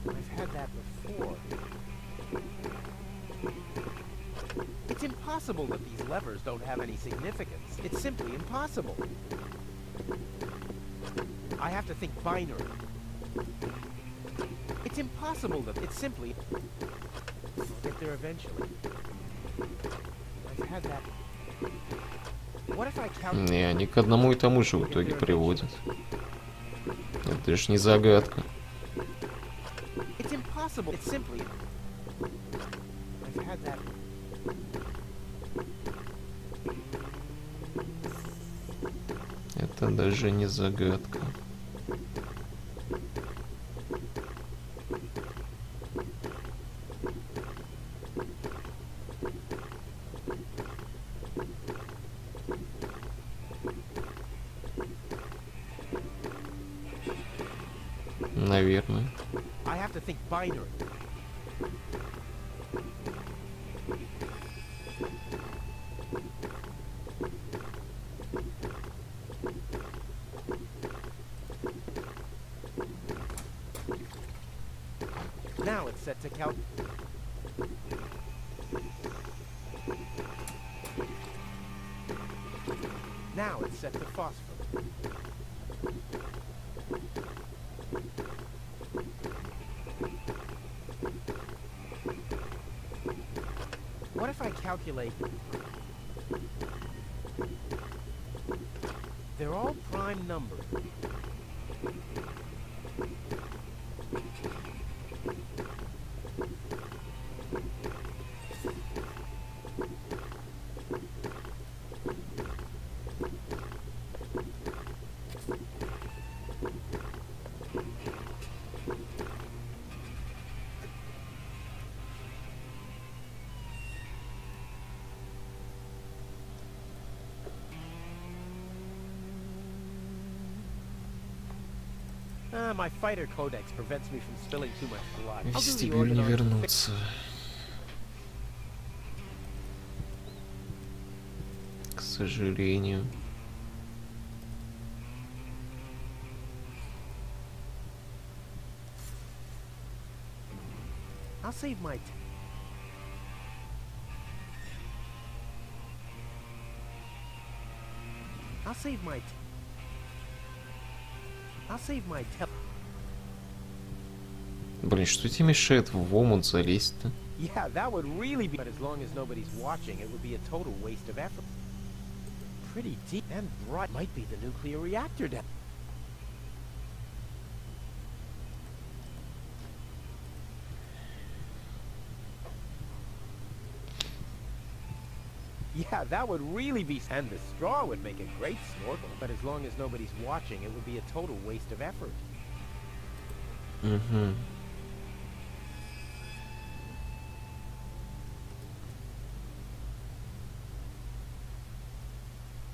I've had that before. It's impossible that these levers don't have any significance. It's simply impossible. I have to think binary. It's impossible that it's simply. I'll get there eventually. I've had that. What if I calculate? Не, они к одному и тому же в итоге приводят. Это же не загадка. It's impossible. It's simply. I've had that. Это даже не загадка. Наверное. I have to think binary. Now it's set to count. Now it's set to phosphor. What if I calculate They're all prime numbers. My fighter codex prevents me from spilling too much blood. В I'll do the вестибюль не organoid вернуться. К сожалению. I'll save my I'll save my I'll save my Блин, что тебе мешает в омут залезть-то? Yeah, that would really be. But as long as nobody's watching, it would be a total waste of effort. Pretty deep and bright might be the nuclear reactor down. Yeah, that would really be. And the straw would make a great snorkel. But as long as nobody's watching, it would be a total waste of effort. Угу.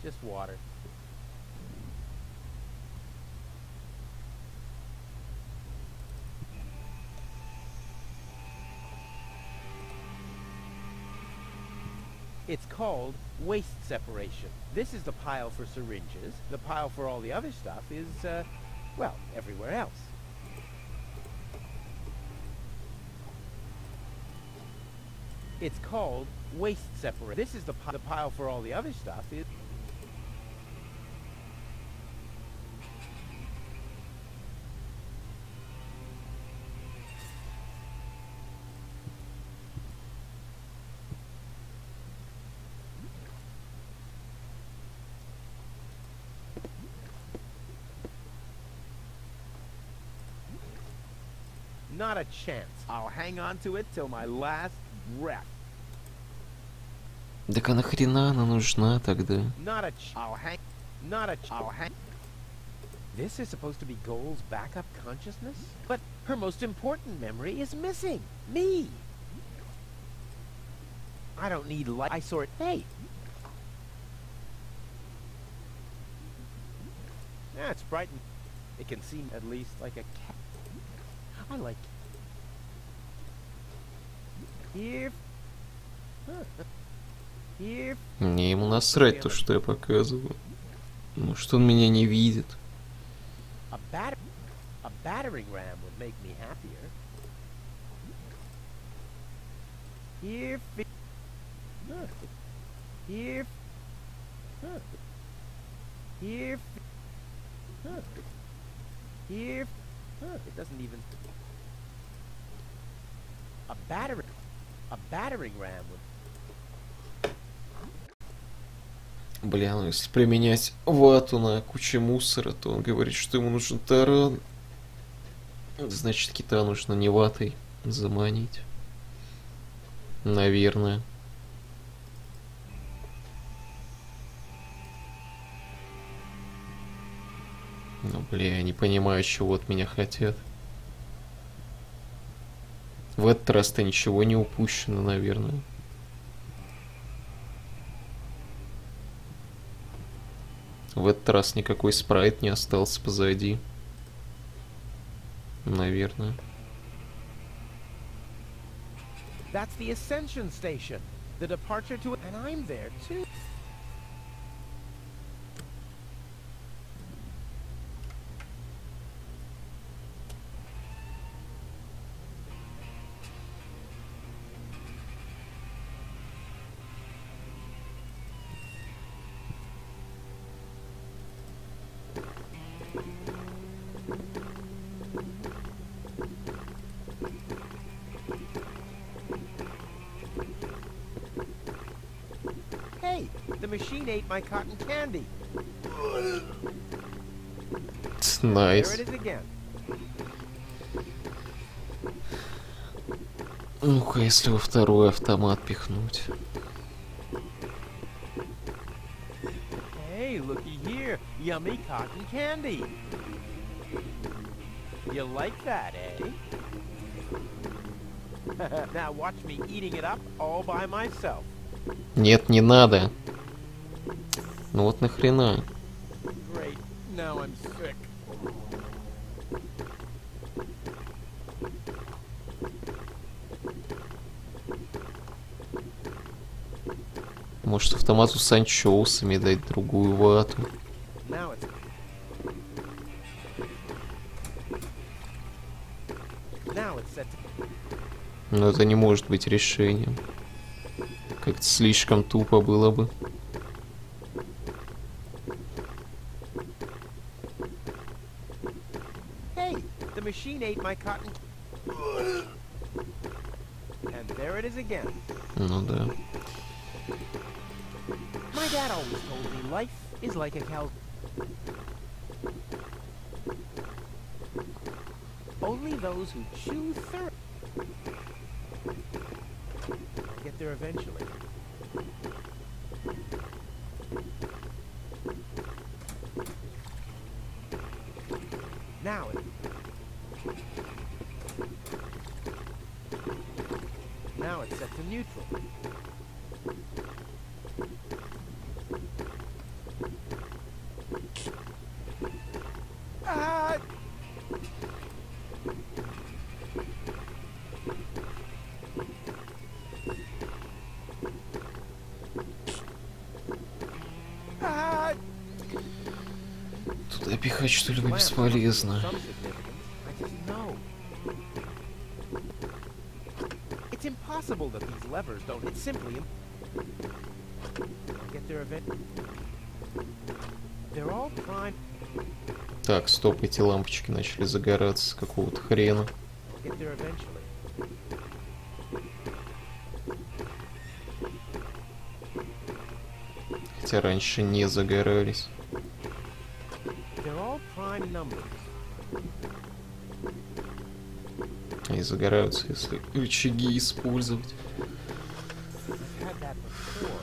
Just water. It's called waste separation. This is the pile for syringes. The pile for all the other stuff is, well, everywhere else. It's called waste separation. This is the pile for all the other stuff is... Not a chance. I'll hang on to it till my last breath. Так а нахрена она нужна тогда? Not a I'll hang. Not a I'll hang. This is supposed to be Goal's backup consciousness? But her most important memory is missing. Me. I don't need light. I sort. Hey. Yeah, it's bright. It can seem at least like a cat. I like. Here. Here. Мне ему насрать то, что я показываю. Ну, что он меня не видит. A battering ram would make me happier. Here. Here. Here. Here. It doesn't even. A battering ram would. Бля, ну если применять вату на куче мусора, то он говорит, что ему нужен таран. Значит, кита нужно не ватой заманить. Наверное. Ну, бля, я не понимаю, чего от меня хотят. В этот раз-то ничего не упущено, наверное. В этот раз никакой спрайт не остался позади. Наверное. That's the ascension station. The departure to it, and I'm there too. The machine ate my cotton candy. There Найс. it is again. Ну-ка, если во второй автомат пихнуть. Hey, looky here. Yummy cotton candy. You like that, eh? Now watch me eating it up all by myself. Нет, не надо. Ну вот нахрена. Great. Now I'm sick. Может автомату с анчоусами дать другую вату. Now it's set to... Но это не может быть решением. Как-то слишком тупо было бы. Hey, the machine ate my cotton. And there it is again. Ну да. My dad always told me life is like a cow. Only those who chew thoroughly get there eventually. Now it's set to neutral. Ah! Туда пихать что-либо бесполезно. It's impossible that these levers don't. It's simply get their event. They're all prime. Так, стоп, эти лампочки начали загораться с какого-то хрена. Get there eventually. Хотя раньше не загорались. They're all prime numbers. Они загораются, если рычаги использовать. I've had that before.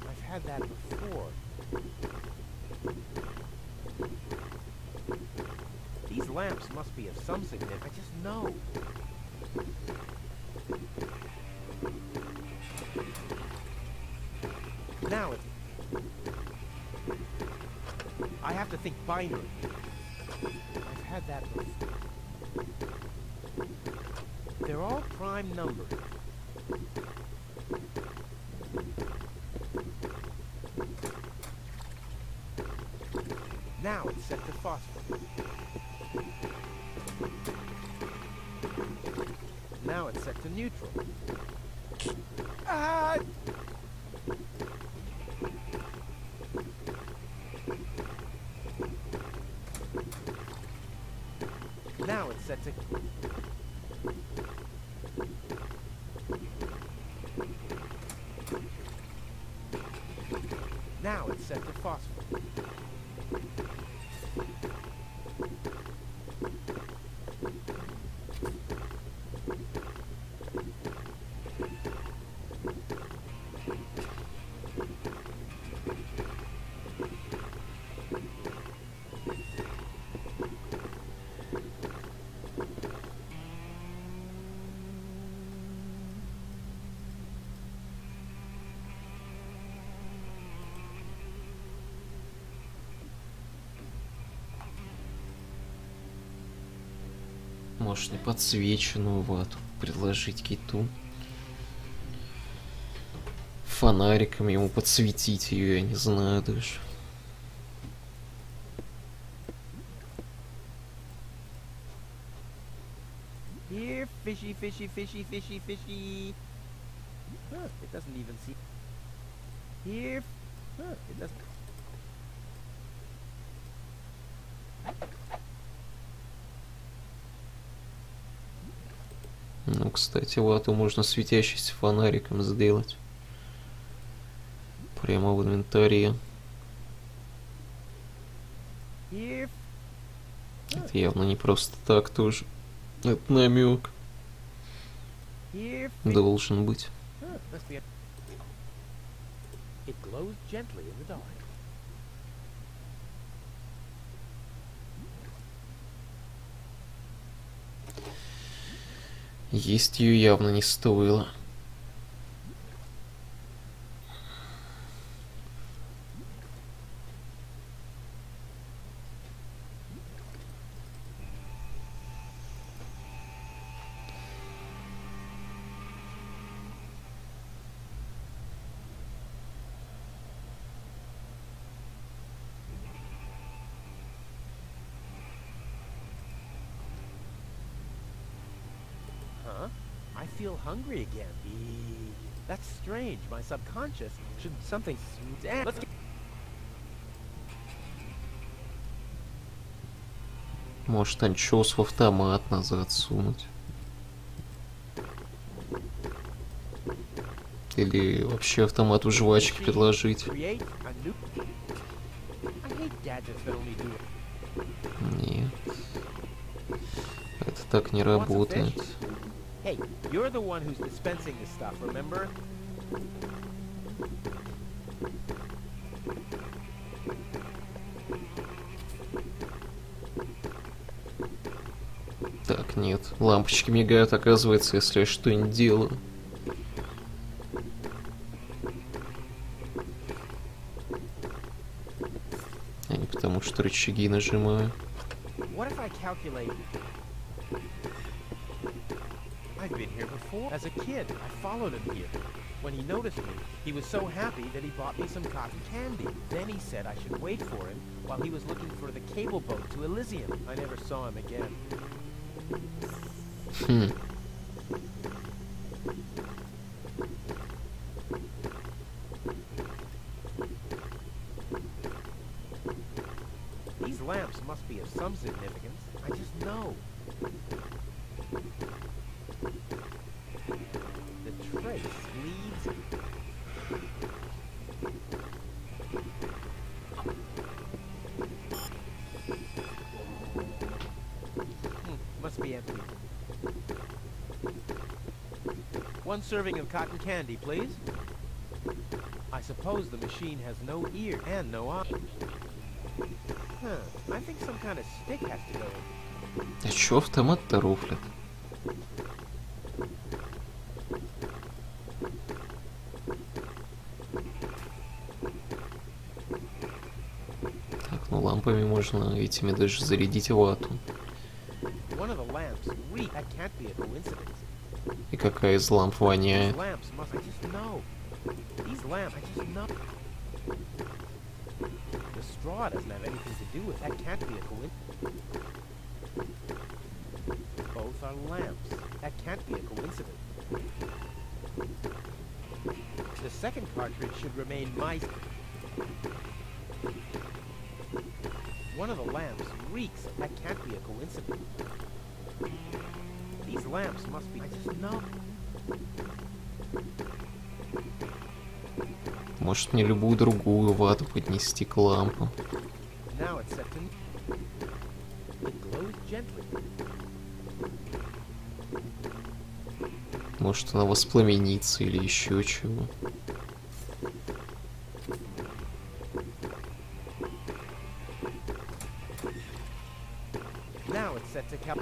I've had that before. These lamps must be of some significance. I just know. Now it's... I have to think binary. I've had that before. They're all prime numbers. Now it's set to phosphor. Now it's set to neutral. Ah! Now it's set to... Now it's set to phosphor. Может, не подсвеченную вату предложить киту. Фонариком ему подсветить ее, я не знаю даже. Here, fishy, fishy, fishy, fishy, fishy. Huh, it doesn't even see. Here, huh, it doesn't. Ну, кстати, вату можно светящийся фонариком сделать. Прямо в инвентаре. Here. Это явно не просто так тоже. Это намек Here. должен быть. Must be. It glows gently in the dark. Есть ее явно не стоило. Huh? I feel hungry again. That's strange. My subconscious should something. Let's get. Может, анчоус в автомат назад сунуть. Или вообще автомат у жвачки предложить. Create a new. I hate gadgets that only do it. Нет. Это так не работает. Hey, you're the one who's dispensing this stuff, remember? Так, нет. Лампочки мигают, оказывается, если я что-нибудь делаю. А не потому, что рычаги нажимаю. What if I calculate? I've been here before. As a kid, I followed him here. When he noticed me, he was so happy that he bought me some cotton candy. Then he said I should wait for him while he was looking for the cable boat to Elysium. I never saw him again. These lamps must be of some significance. I just know. The trace leads. Must be empty. One serving of cotton candy, please. I suppose the machine has no ear and no eye. Huh. I think some kind of stick has to go in. А чё автомат-то рофлит? Так, ну лампами можно этими даже зарядить вату. One of the lamps reek. That can't be a coincidence. И какая из ламп воняет? These lamps must. I just know. These lamps. I just know. The straw doesn't have anything to do with that. Can't be a coincidence. Both are lamps. That can't be a coincidence. The second cartridge should remain my. One of the lamps reeks. That can't be a coincidence. These lamps must be. I just know. Может, мне любую другую вату поднести к лампам. Now it's set to. It glows gently. Может, она воспламенится или еще чего. Now it's set to cap.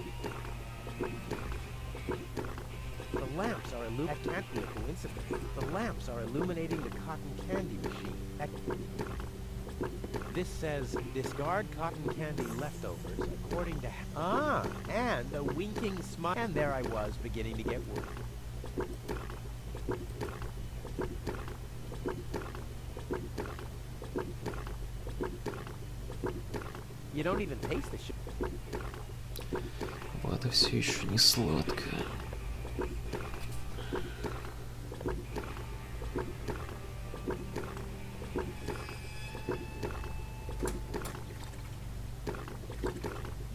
The lamps are illuminating. That can't be a coincidence. The lamps are illuminating the cotton candy machine. That. This says discard cotton candy leftovers according to. And a winking smile. And there I was beginning to get worried. You don't even taste the shit. Вата все еще не сладкая.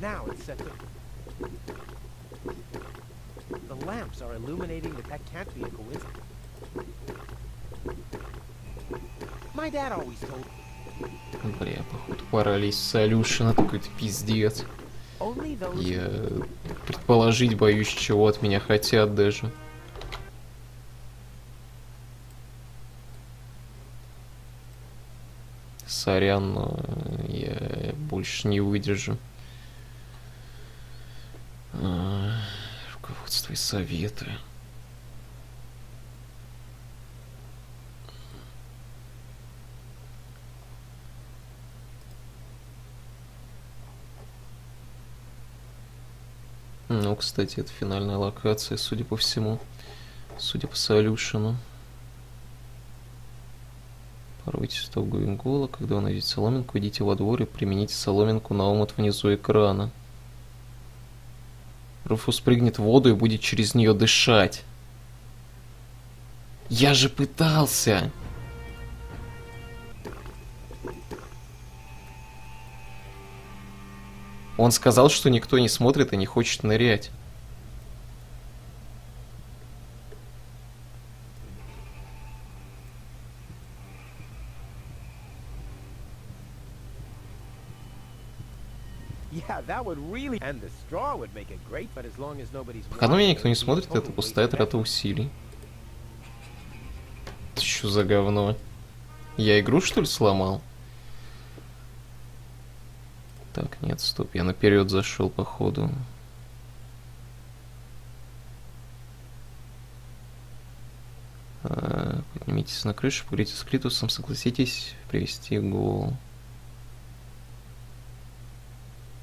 Now it's set to. The lamps are illuminating that can't be a coincidence. My dad always told. Бля, походу паралич солюшена, какой-то пиздец. Only those. Я предположить боюсь, чего от меня хотят даже. Сорян, но я больше не выдержу. Руководство и советы. Ну, кстати, это финальная локация, судя по всему. Судя по солюшену. Порвите стогу ингола. Когда вы найдете соломинку, идите во двор и примените соломинку на омут внизу экрана. Руфус прыгнет в воду и будет через нее дышать. Я же пытался! Он сказал, что никто не смотрит и не хочет нырять. Пока на меня никто не смотрит, это пустая трата усилий. Что за говно? Я игру, что ли, сломал? Так, нет, стоп, я наперед зашел, походу. Поднимитесь на крышу, поговорите с Клитусом, согласитесь привести гол.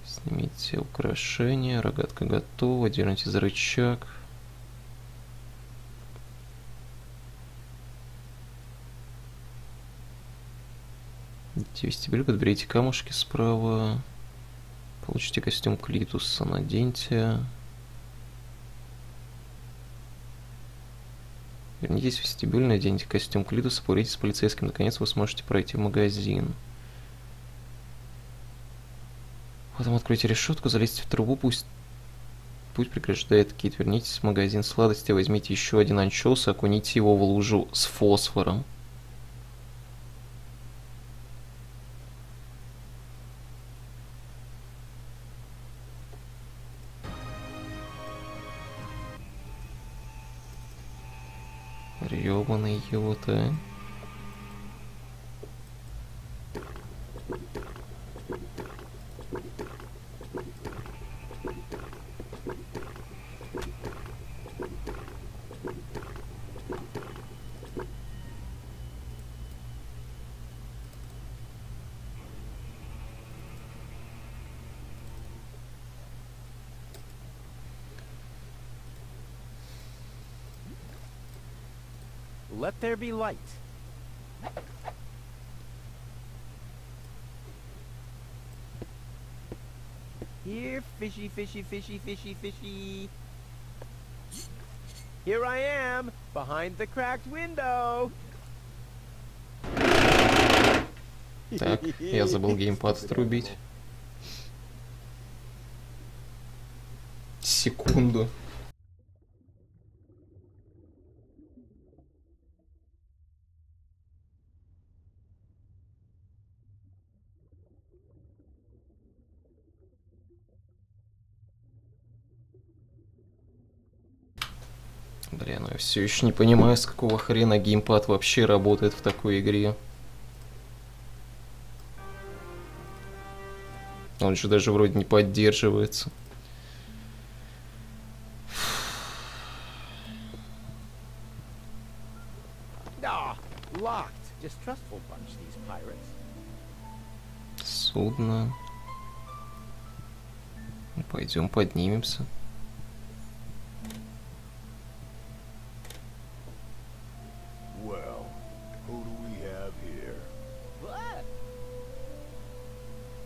Снимите украшения, рогатка готова, дерните за рычаг. Идите в вестибюль, подберите камушки справа. Получите костюм Клитуса, наденьте. Вернитесь в вестибюль, наденьте костюм Клитуса, поговорите с полицейским. Наконец вы сможете пройти в магазин. Потом откройте решетку, залезьте в трубу, пусть путь преграждает Кит. Вернитесь в магазин сладости, возьмите еще один анчоус и окуните его в лужу с фосфором. Ёбаный его-то. Let there be light. Here, fishy, fishy, fishy, fishy, fishy. Here I am, behind the cracked window. Так, я забыл геймпад отрубить. Секунду. Бля, ну я все еще не понимаю, с какого хрена геймпад вообще работает в такой игре. Он же даже вроде не поддерживается. Судно. Пойдем поднимемся.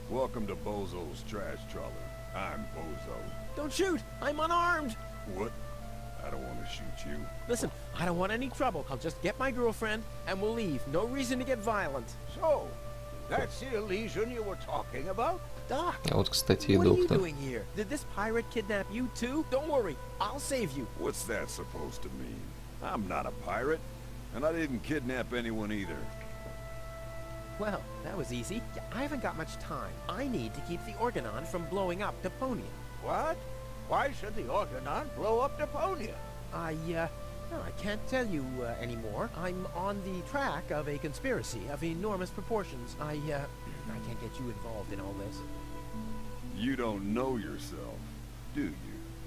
Welcome to Bozo's trash trawler. I'm Bozo. Don't shoot! I'm unarmed! What? I don't want to shoot you. Listen, I don't want any trouble. I'll just get my girlfriend and we'll leave. No reason to get violent. So, that's the Elysian you were talking about? Doc, А вот, кстати, и what are you доктор. doing here? Did this pirate kidnap you too? Don't worry, I'll save you. What's that supposed to mean? I'm not a pirate, and I didn't kidnap anyone either. Well, that was easy. Yeah, I haven't got much time. I need to keep the Organon from blowing up Deponia. What? Why should the Organon blow up Deponia? No, I can't tell you anymore. I'm on the track of a conspiracy of enormous proportions. I can't get you involved in all this. You don't know yourself, do you?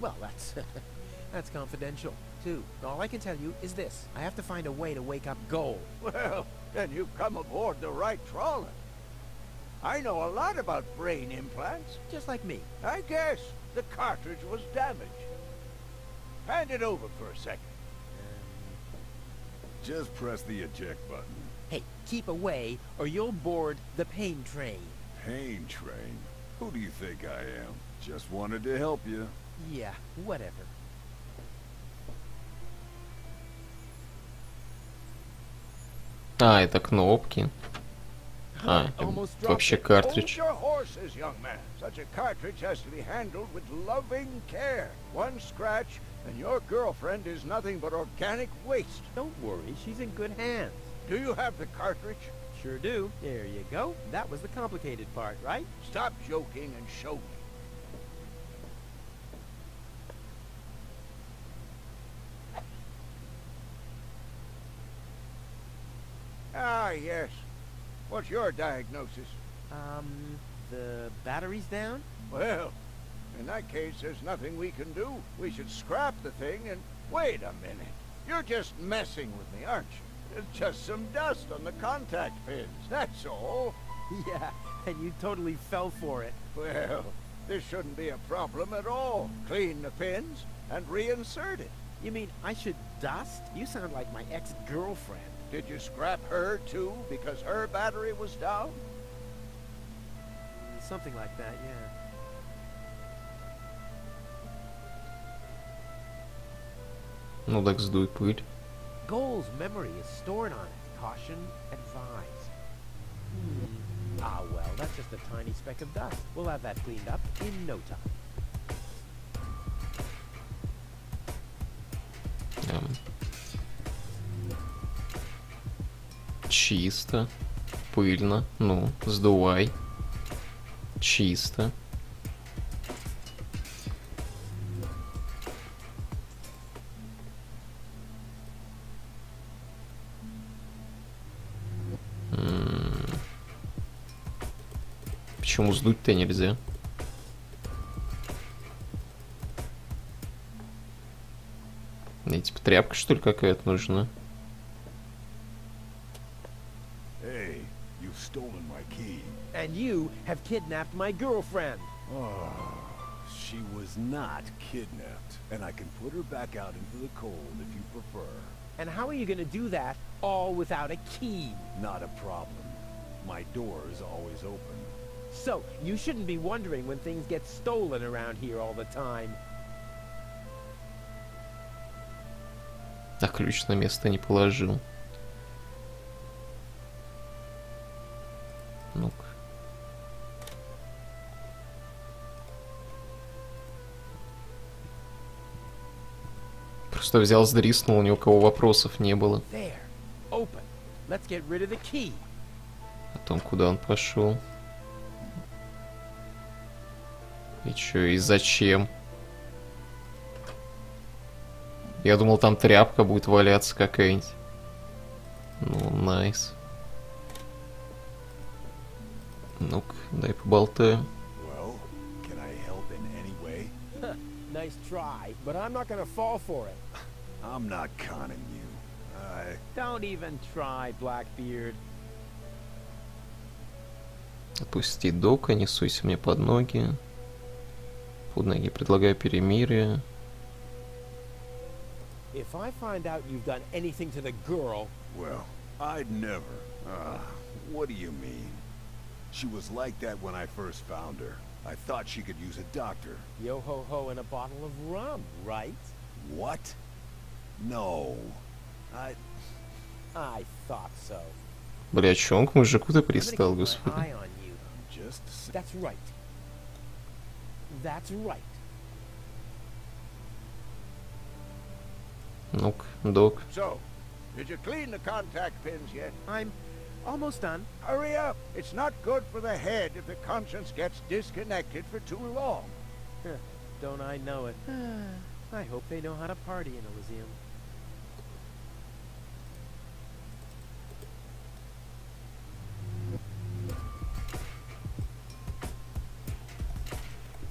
Well, that's confidential, too. All I can tell you is this. I have to find a way to wake up Goal. Well, then you've come aboard the right trawler. I know a lot about brain implants. Just like me. I guess the cartridge was damaged. Hand it over for a second. Just press the eject button. Hey, keep away, or you'll board the pain train. Pain train? Who do you think I am? Just wanted to help you. Yeah, whatever. А, это кнопки. А, Almost вообще dropped it. картридж. Hold your horses, young man. Such a cartridge has to be handled with loving care. One scratch, and your girlfriend is nothing but organic waste. Don't worry, she's in good hands. Do you have the cartridge? Sure do. There you go. That was the complicated part, right? Stop joking and show me. Ah, yes. What's your diagnosis? The battery's down? Well, in that case, there's nothing we can do. We should scrap the thing and... Wait a minute. You're just messing with me, aren't you? There's just some dust on the contact pins, that's all. Yeah, and you totally fell for it. Well, this shouldn't be a problem at all. Clean the pins and reinsert it. You mean I should dust? You sound like my ex-girlfriend. Did you scrap her, too, because her battery was down? Something like that, yeah. Ну так сдуй пыль. Goal's memory is stored on it. Caution advised. Ah, well, that's just a tiny speck of dust. We'll have that cleaned up in no time. Чисто. Пыльно. Ну, сдувай. Чисто. Почему сдуть-то нельзя? Мне типа тряпка, что ли, какая-то нужна? Hey, you've stolen my key. And you have kidnapped my girlfriend. Oh, she was not kidnapped, and I can put her back out into the cold if you prefer. And how are you going to do that all without a key? Not a problem. My door is always open. So, you shouldn't be wondering when things get stolen around here all the time. А ключ на место не положил. Ну-ка. Просто взял, сдриснул, ни у кого вопросов не было. There. Open. Let's get rid of the key. О том, куда он пошел. И чё, и зачем? Я думал, там тряпка будет валяться какая-нибудь. Ну, найс. Ну-ка, дай поболтаем. Well, can I help in any way? Nice try, but I'm not going to fall for it. I'm not conning you. Don't even try, Blackbeard. Отпусти Дока, не суйся мне под ноги. Под ноги предлагаю перемирие. If I find out you've done anything to the girl... Well, I'd never. What do you mean? She was like that when I first found her. I thought she could use a doctor. Yo-ho-ho and a bottle of rum, right? What? No. I thought so. Бля, чё он к мужику-то пристал, I'm gonna keep господи? my eye on you. Just a sec. That's right. That's right. Ну-ка, Док. So, did you clean the contact pins yet? I'm Almost done. Hurry up! It's not good for the head if the conscience gets disconnected for too long. Don't I know it? I hope they know how to party in Elysium.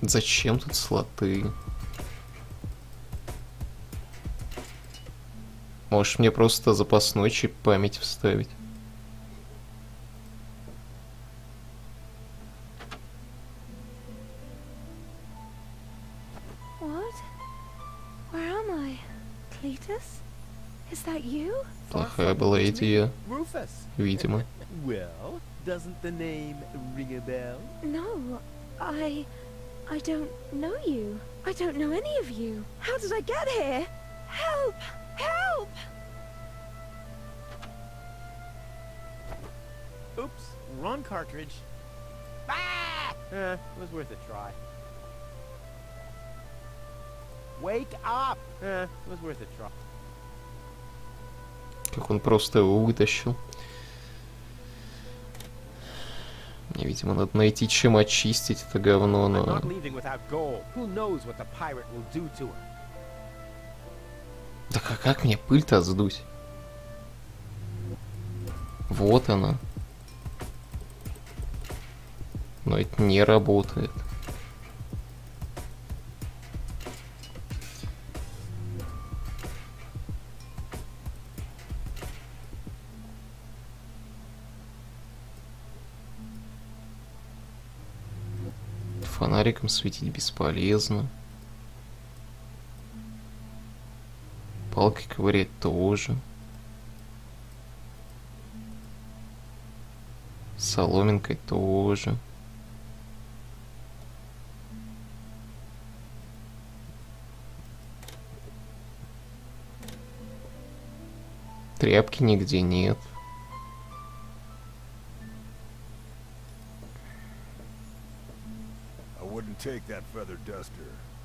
Зачем тут слоты? Можешь мне просто запасной чип памяти вставить? What? Where am I? Cletus? Is that you? Плохая была идея, Rufus. видимо. Well, doesn't the name ring a bell? No, I don't know you. I don't know any of you. How did I get here? Help! Help! Oops, wrong cartridge. Ah! It was worth a try. Wake up! It was worth a try. Как он просто его вытащил. Мне, видимо, надо найти, чем очистить это говно, I'm но... not leaving without gold. Who knows what the pirate will do to her? Так а как мне пыль-то сдуть? Вот она. Но это не работает. Фонариком светить бесполезно. Палкой ковырять тоже. Соломинкой тоже. Тряпки нигде нет. I wouldn't take that feather duster.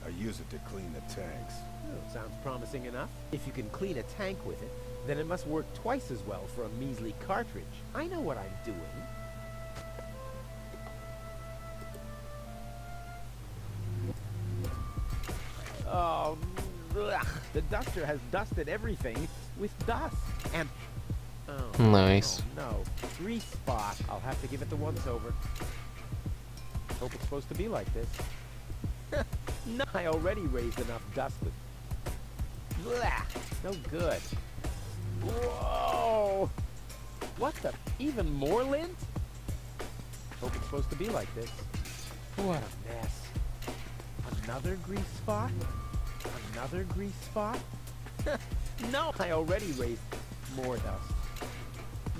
I use it to clean the tanks. Oh, sounds promising enough. If you can clean a tank with it, then it must work twice as well for a measly cartridge. I know what I'm doing. Oh, ugh. The duster has dusted everything with dust. And oh, Nice. oh no, grease spot. I'll have to give it the once over. Hope it's supposed to be like this. No, I already raised enough dust with. Blah, no good. Whoa! What the? Even more lint? Hope it's supposed to be like this. What a mess. Another grease spot? Another grease spot? No, I already raised more dust.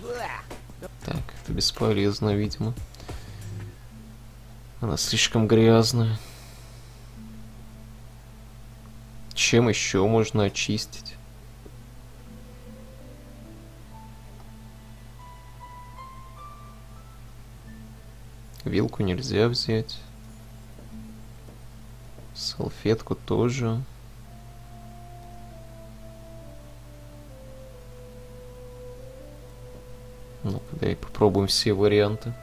Blah. No. Так, это бесполезно, видимо. Она слишком грязная. Чем еще можно очистить? Вилку нельзя взять. Салфетку тоже. Ну-ка, дай попробуем все варианты.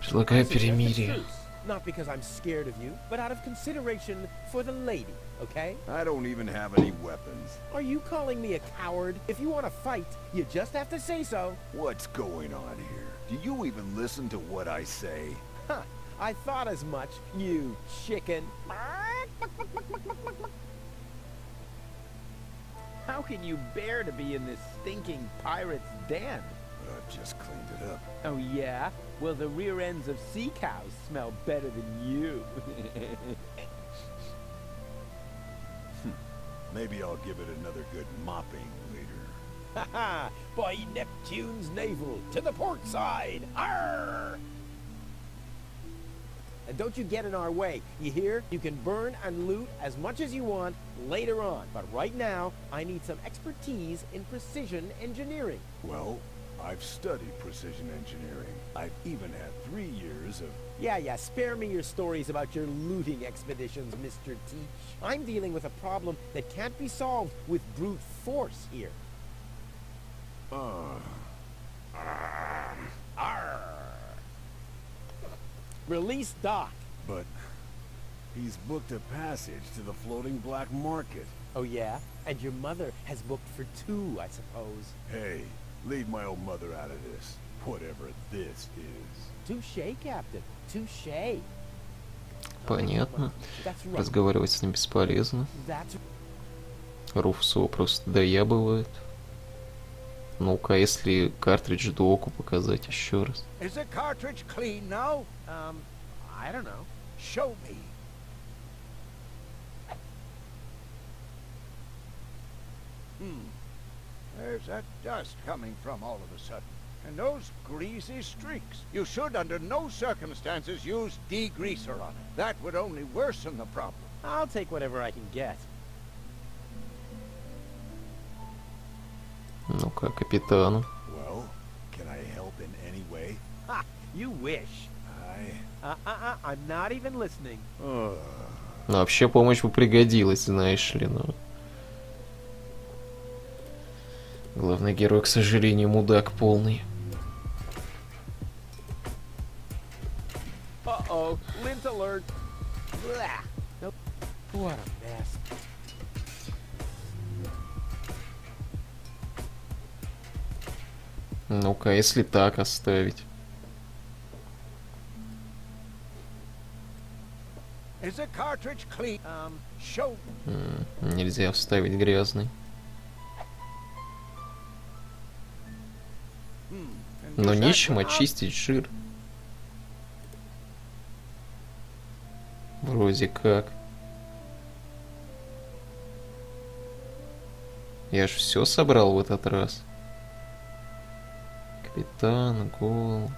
Предлагаю перемирие. Not because I'm scared of you, but out of consideration for the lady, okay? I don't even have any weapons. Are you calling me a coward? If you want to fight, you just have to say so. What's going on here? Do you even listen to what I say? Huh, I thought as much, you chicken. How can you bear to be in this stinking pirate's den? I've just cleaned it up. Oh yeah? Well, the rear ends of sea cows smell better than you. Maybe I'll give it another good mopping later. Haha! By Neptune's navel, to the port side! Arr! And don't you get in our way, you hear? You can burn and loot as much as you want later on. But right now, I need some expertise in precision engineering. Well, I've studied precision engineering. I've even had 3 years of... Yeah, spare me your stories about your looting expeditions, Mr. Teach. I'm dealing with a problem that can't be solved with brute force here. Release Doc. But he's booked a passage to the floating black market. Oh yeah? And your mother has booked for 2, I suppose. Hey, leave my old mother out of this. Whatever this is. Touché, Captain. Touché. Понятно. That's right. Разговаривать с ним бесполезно. That's... Руфус его просто доябывает. Ну-ка, если картридж доку показать еще раз. Is the cartridge clean now? I don't know. Show me. There's that dust coming from all of a sudden. And those greasy streaks. You should under no circumstances use degreaser on it. That would only worsen the problem. I'll take whatever I can get. Ну-ка, капитану. Well, can I help in any way? Ha! You wish. I'm not even listening. Ну, вообще помощь бы пригодилась, знаешь ли, но... Главный герой, к сожалению, мудак полный. Uh-oh, lint alert. Blah. Nope. What a mess. Ну-ка, если так оставить. Is the cartridge clean? Show me. Нельзя вставить грязный. Но нечем очистить жир. Вроде как. Я ж все собрал в этот раз. Капитан, гол.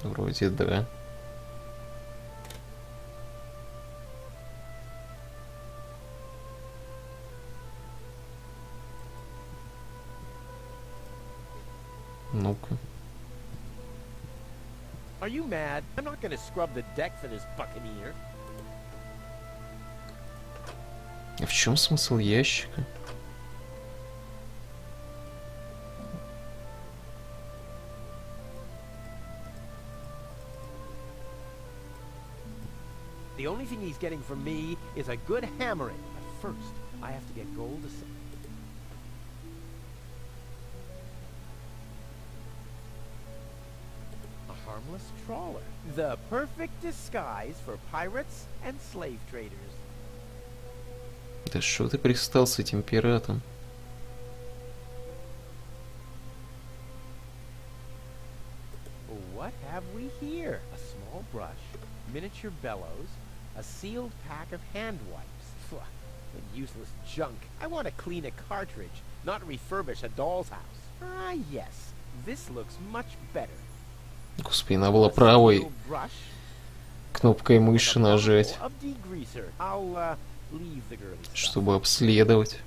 Вроде да. Ну-ка. Are you mad? I'm not gonna scrub the deck for this buccaneer. А в чем смысл ящика? The only thing he's getting from me is a good hammering. But first, I have to get gold to sell. A harmless trawler. The perfect disguise for pirates and slave traders. Да что ты пристал с этим пиратом? What have we here? A small brush, miniature bellows, a sealed pack of hand wipes. Phew, what useless junk. I want to clean a cartridge, not refurbish a doll's house. Ah, yes. This looks much better. Господи, надо было правой кнопкой мыши нажать, чтобы обследовать.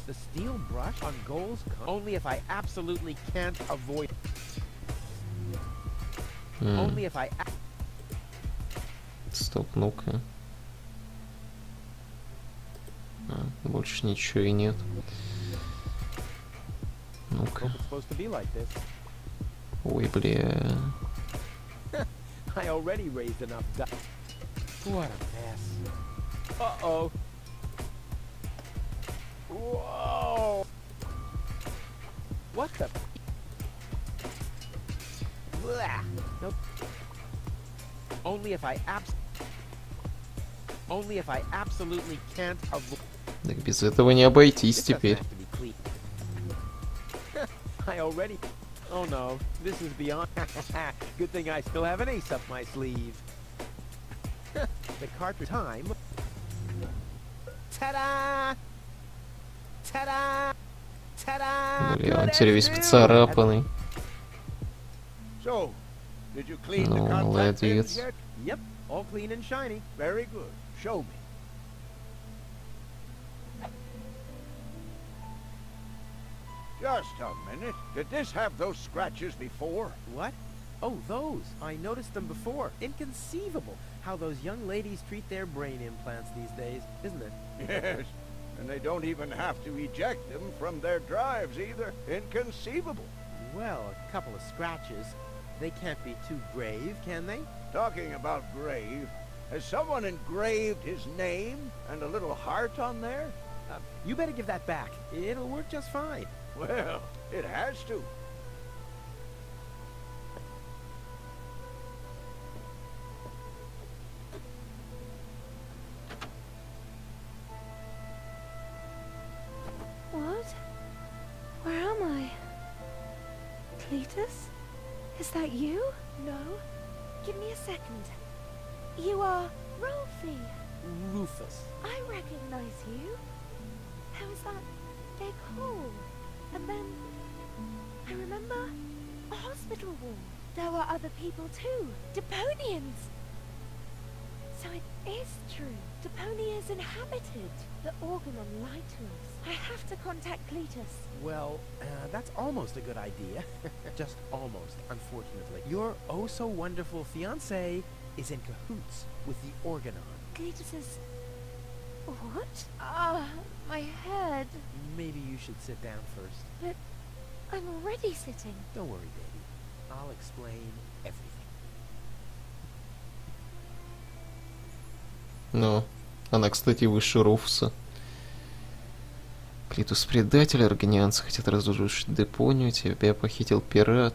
The steel brush on goals only if I absolutely can't avoid. Only if I. Стоп, ну-ка. Больше ничего и нет. Ну-ка. Ой, бля. I already raised enough. What a mess. Uh-oh. Whoa. What the? Blah. Nope. Only if I absolutely can't avoid. Так без этого не обойтись теперь. I already. Oh no, this is beyond. Good thing I still have an ace up my sleeve. The cartridge time. Ta-da! Ta-da! Ta-da! Бля, он теперь весь поцарапанный. So, did you clean the Ну, contact pins молодец. yet? Yep, all clean and shiny. Very good. Show me. Just a minute. Did this have those scratches before? What? Oh, those. I noticed them before. Inconceivable how those young ladies treat their brain implants these days, isn't it? Yes, and they don't even have to eject them from their drives either. Inconceivable. Well, a couple of scratches. They can't be too grave, can they? Talking about grave, has someone engraved his name and a little heart on there? You better give that back. It'll work just fine. Well, it has to. What? Where am I? Cletus? Is that you? No. Give me a second. You are Rolfie. Rufus. I recognize you. There was that big hall. And then I remember a hospital wall. There were other people too. Deponians. So it is true. Deponia is inhabited. The Organon lied to us. I have to contact Cletus. Well, that's almost a good idea. Just almost, unfortunately. Your oh-so-wonderful fiancé is in cahoots with the Organon. Cletus is... What? Ah, my head. Maybe you should sit down first. But I'm already sitting. Don't worry, baby. I'll explain everything. Ну, она, кстати, выше Руфуса. Клитус предатель, органианцы хотят разрушить Депонию, тебя похитил пират.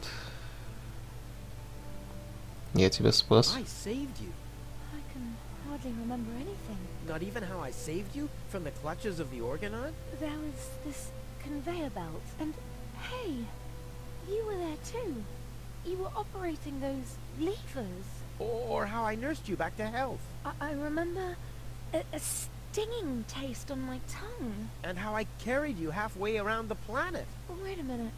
Я тебя спас. I saved you. I can hardly remember anything. Not even how I saved you from the clutches of the Organon? There was this conveyor belt, and hey, you were there too. You were operating those levers. Or how I nursed you back to health. I remember a stinging taste on my tongue. And how I carried you halfway around the planet. Wait a minute.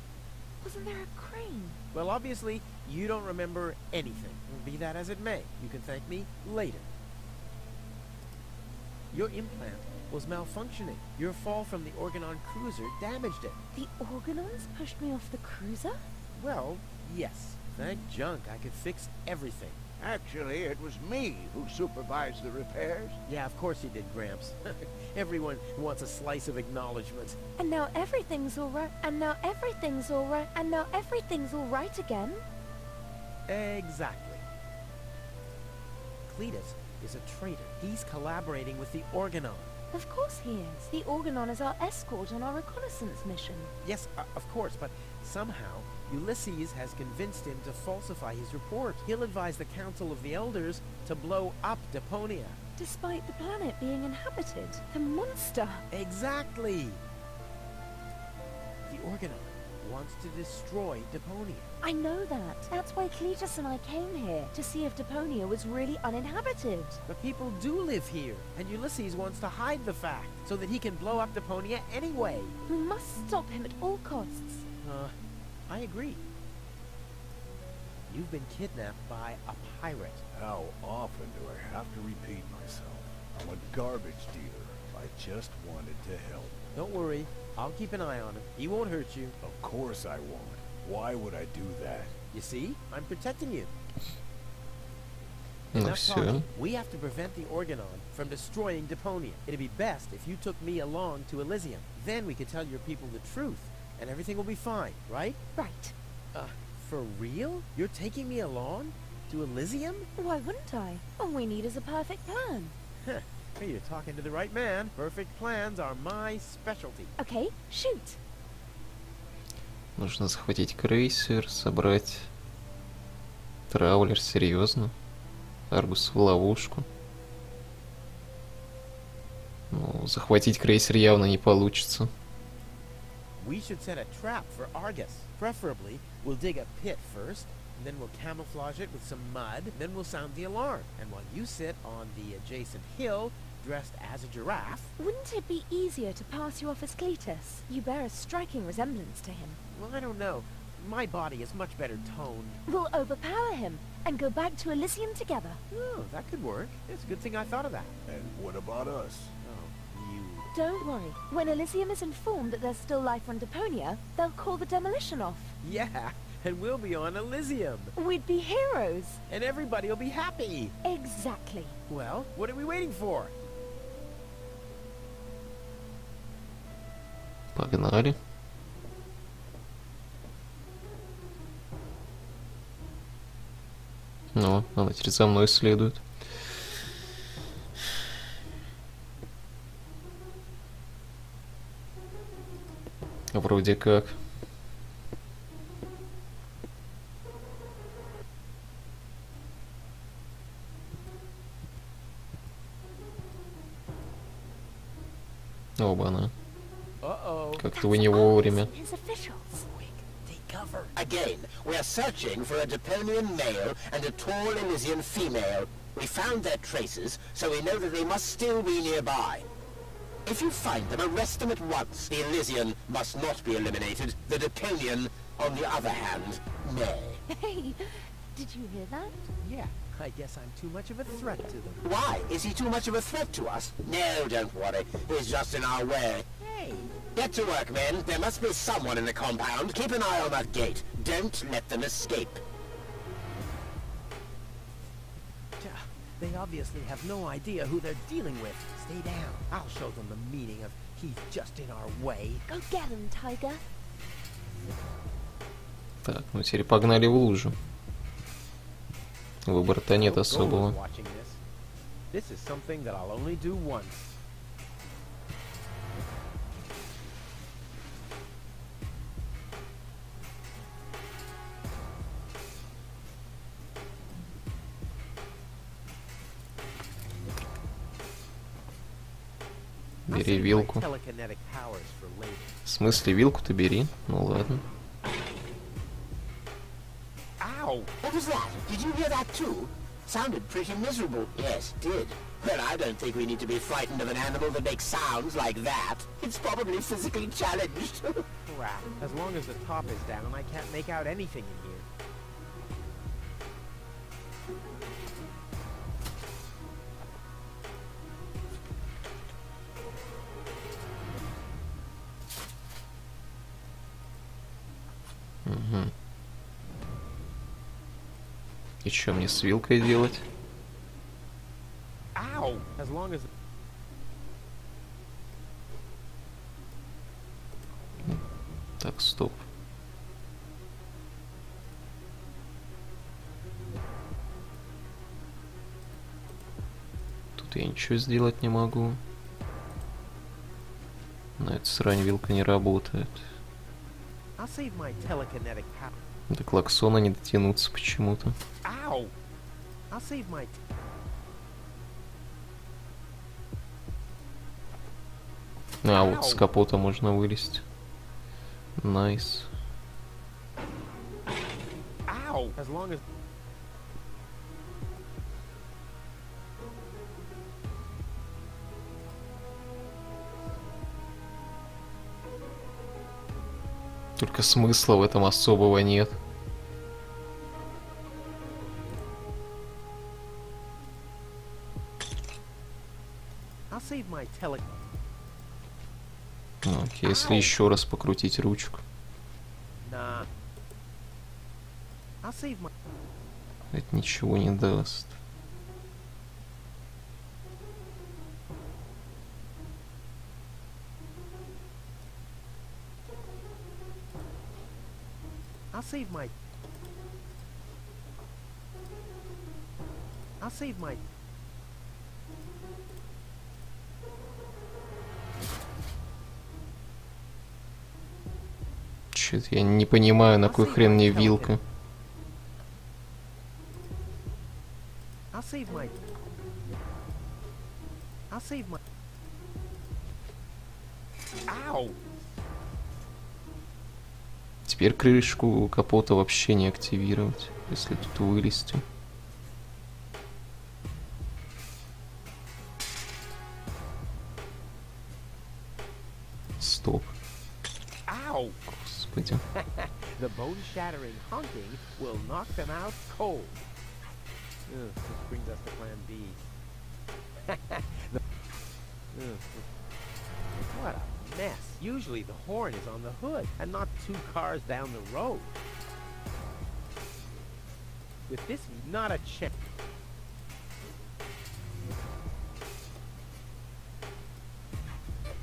Wasn't there a crane? Well, obviously, you don't remember anything. Be that as it may, you can thank me later. Your implant was malfunctioning. Your fall from the Organon cruiser damaged it. The Organons pushed me off the cruiser? Well, yes. Thank junk I could fix everything. Actually, it was me who supervised the repairs. Yeah, of course you did, Gramps. Everyone wants a slice of acknowledgement. And now everything's alright. And now everything's alright. And now everything's alright again. Exactly. Cletus is a traitor. He's collaborating with the Organon. Of course he is. The Organon is our escort on our reconnaissance mission. Yes, of course, but somehow Ulysses has convinced him to falsify his report. He'll advise the Council of the Elders to blow up Deponia. Despite the planet being inhabited. The monster. Exactly! The Organon wants to destroy Deponia. I know that. That's why Cletus and I came here, to see if Deponia was really uninhabited. But people do live here, and Ulysses wants to hide the fact, so that he can blow up Deponia anyway. We must stop him at all costs. I agree. You've been kidnapped by a pirate. How often do I have to repeat myself? I'm a garbage dealer. I just wanted to help. Don't worry, I'll keep an eye on him. He won't hurt you. Of course I won't. Why would I do that? You see? I'm protecting you. Ну Enough все. talking. We have to prevent the Organon from destroying Deponia. It'd be best if you took me along to Elysium. Then we could tell your people the truth, and everything will be fine, right? Right. For real? You're taking me along? To Elysium? Why wouldn't I? All we need is a perfect plan. Huh. Hey, you're talking to the right man. Perfect plans are my specialty. Okay, shoot. Нужно захватить крейсер, собрать траулер, серьезно. Аргус в ловушку. Ну, захватить крейсер явно не получится. We should set a trap for Argus. Preferably, we'll dig a pit first, and then we'll camouflage it with some mud, then we'll sound the alarm. And while you sit on the adjacent hill, dressed as a giraffe... Wouldn't it be easier to pass you off as Cletus? You bear a striking resemblance to him. Well, I don't know. My body is much better toned. We'll overpower him and go back to Elysium together. Oh, that could work. It's a good thing I thought of that. And what about us? Oh, you... Don't worry. When Elysium is informed that there's still life on Deponia, they'll call the demolition off. Yeah, And we'll be on Elysium. We'd be heroes. And everybody will be happy. Exactly. Well, what are we waiting for? Погнали. Ну, она теперь за мной следует. Вроде как. Оба-на. Как-то вы не вовремя. His officials. Again, we are searching for a Deponian male and a tall Elysian female. We found their traces, so we know that they must still be nearby. If you find them, arrest them at once. The Elysian must not be eliminated. The Deponian, on the other hand, may. Hey, did you hear that? Yeah, I guess I'm too much of a threat to them. Why? Is he too much of a threat to us? No, don't worry. He's just in our way. Hey! Get to work, men. There must be someone in the compound. Keep an eye on that gate. Don't let them escape. They obviously have no idea who they're dealing with. Stay down. I'll show them the meaning of he's just in our way. Go get him, Tiger. Так, ну теперь погнали в лужу. Выбора-то нет особого. This is something that I'll only do once. Бери вилку. В смысле, вилку-то бери? Ну ладно. Ow! What was that? Did you hear that too? Sounded pretty miserable. Yes, it did. Well, I don't think we need to be frightened of an animal that makes sounds like that. It's probably physically challenged. Crap. As long as the top is down, I can't make out anything in here. Угу. И что мне с вилкой делать? Ow! As long as... Так, стоп. Тут я ничего сделать не могу. На эту срань вилка не работает. До клаксона не дотянуться почему-то. А, вот с капота можно вылезть. Найс. Только смысла в этом особого нет. Окей, если еще раз покрутить ручку. Это ничего не даст. I'll save my... Чё-то я не понимаю, на кой хрен мне вилка. Теперь крышку капота вообще не активировать, если тут вылезти. Стоп. Господи. The bone-shattering honking will knock them out cold. This brings us to Plan B. What a mess. Usually the horn is on the hood and not 2 cars down the road. With this, not a chance.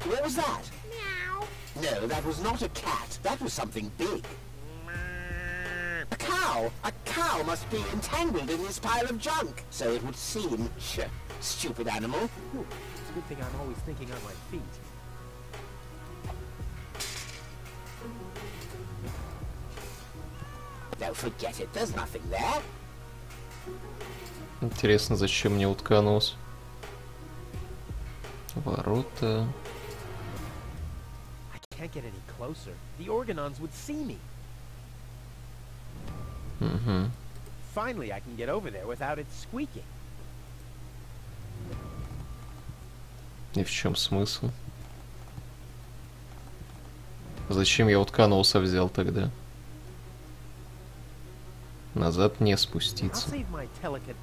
What was that? Meow. No, that was not a cat. That was something big. A cow! A cow must be entangled in this pile of junk. So it would seem. Stupid animal. Whew. It's a good thing I'm always thinking on my feet. Don't forget it. There's nothing there. Интересно, зачем мне утконос? Ворота. I can't get any closer. The Organons would see me. Угу. Finally, I can get over there without it squeaking. И в чем смысл? Зачем я утконоса взял тогда? Назад не I'll спуститься. save my telecon.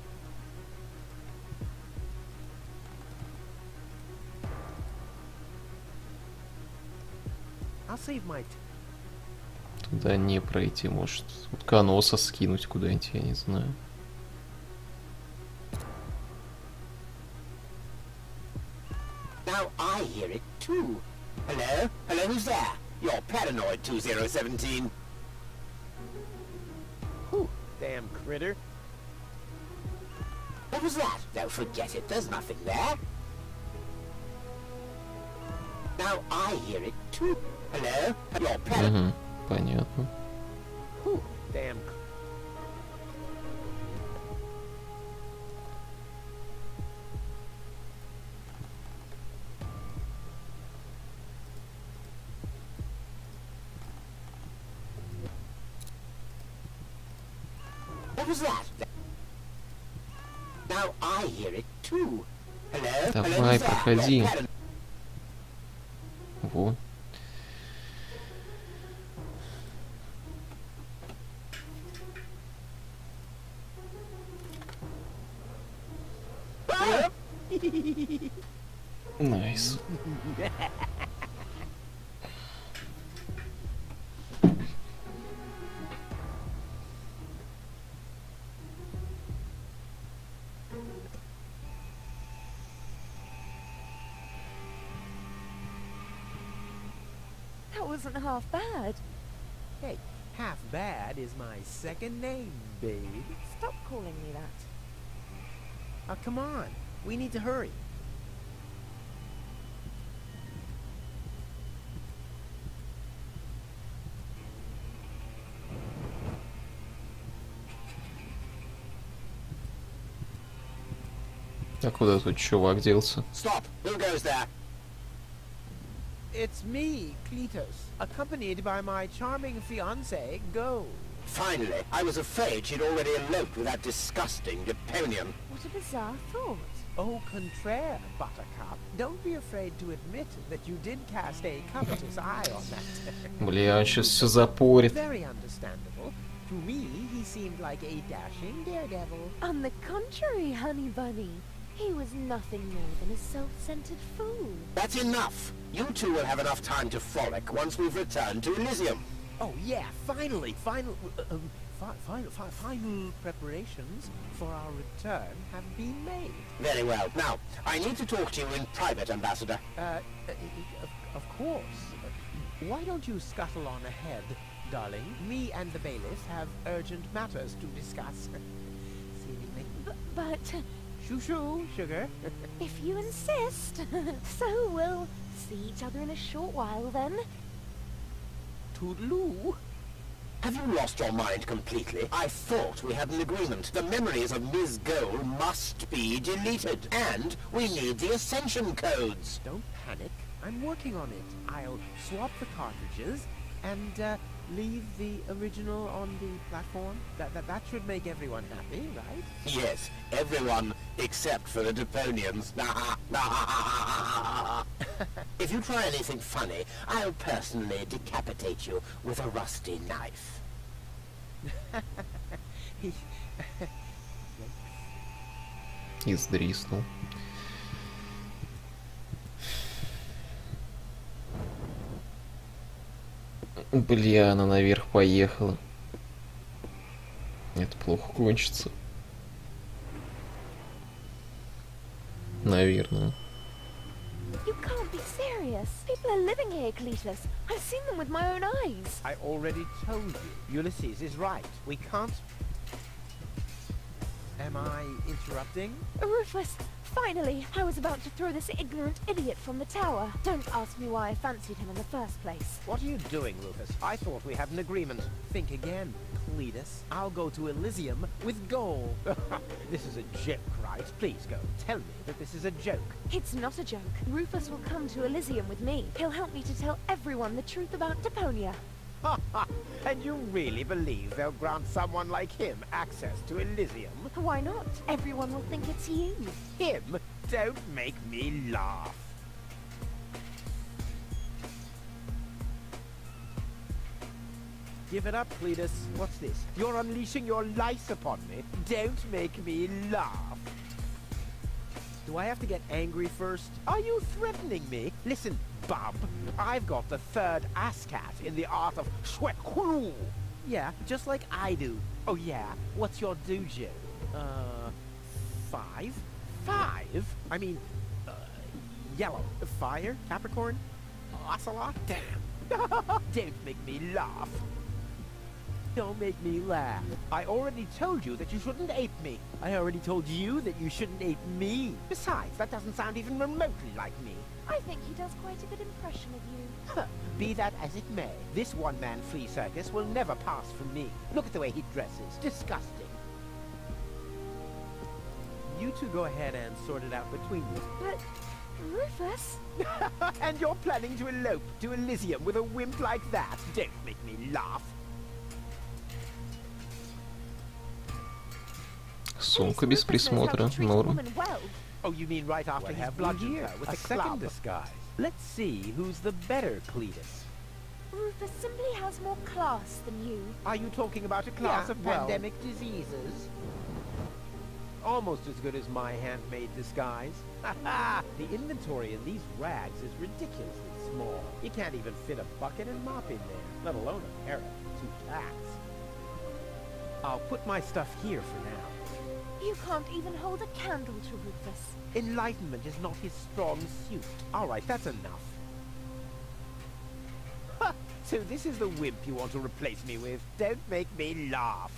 I'll save my. Туда не пройти, может. Утконоса скинуть куда-нибудь, я не знаю. Now I hear it too. Hello? Hello, who's there? You're paranoid 2017. Whew, damn critter. What was that? Don't forget it. There's nothing there. Now I hear it too. Hello? You're paranoid. Угу, понятно. Whew, damn. What was that? Now I hear it too. Hello? Hello, Давай, who's there? проходи. You're paranoid. Во. Найс. That wasn't half bad. Hey, half bad is my second name, babe. Stop calling me that. Come on. We need to hurry. А куда тут чувак делся? Stop. Who goes there? It's me, Cletus, accompanied by my charming fiancée, Go. Finally. I was afraid she'd already eloped with that disgusting Deponian. What a bizarre thought. Au contraire, Buttercup. Don't be afraid to admit that you did cast a covetous eye on that. Бля, он сейчас все запорит. Very understandable. To me, he seemed like a dashing daredevil. On the contrary, honey bunny. He was nothing more than a self-centered fool. That's enough. You two will have enough time to frolic once we've returned to Elysium. Oh yeah, finally, final preparations for our return have been made. Very well. Now, I need to talk to you in private, Ambassador. Of course. Why don't you scuttle on ahead, darling? Me and the bailiff have urgent matters to discuss. Seemingly. But Shoo-shoo, sugar. if you insist, so we'll see each other in a short while then. Toodaloo. Have you lost your mind completely? I thought we had an agreement. The memories of Ms. Gold must be deleted. And we need the Ascension codes. Don't panic. I'm working on it. I'll swap the cartridges and leave the original on the platform. That should make everyone happy, right? Yes, everyone except for the Deponians. If you try anything funny, I'll personally decapitate you with a rusty knife. И сдриснул. Бля, она наверх поехала. Это плохо кончится. Наверное. You can't be serious. People are living here, Cletus. I've seen them with my own eyes. I already told you. Ulysses is right. We can't... Am I interrupting? Rufus, finally! I was about to throw this ignorant idiot from the tower. Don't ask me why I fancied him in the first place. What are you doing, Rufus? I thought we had an agreement. Think again, Cletus. I'll go to Elysium with gold. This is a joke, right? Please go. Tell me that this is a joke. It's not a joke. Rufus will come to Elysium with me. He'll help me to tell everyone the truth about Deponia. And you really believe they'll grant someone like him access to Elysium? Why not? Everyone will think it's you. Him? Don't make me laugh. Give it up, Cletus. What's this? You're unleashing your lice upon me. Don't make me laugh. Do I have to get angry first? Are you threatening me? Listen, bub. I've got the third ASCAT in the art of Shwekwu. Yeah, just like I do. Oh yeah? What's your dojo? 5? 5? I mean, yellow. Fire? Capricorn? Ocelot? Damn. Don't make me laugh. Don't make me laugh. I already told you that you shouldn't ape me. I already told you that you shouldn't ape me. Besides, that doesn't sound even remotely like me. I think he does quite a good impression of you. Be that as it may, this one-man flea circus will never pass for me. Look at the way he dresses. Disgusting. You two go ahead and sort it out between you. But, Rufus? And you're planning to elope to Elysium with a wimp like that? Don't make me laugh. Сумка без присмотра. Норм. Oh, you mean right after he's bludgeoned her with a second disguise? Let's see who's the better Cletus. Rufus simply has more class than you. Are you talking about a class of pandemic diseases? Almost as good as my handmade disguise. The inventory in these rags is ridiculously small. You can't even fit a bucket and mop in there, let alone a parrot and 2 cats. I'll put my stuff here for now. You can't even hold a candle to Rufus. Enlightenment is not his strong suit. All right, that's enough. So this is the wimp you want to replace me with? Don't make me laugh.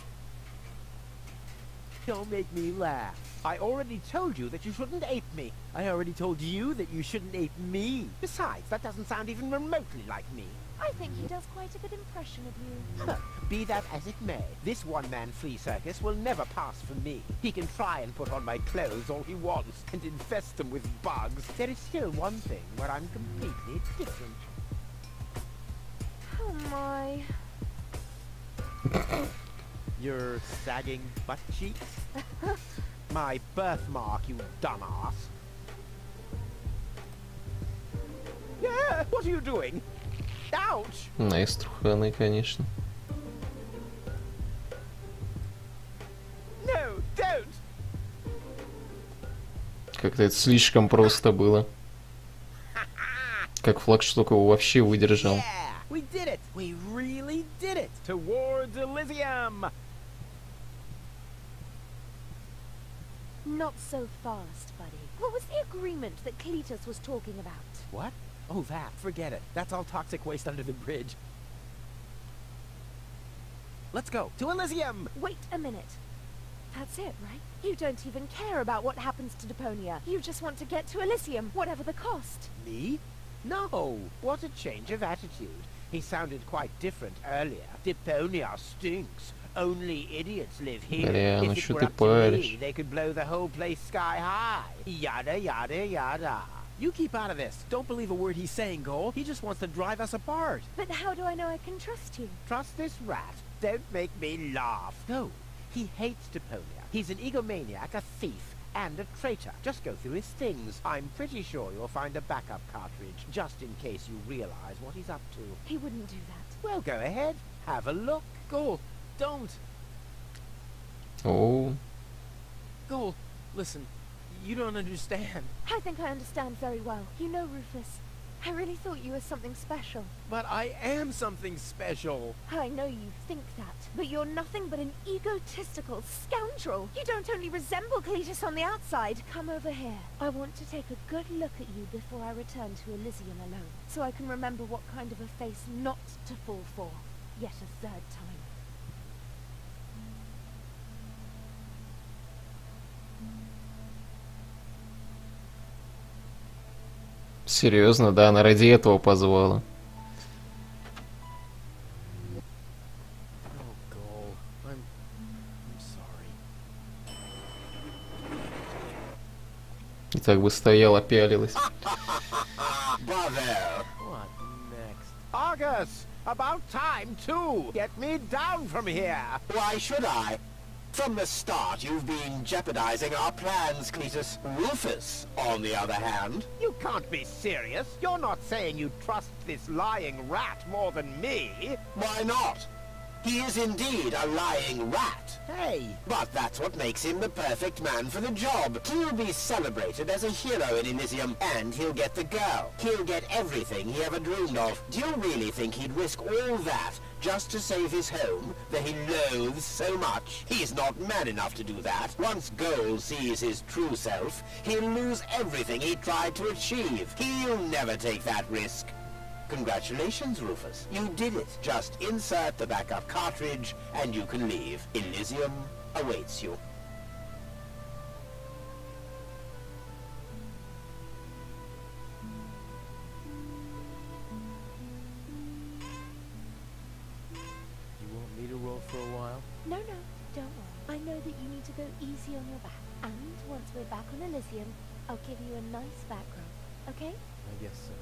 Don't make me laugh. I already told you that you shouldn't ape me. I already told you that you shouldn't ape me. Besides, that doesn't sound even remotely like me. I think he does quite a good impression of you. Be that as it may, this one-man flea circus will never pass for me. He can try and put on my clothes all he wants and infest them with bugs. There is still one thing where I'm completely different. Oh my. Your sagging butt cheeks? My birthmark, you dumbass. Yeah, what are you doing? Ouch! Наиструханный, конечно. No, don't! Как-то это слишком просто было. Как флагшток его вообще выдержал. Yeah, we did it! We really did it! Towards Elysium! Not so fast, buddy. What was the agreement that Cletus was talking about? What? Oh, that. Forget it. That's all toxic waste under the bridge. Let's go. To Elysium! Wait a minute. That's it, right? You don't even care about what happens to Deponia. You just want to get to Elysium, whatever the cost. Me? No. What a change of attitude. He sounded quite different earlier. Deponia stinks. Only idiots live here. Бля, ну If it чё were ты up to me, паришь? they could blow the whole place sky high. Yada, yada, yada. You keep out of this. Don't believe a word he's saying, Cole. He just wants to drive us apart. But how do I know I can trust you? Trust this rat. Don't make me laugh. No, he hates Deponia. He's an egomaniac, a thief, and a traitor. Just go through his things. I'm pretty sure you'll find a backup cartridge, just in case you realize what he's up to. He wouldn't do that. Well, go ahead. Have a look. Cole, don't. О, Cole, listen. You don't understand. I think I understand very well. You know, Rufus, I really thought you were something special. But I am something special. I know you think that, but you're nothing but an egotistical scoundrel. You don't only resemble Cletus on the outside. Come over here. I want to take a good look at you before I return to Elysium alone, so I can remember what kind of a face not to fall for yet a third time. Серьезно, да, она ради этого позвала. Oh, Goal. I'm sorry. И так бы стояла, пялилась. Bravo! What next? Argus! About time, too! Get me down from here! Why should I? From the start, you've been jeopardizing our plans, Cletus. Rufus, on the other hand... You can't be serious! You're not saying you trust this lying rat more than me! Why not? He is indeed a lying rat. Hey! But that's what makes him the perfect man for the job. He'll be celebrated as a hero in Elysium, and he'll get the girl. He'll get everything he ever dreamed of. Do you really think he'd risk all that just to save his home that he loathes so much? He's not man enough to do that. Once Goal sees his true self, he'll lose everything he tried to achieve. He'll never take that risk. Congratulations, Rufus. You did it. Just insert the backup cartridge and you can leave. Elysium awaits you. You want me to roll for a while? No, don't worry. I know that you need to go easy on your back. And once we're back on Elysium, I'll give you a nice back rub, okay? I guess so.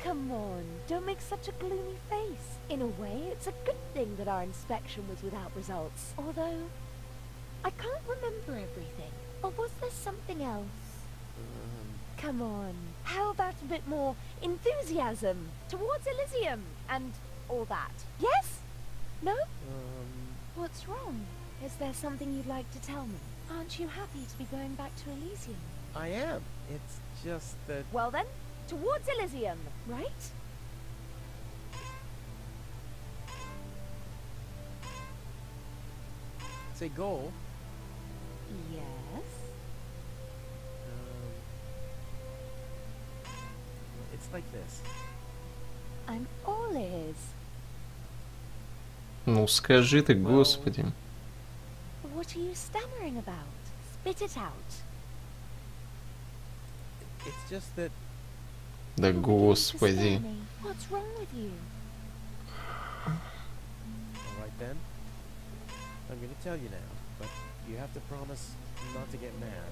Come on, don't make such a gloomy face. In a way, it's a good thing that our inspection was without results. Although, I can't remember everything. Or was there something else? Come on, how about a bit more enthusiasm towards Elysium and all that? Yes? No? What's wrong? Is there something you'd like to tell me? Aren't you happy to be going back to Elysium? I am. It's just that... Well then, towards Elysium, right? Say, Goal. Yes? It's like this. I'm all ears. Ну скажи ты, господи. What are you stammering about? Spit it out. It's just that... Да господи. What's wrong with you? Alright then. I'm gonna tell you now, but you have to promise not to get mad.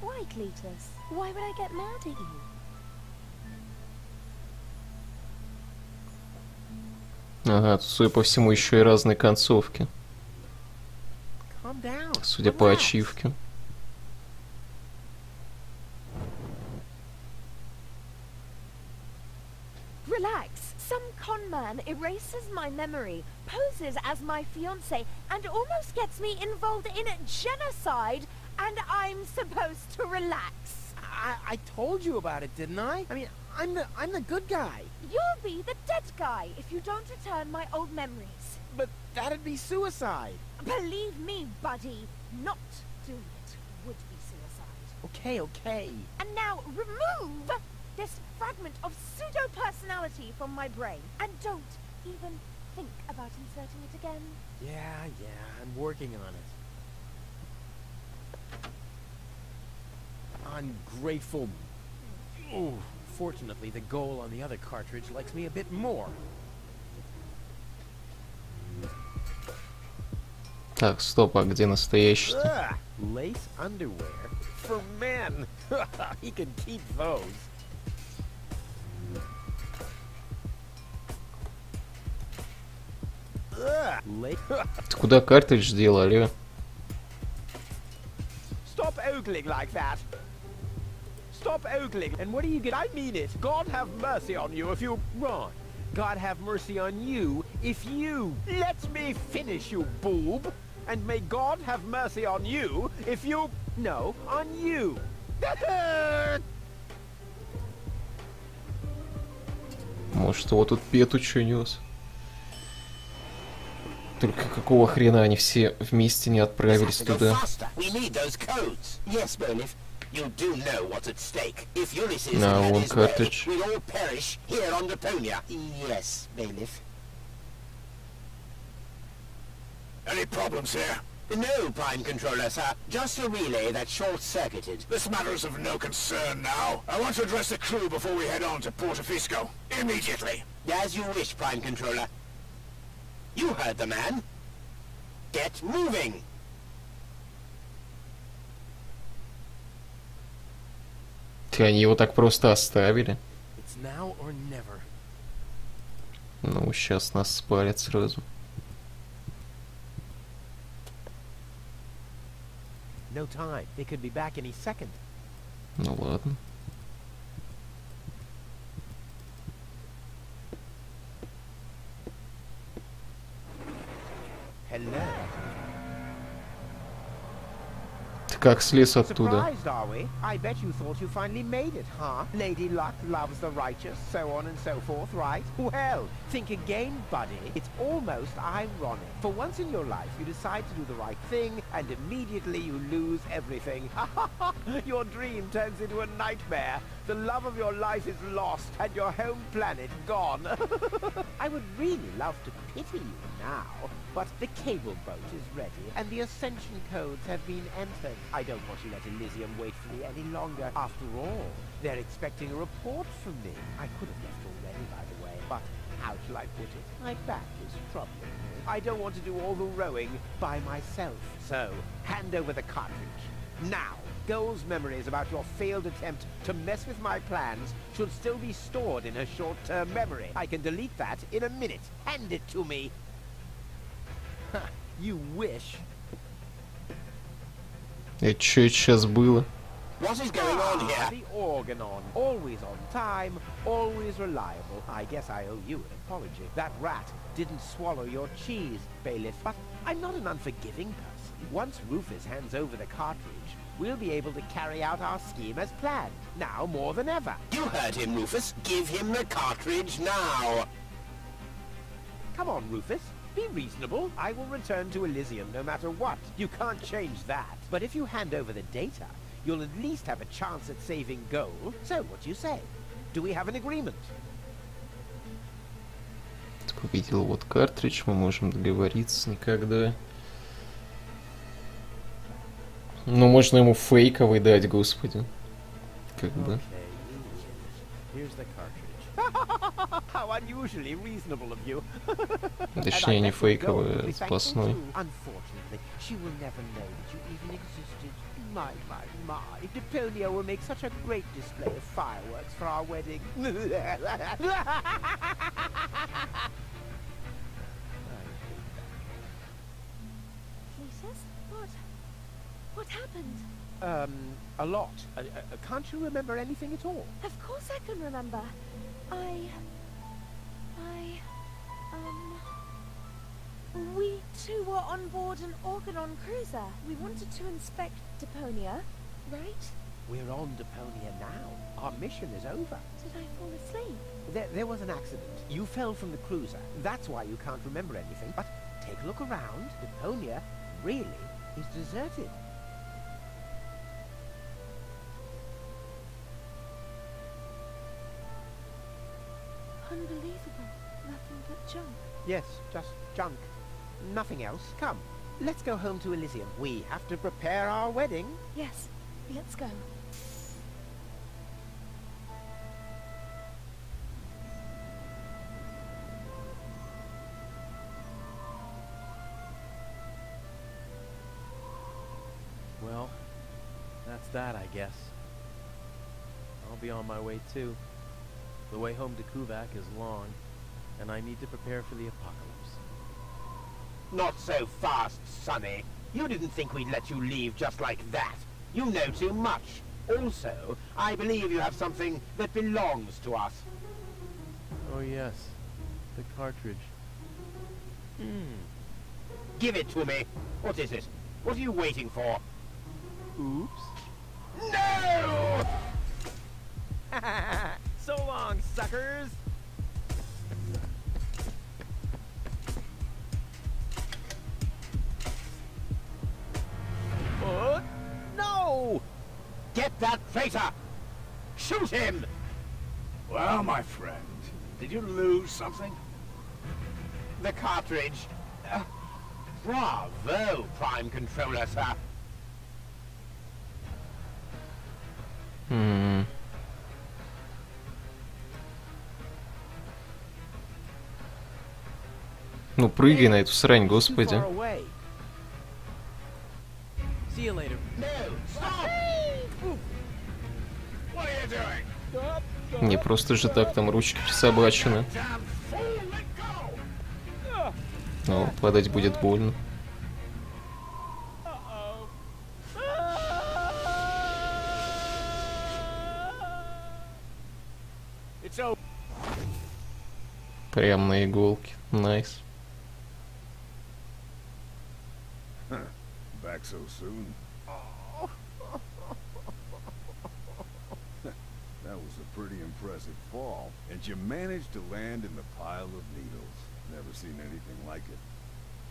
Why, Cletus? Why would I get mad at you? Ага, тут, судя по всему, еще и разные концовки. Calm down. Судя по Relax. ачивке. Relax. Some con man erases my memory, poses as my fiancé, and almost gets me involved in genocide, and I'm supposed to relax. I told you about it, didn't I? I mean, I'm the good guy. You'll be the dead guy if you don't return my old memories. But that'd be suicide. Believe me, buddy, not doing it would be suicide. Okay. And now remove this fragment of pseudo-personality from my brain. And don't even think about inserting it again. Yeah, I'm working on it. Ungrateful... Ooh, fortunately, the Goal on the other cartridge likes me a bit more. Так, стоп, а где настоящий-то? Ugh, lace underwear? For men! He can keep those. Ugh, Ты куда картридж дел, алё? Stop ogling like that! Stop ogling! and what do you get? I mean it. God have mercy on you if you... Wrong. God have mercy on you if you... Let me finish, you boob! And may God have mercy on you if you... No, on you. Может, его тут Пету что нес? Только какого хрена они все вместе не отправились туда? На, вон картридж. Any problems here? No, Prime Controller, sir. Just a relay that short-circuited. This matter is of no concern now. I want to address the crew before we head on to Portofisco. Immediately. As you wish, Prime Controller. You heard the man. Get moving. Они его так просто оставили. It's now or never. Ну, сейчас нас спалят сразу. No time. They could be back any second. Ну ладно. Hello. Ты как слез оттуда? Surprised, are we? I bet you thought you finally made it, huh? Lady Luck loves the righteous, so on and so forth, right? Well, think again, buddy. It's almost ironic. For once in your life, you decide to do the right thing, and immediately you lose everything. Your dream turns into a nightmare. The love of your life is lost, and your home planet gone. I would really love to pity you now, but the cable boat is ready, and the ascension codes have been entered. I don't want to let Elysium wait for me any longer. After all, they're expecting a report from me. I could have left already, by the way, but how shall I put it? My back is troubling me. I don't want to do all the rowing by myself. So, hand over the cartridge. Now! Goal's memories about your failed attempt to mess with my plans should still be stored in her short-term memory. I can delete that in a minute. Hand it to me! You wish. И что это сейчас было? What is going on here? The Organon. Always on time, always reliable. I guess I owe you an apology. That rat didn't swallow your cheese, Bailiff. But I'm not an unforgiving person. Once Rufus hands over the cartridge, we'll be able to carry out our scheme as planned. Now more than ever. You heard him, Rufus. Give him the cartridge now. Come on, Rufus. Be reasonable. I will return to Elysium no matter what. You can't change that. But if you hand over the data, you'll at least have a chance at saving Goal. So, what do you say? Do we have an agreement? Увидел вот картридж, мы можем договориться никогда. Ну, можно ему фейковый дать, господи. Как бы. Here's the cartridge. How unusually reasonable of you. Точнее, не фейковый, а запасной. Unfortunately, she will never know that you even existed. My. Deponia will make such a great display of fireworks for our wedding. Jesus, what happened? A lot. Can't you remember anything at all? Of course I can remember. We two were on board an Organon cruiser. We wanted to inspect Deponia, right? We're on Deponia now. Our mission is over. Did I fall asleep? There was an accident. You fell from the cruiser. That's why you can't remember anything. But take a look around. Deponia really is deserted. Unbelievable. Nothing but junk. Yes, just junk. Nothing else. Come, let's go home to Elysium. We have to prepare our wedding. Yes, let's go. Well, that's that, I guess. I'll be on my way too. The way home to Kuvak is long, and I need to prepare for the apocalypse. Not so fast, Sonny. You didn't think we'd let you leave just like that. You know too much. Also, I believe you have something that belongs to us. Oh yes, the cartridge. Give it to me. What is it? What are you waiting for? Oops. No! So long, suckers! that traitor! Shoot him! Well, my friend, did you lose something? The cartridge. Bravo, Prime Controller, sir. Ну, прыгай на эту срань, господи. Too far away. See you later. No, stop! What are you doing? Не просто же так там ручки присобачены. Damn fool, let go! Но падать будет больно. It's over. Прям на иголке. Найс. Back so soon? That was a pretty impressive fall. And you managed to land in the pile of needles. Never seen anything like it.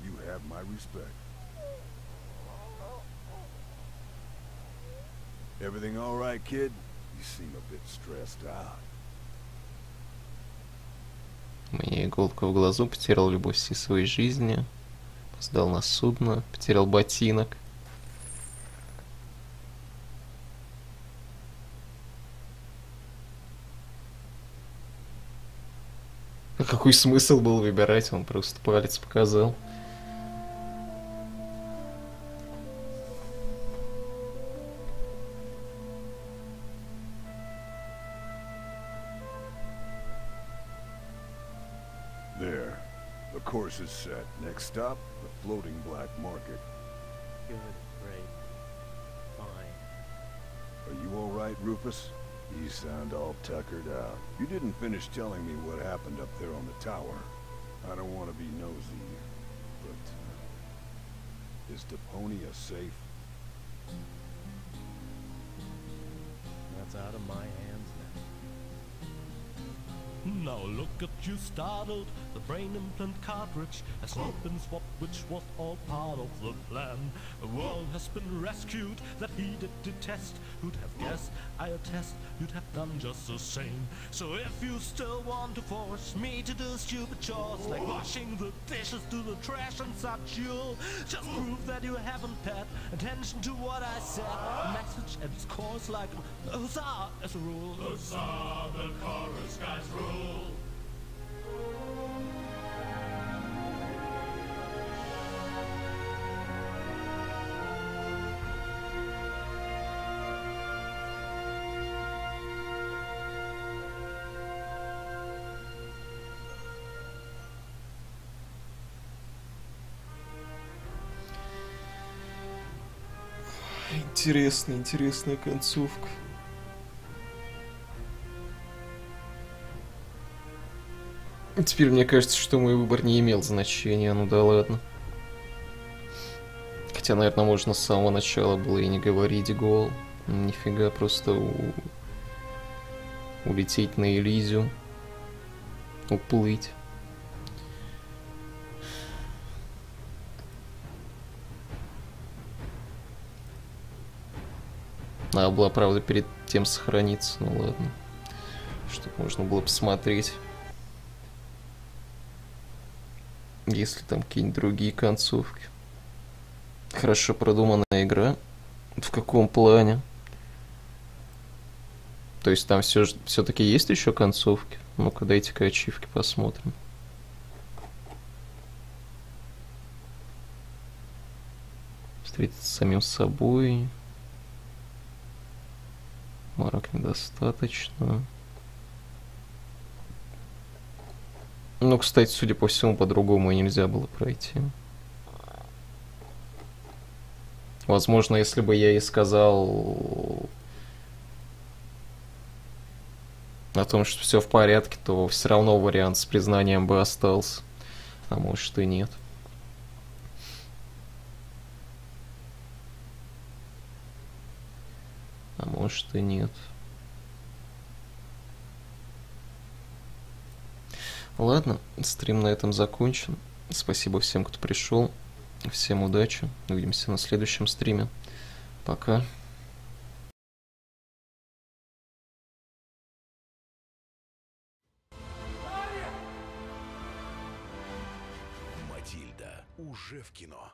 You have my respect. Everything all right, kid? You seem a bit stressed out. У меня иголка в глазу, потерял любовь всей своей жизни. Сдал на судно, потерял ботинок. А какой смысл был выбирать? Он просто палец показал. There. The course is set. Next stop, the floating black market. Good, great, fine. Are you all right, Rufus? You sound all tuckered out. You didn't finish telling me what happened up there on the tower. I don't want to be nosy, but is Deponia safe? That's out of my hands now. Now look at you startled, the brain implant cartridge has not been swapped, which was all part of the plan. A world has been rescued that he did detest. Who'd have guessed, I attest, you'd have done just the same. So if you still want to force me to do stupid chores, like washing the dishes, do the trash and such, you'll just prove that you haven't paid attention to what I said. A message at its course like a huzzah as a rule. Huzzah, the chorus guys rule. Интересная концовка. Теперь мне кажется, что мой выбор не имел значения, ну да ладно. Хотя, наверное, можно с самого начала было и не говорить гол. Нифига, просто улететь на Элизиум. Уплыть. Надо было, правда, перед тем сохраниться, ну ладно. Чтобы можно было посмотреть. Если там какие-нибудь другие концовки. Хорошо продуманная игра. В каком плане? То есть там все-таки есть еще концовки? Ну-ка, дайте-ка ачивки посмотрим. Встретиться с самим собой. Марок недостаточно. Ну, кстати, судя по всему, по-другому и нельзя было пройти. Возможно, если бы я и сказал о том, что все в порядке, то все равно вариант с признанием бы остался. А может и нет. А может и нет. Ладно, стрим на этом закончен. Спасибо всем, кто пришел. Всем удачи. Увидимся на следующем стриме. Пока. уже в кино.